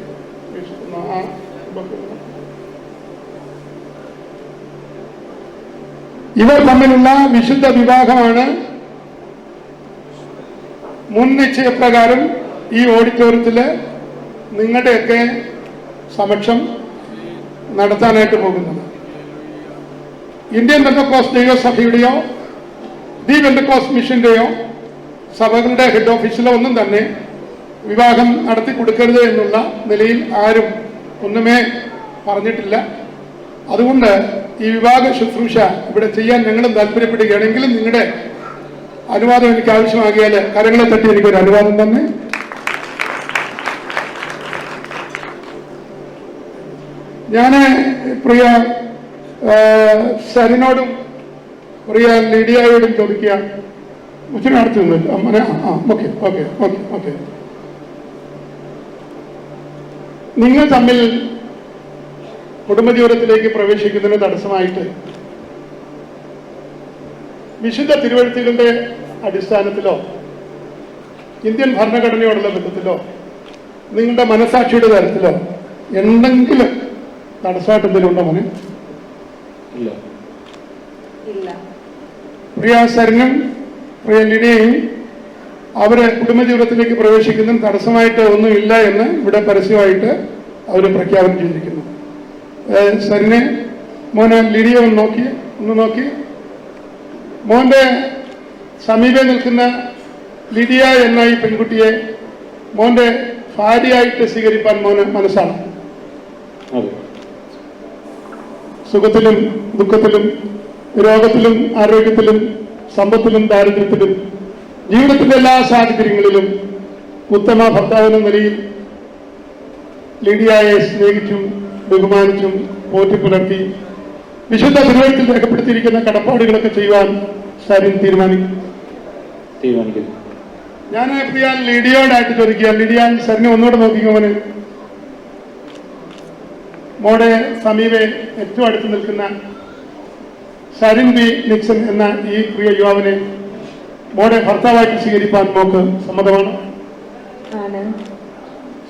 ഇവർ തമ്മിലുള്ള വിശുദ്ധ വിവാഹമാണ് മുൻ നിശ്ചയപ്രകാരം ഈ ഓഡിറ്റോറിയത്തില് നിങ്ങളുടെയൊക്കെ സമക്ഷം നടത്താനായിട്ട് പോകുന്നത്. ഇന്ത്യൻ പെന്തക്കോസ്ത് ദൈവസഭയുടെയോ ദി പെന്തക്കോസ്ത് മിഷന്റെയോ സഭകളുടെ ഹെഡ് ഓഫീസിലോ ഒന്നും തന്നെ വിവാഹം നടത്തി കൊടുക്കരുത് എന്നുള്ള നിലയിൽ ആരും ഒന്നുമേ പറഞ്ഞിട്ടില്ല. അതുകൊണ്ട് ഈ വിവാഹ ശുശ്രൂഷ ഇവിടെ ചെയ്യാൻ ഞങ്ങളും താല്പര്യപ്പെടുകയാണെങ്കിലും നിങ്ങളുടെ അനുവാദം എനിക്ക് ആവശ്യമാകിയാൽ കരങ്ങളെ തട്ടി എനിക്കൊരു അനുവാദം തന്നെ. ഞാൻ പ്രിയ സരിനോടും പ്രിയ ലിഡിയയോടും ചോദിക്കുക, ഉച്ചനെ അടുത്തൊന്നുമില്ല. ഓക്കെ ഓക്കെ ഓക്കെ ഓക്കെ നിങ്ങൾ തമ്മിൽ കുടുംബജീവിതത്തിലേക്ക് പ്രവേശിക്കുന്നതിന് തടസ്സമായിട്ട് വിശുദ്ധ തിരുവഴുത്തുകളുടെ അടിസ്ഥാനത്തിലോ ഇന്ത്യൻ ഭരണഘടനയോടുള്ള ബന്ധത്തിലോ നിങ്ങളുടെ മനസാക്ഷിയുടെ തരത്തിലോ എന്തെങ്കിലും തടസ്സമായിട്ട് എന്തെങ്കിലും ഉണ്ടോ മോനെ? പ്രിയ സരിനും പ്രിയ ലിഡിയയും അവര് കുടുംബജീവിതത്തിലേക്ക് പ്രവേശിക്കുന്നതിന് തടസ്സമായിട്ട് ഒന്നുമില്ല എന്ന് ഇവിടെ പരസ്യമായിട്ട് അവർ പ്രഖ്യാപനം ചെയ്തിരിക്കുന്നു. സരിനെ മോനെ ലിഡിയ ഒന്ന് നോക്കി മോന്റെ സമീപെ നിൽക്കുന്ന ലിഡിയ എന്ന ഈ പെൺകുട്ടിയെ മോന്റെ ഭാര്യയായിട്ട് സ്വീകരിപ്പാൻ മോന് മനസ്സാണ്. സുഖത്തിലും ദുഃഖത്തിലും രോഗത്തിലും ആരോഗ്യത്തിലും സമ്പത്തിലും ദാരിദ്ര്യത്തിലും ജീവിതത്തിന്റെ എല്ലാ സാഹചര്യങ്ങളിലും ഉത്തമ ഭർത്താവെന്ന നിലയിൽ ലിഡിയയെ സ്നേഹിച്ചും ബഹുമാനിച്ചും പോറ്റി പുലർത്തി വിശുദ്ധ തിരുവഴുത്തിൽ രേഖപ്പെടുത്തിയിരിക്കുന്ന കടപ്പാടുകളൊക്കെ ചെയ്യുവാൻ സരിൻ തീരുമാനിക്കും. ഞാൻ പ്രിയ ലിഡിയോടായിട്ട് ചോദിക്കുക, ലിഡിയ സരിനെ ഒന്നുകൂടെ നോക്കിക്കോമന്. മോടെ സമീപെ ഏറ്റവും അടുത്ത് നിൽക്കുന്ന സരിൻ P. നിക്സൺ എന്ന ഈ പ്രിയ യുവാവിനെ മോനെ ഭർത്താവായിട്ട് സ്വീകരിക്കാൻ മോക്ക് സമ്മതമാണ്?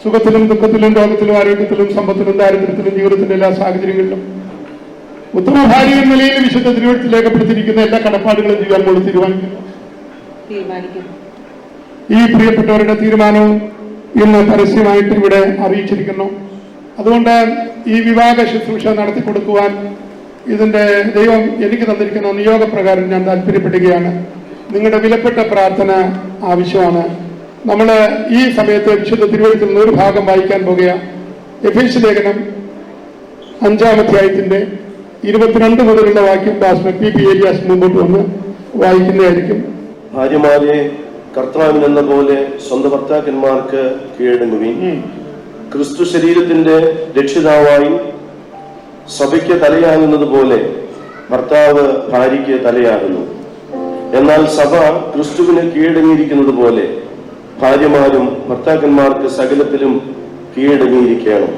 സുഖത്തിലും ദുഃഖത്തിലും രോഗത്തിലും ആരോഗ്യത്തിലും സമ്പത്തിലും ദാരിദ്ര്യത്തിലും ജീവിതത്തിന്റെ എല്ലാ സാഹചര്യങ്ങളിലും ഉത്തമ ഭാര്യ എന്ന നിലയിൽ വിശുദ്ധ തിരുവഴുത്തിൽ രേഖപ്പെടുത്തിയിരിക്കുന്ന എല്ലാ കടപ്പാടുകളും ചെയ്യാൻ മോൾ തീരുമാനിക്കുന്നു. ഈ പ്രിയപ്പെട്ടവരുടെ തീരുമാനവും ഇന്ന് പരസ്യമായിട്ട് ഇവിടെ അറിയിച്ചിരിക്കുന്നു. അതുകൊണ്ട് ഈ വിവാഹ ശുശ്രൂഷ നടത്തി കൊടുക്കുവാൻ ഇതിന്റെ ദൈവം എനിക്ക് തന്നിരിക്കുന്ന നിയോഗപ്രകാരം ഞാൻ താല്പര്യപ്പെടുകയാണ്. നിങ്ങളുടെ വിലപ്പെട്ട പ്രാർത്ഥന ആവശ്യമാണ്. നമ്മൾ ഈ സമയത്ത് വിശുദ്ധ തിരുവഴുത്തിൽ നിന്ന് ഒരു ഭാഗം വായിക്കാൻ പോകുക. എഫേസ്യ ലേഖനം 5-ാം അധ്യായത്തിന്റെ 22 മുതലുള്ള വാക്യം പി ഏലിയാസ് മുമ്പോട്ട് വന്ന് വായിക്കുന്നതായിരിക്കും. ഭാര്യമാരെ കർത്താവിനെന്ന പോലെ സ്വന്തം ഭർത്താക്കന്മാർക്ക് കീഴടങ്ങുകയും ക്രിസ്തു ശരീരത്തിന്റെ രക്ഷിതാവായി സഭയ്ക്ക് തലയാകുന്നത് പോലെ ഭർത്താവ് ഭാര്യയ്ക്ക് തലയാകുന്നു. എന്നാൽ സഭ ക്രിസ്തുവിന് കീഴടങ്ങിയിരിക്കുന്നത് പോലെ ഭാര്യമാരും ഭർത്താക്കന്മാർക്ക് സകലത്തിലും കീഴടങ്ങിയിരിക്കണം.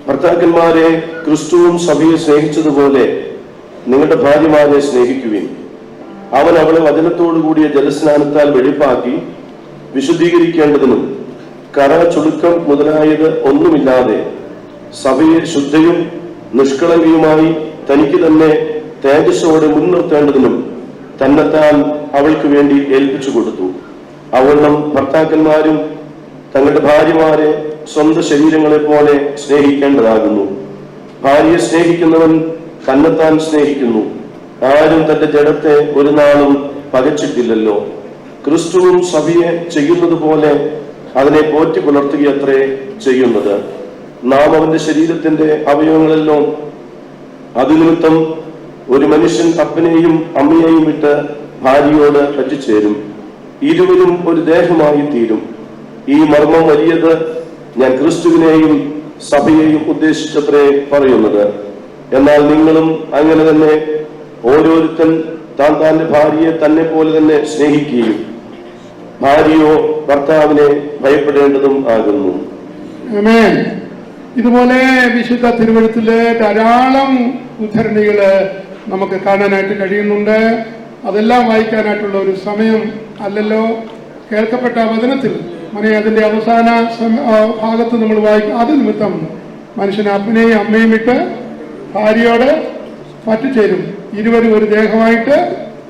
ഭർത്താക്കന്മാരെ ക്രിസ്തുവും സഭയെ സ്നേഹിച്ചതുപോലെ നിങ്ങളുടെ ഭാര്യമാരെ സ്നേഹിക്കുവിൻ. അവൻ അവളെ വചനത്തോടു കൂടിയ ജലസ്നാനത്താൽ വെടിപ്പാക്കി വിശുദ്ധീകരിക്കേണ്ടതിനും കറ ചുളുക്കം മുതലായത് ഒന്നുമില്ലാതെ സഭയെ ശുദ്ധയും നിഷ്കളങ്കയുമായി തനിക്ക് തന്നെ തേജസ്സോടെ മുൻനിർത്തേണ്ടതിനും തന്നെത്താൻ അവൾക്ക് വേണ്ടി ഏൽപ്പിച്ചു കൊടുത്തു. അവണ്ണം ഭർത്താക്കന്മാരും തങ്ങളുടെ ഭാര്യമാരെ സ്വന്തം ശരീരങ്ങളെ പോലെ സ്നേഹിക്കേണ്ടതാകുന്നു. ഭാര്യയെ സ്നേഹിക്കുന്നവൻ തന്നെത്താൻ സ്നേഹിക്കുന്നു. ആരും തന്റെ ജഡത്തെ ഒരു നാളും പകച്ചിട്ടില്ലല്ലോ. ക്രിസ്തുവും സഭയെ ചെയ്യുന്നത് പോലെ അതിനെ പോറ്റി പുലർത്തുകയത്രേ ചെയ്യുന്നത്. നാം അവന്റെ ശരീരത്തിന്റെ അവയവങ്ങളെല്ലോ. അതുനിമിത്തം ഒരു മനുഷ്യൻ അപ്പനെയും അമ്മയെയും വിട്ട് ഭാര്യയോട് പറ്റിച്ചേരും, ഇരുവരും ഒരു ദേഹമായി തീരും. ഈ മർമ്മം വലിയത്. ഞാൻ ക്രിസ്തുവിനെയും സഭയെയും ഉദ്ദേശിച്ചത്രേ പറയുന്നത്. എന്നാൽ നിങ്ങളും അങ്ങനെ തന്നെ ഓരോരുത്തൻ താന്റെ ഭാര്യയെ തന്നെ പോലെ തന്നെ സ്നേഹിക്കുകയും ഭാര്യയോ ഭർത്താവിനെ ഭയപ്പെടേണ്ടതും ആകുന്നു. ഇതുപോലെ വിശുദ്ധ തിരുവഴുത്തില് ധാരാളം ഉദ്ധരണികള് നമുക്ക് കാണാനായിട്ട് കഴിയുന്നുണ്ട്. അതെല്ലാം വായിക്കാനായിട്ടുള്ള ഒരു സമയം അല്ലല്ലോ. കേൾക്കപ്പെട്ട വചനത്തിൽ അതിന്റെ അവസാന ഭാഗത്ത് നമ്മൾ വായിക്കും. അത് നിമിത്തം മനുഷ്യൻ അപ്പനെയും അമ്മയും വിട്ട് ഭാര്യയോട് പറ്റിച്ചേരും, ഇരുവരും ഒരു ദേഹമായിട്ട്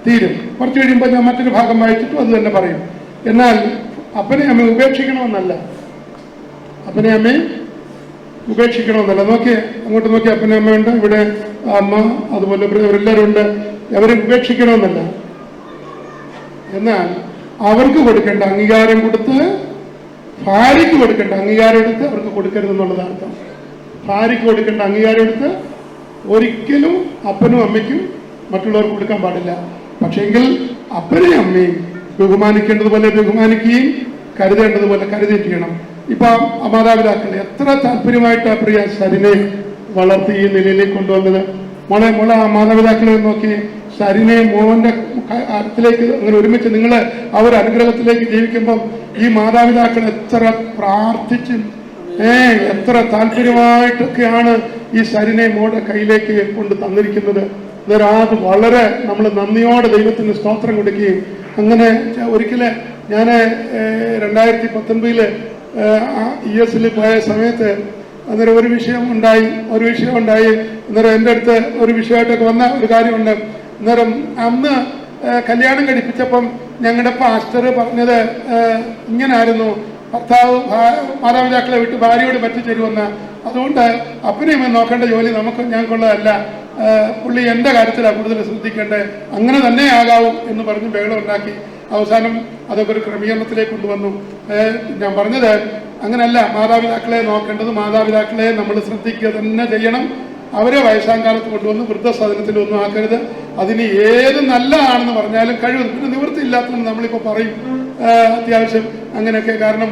തീരും. കുറച്ച് കഴിയുമ്പോൾ ഞാൻ മറ്റൊരു ഭാഗം വായിച്ചിട്ടും അത് തന്നെ പറയും. എന്നാൽ അപ്പനെ അമ്മ ഉപേക്ഷിക്കണമെന്നല്ല, അപ്പനെ അമ്മയും ഉപേക്ഷിക്കണമെന്നല്ല. നോക്കിയേ, അങ്ങോട്ട് നോക്കി അപ്പനെ അമ്മയുണ്ട്, ഇവിടെ അമ്മ അതുപോലെ ഇവരെല്ലാവരും ഉണ്ട്. അവരെ ഉപേക്ഷിക്കണമെന്നല്ല, എന്നാൽ അവർക്ക് കൊടുക്കേണ്ട അംഗീകാരം കൊടുത്ത് ഭാര്യയ്ക്ക് കൊടുക്കേണ്ട അംഗീകാരം എടുത്ത് അവർക്ക് കൊടുക്കരുതെന്നുള്ളതാണ് അർത്ഥം. ഭാര്യയ്ക്ക് കൊടുക്കേണ്ട അംഗീകാരം എടുത്ത് ഒരിക്കലും അപ്പനും അമ്മയ്ക്കും മറ്റുള്ളവർക്ക് കൊടുക്കാൻ പാടില്ല. പക്ഷെങ്കിൽ അപ്പനെയും അമ്മയും ബഹുമാനിക്കേണ്ടതുപോലെ ബഹുമാനിക്കുകയും കരുതേണ്ടതുപോലെ കരുതുകയും ചെയ്യണം. ഇപ്പൊ മാതാപിതാക്കൾ എത്ര താല്പര്യമായിട്ട് ആ പ്രിയ സരിനെ വളർത്തി ഈ നിലയിലേക്ക് കൊണ്ടുവന്നത്. മോളെ ആ മാതാപിതാക്കളെ നോക്കി, സരിനെ മോന്റെ അടുത്തിലേക്ക് അങ്ങനെ ഒരുമിച്ച് നിങ്ങൾ ആ ഒരു അനുഗ്രഹത്തിലേക്ക് ജീവിക്കുമ്പം ഈ മാതാപിതാക്കൾ എത്ര പ്രാർത്ഥിച്ചും എത്ര താല്പര്യമായിട്ടൊക്കെയാണ് ഈ സരിനെ മോടെ കയ്യിലേക്ക് കൊണ്ട് തന്നിരിക്കുന്നത്. അത് വളരെ നമ്മൾ നന്ദിയോടെ ദൈവത്തിന് സ്തോത്രം കൊടുക്കുകയും അങ്ങനെ ഒരിക്കല് ഞാൻ 2019 US പോയ സമയത്ത് അന്നേരം ഒരു വിഷയം ഉണ്ടായി. അന്നേരം എൻ്റെ അടുത്ത് ഒരു വിഷയമായിട്ടൊക്കെ വന്ന ഒരു കാര്യമുണ്ട്. അന്നേരം അന്ന് കല്യാണം കഴിപ്പിച്ചപ്പം ഞങ്ങളുടെ പാസ്റ്റർ പറഞ്ഞത് ഇങ്ങനായിരുന്നു, ഭർത്താവ് മാതാപിതാക്കളെ വിട്ട് ഭാര്യയോട് പറ്റിച്ചേരുമെന്ന്. അതുകൊണ്ട് അപ്പനെയും നോക്കേണ്ട ജോലി ഞങ്ങൾക്കുള്ളതല്ല, പുള്ളി എൻ്റെ കാര്യത്തിലാണ് കൂടുതൽ ശ്രദ്ധിക്കേണ്ടത്, അങ്ങനെ തന്നെ ആകാവും എന്ന് പറഞ്ഞ് ബഹളം ഉണ്ടാക്കി. അവസാനം അതൊക്കെ ഒരു ക്രമീകരണത്തിലേക്ക് കൊണ്ടുവന്നു. ഞാൻ പറഞ്ഞത് അങ്ങനെയല്ല, മാതാപിതാക്കളെ നോക്കേണ്ടത് മാതാപിതാക്കളെ നമ്മൾ ശ്രദ്ധിക്കുക തന്നെ ചെയ്യണം. അവരെ വയസ്സാം കാലത്ത് കൊണ്ടുവന്ന് വൃദ്ധസദനത്തിലൊന്നും ആക്കരുത്. അതിന് ഏത് നല്ലതാണെന്ന് പറഞ്ഞാലും കഴിവ് പിന്നെ നിവൃത്തിയില്ലാത്തതെന്ന് നമ്മളിപ്പോൾ പറയും അത്യാവശ്യം അങ്ങനെയൊക്കെ. കാരണം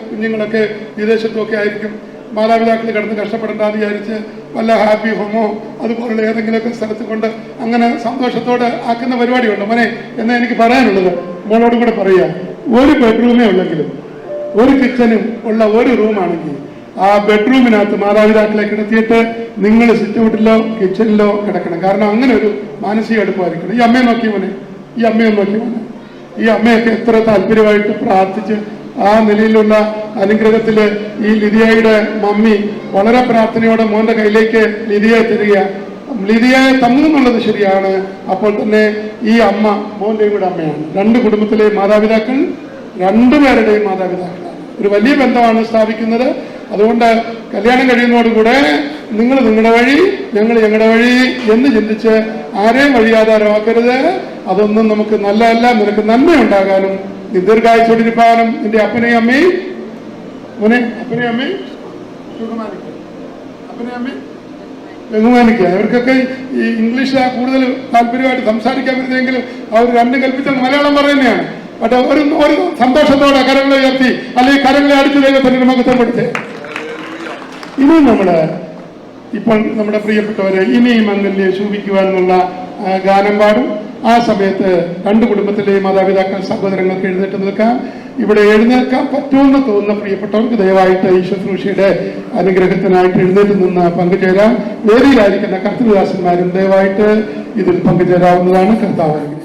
കുഞ്ഞുങ്ങളൊക്കെ വിദേശത്തൊക്കെ ആയിരിക്കും. മാതാപിതാക്കൾ കിടന്ന് കഷ്ടപ്പെടേണ്ടെന്ന് വിചാരിച്ച് വല്ല ഹാപ്പി ഹോമോ അതുപോലുള്ള ഏതെങ്കിലുമൊക്കെ സ്ഥലത്ത് കൊണ്ട് അങ്ങനെ സന്തോഷത്തോടെ ആക്കുന്ന പരിപാടിയുണ്ട് മോനെ എന്ന് എനിക്ക് പറയാനുള്ളത്. മോളോട് കൂടെ പറയുക, ഒരു ബെഡ്റൂമേ ഉള്ളെങ്കിലും ഒരു കിച്ചനും ഉള്ള ഒരു റൂമാണെങ്കിൽ ആ ബെഡ്റൂമിനകത്ത് മാതാപിതാക്കളെ കിടത്തിയിട്ട് നിങ്ങൾ സിറ്റ് ഔട്ടിലോ കിച്ചണിലോ കിടക്കണം. കാരണം അങ്ങനെ ഒരു മാനസിക അടുപ്പമായിരിക്കണം. ഈ അമ്മയെ നോക്കി മോനെ, ഈ അമ്മയൊക്കെ എത്ര താല്പര്യമായിട്ട് പ്രാർത്ഥിച്ച് ആ നിലയിലുള്ള അനുഗ്രഹത്തില് ഈ ലിതിയയുടെ മമ്മി വളരെ പ്രാർത്ഥനയോടെ മോന്റെ കയ്യിലേക്ക് ലിതിയെ തരിക. ലിതിയയെ തന്നു എന്നുള്ളത് ശരിയാണ്. അപ്പോൾ തന്നെ ഈ അമ്മ മോന്റെയും കൂടെ അമ്മയാണ്. രണ്ട് കുടുംബത്തിലെ മാതാപിതാക്കൾ, രണ്ടുപേരുടെയും മാതാപിതാക്കളാണ്. ഒരു വലിയ ബന്ധമാണ് സ്ഥാപിക്കുന്നത്. അതുകൊണ്ട് കല്യാണം കഴിയുന്നതോടുകൂടെ നിങ്ങൾ നിങ്ങളുടെ വഴി, ഞങ്ങൾ ഞങ്ങളുടെ വഴി എന്ന് ചിന്തിച്ച് ആരെയും വഴിയാധാരമാക്കരുത്. അതൊന്നും നമുക്ക് നല്ലതല്ല. നിനക്ക് നന്മയുണ്ടാകാനും ദീർഘായുസ്സോടിരിക്കാനും നിന്റെ അപ്പനെയും അമ്മയും അപ്പനെയും അമ്മയും ബഹുമാനിക്കുക. ഇവർക്കൊക്കെ ഈ ഇംഗ്ലീഷ് കൂടുതൽ താല്പര്യമായിട്ട് സംസാരിക്കാൻ പറ്റുന്നെങ്കിലും അവർ രണ്ടും കൽപ്പിച്ചാൽ മലയാളം പറയുന്നതാണ്. പക്ഷെ ഒരു സന്തോഷത്തോടെ കരങ്ങളെ ഉയർത്തി അല്ലെങ്കിൽ കരങ്ങളെ അടിച്ചു ദൈവത്തിന് മഹത്വം കൊടുത്തേ. ഇനിയും ഇപ്പോൾ നമ്മുടെ പ്രിയപ്പെട്ടവരെ ഇനിയും അങ്ങനെ ശോഭിക്കുവാനുള്ള ഗാനം പാടും. ആ സമയത്ത് രണ്ട് കുടുംബത്തിലെയും മാതാപിതാക്കൾ സഹോദരങ്ങൾക്ക് എഴുന്നേറ്റ് നിൽക്കാം. ഇവിടെ എഴുന്നേൽക്കാൻ പറ്റുമെന്ന് തോന്നുന്ന പ്രിയപ്പെട്ടവർക്ക് ദയവായിട്ട് ഈ ശുശ്രൂഷയുടെ അനുഗ്രഹത്തിനായിട്ട് എഴുന്നേറ്റ് നിന്ന് പങ്കുചേരാം. വേദിയിലായിരിക്കുന്ന കർത്തൃദാസന്മാരും ദയവായിട്ട് ഇതിൽ പങ്കുചേരാവുന്നതാണ്. കർത്താവ്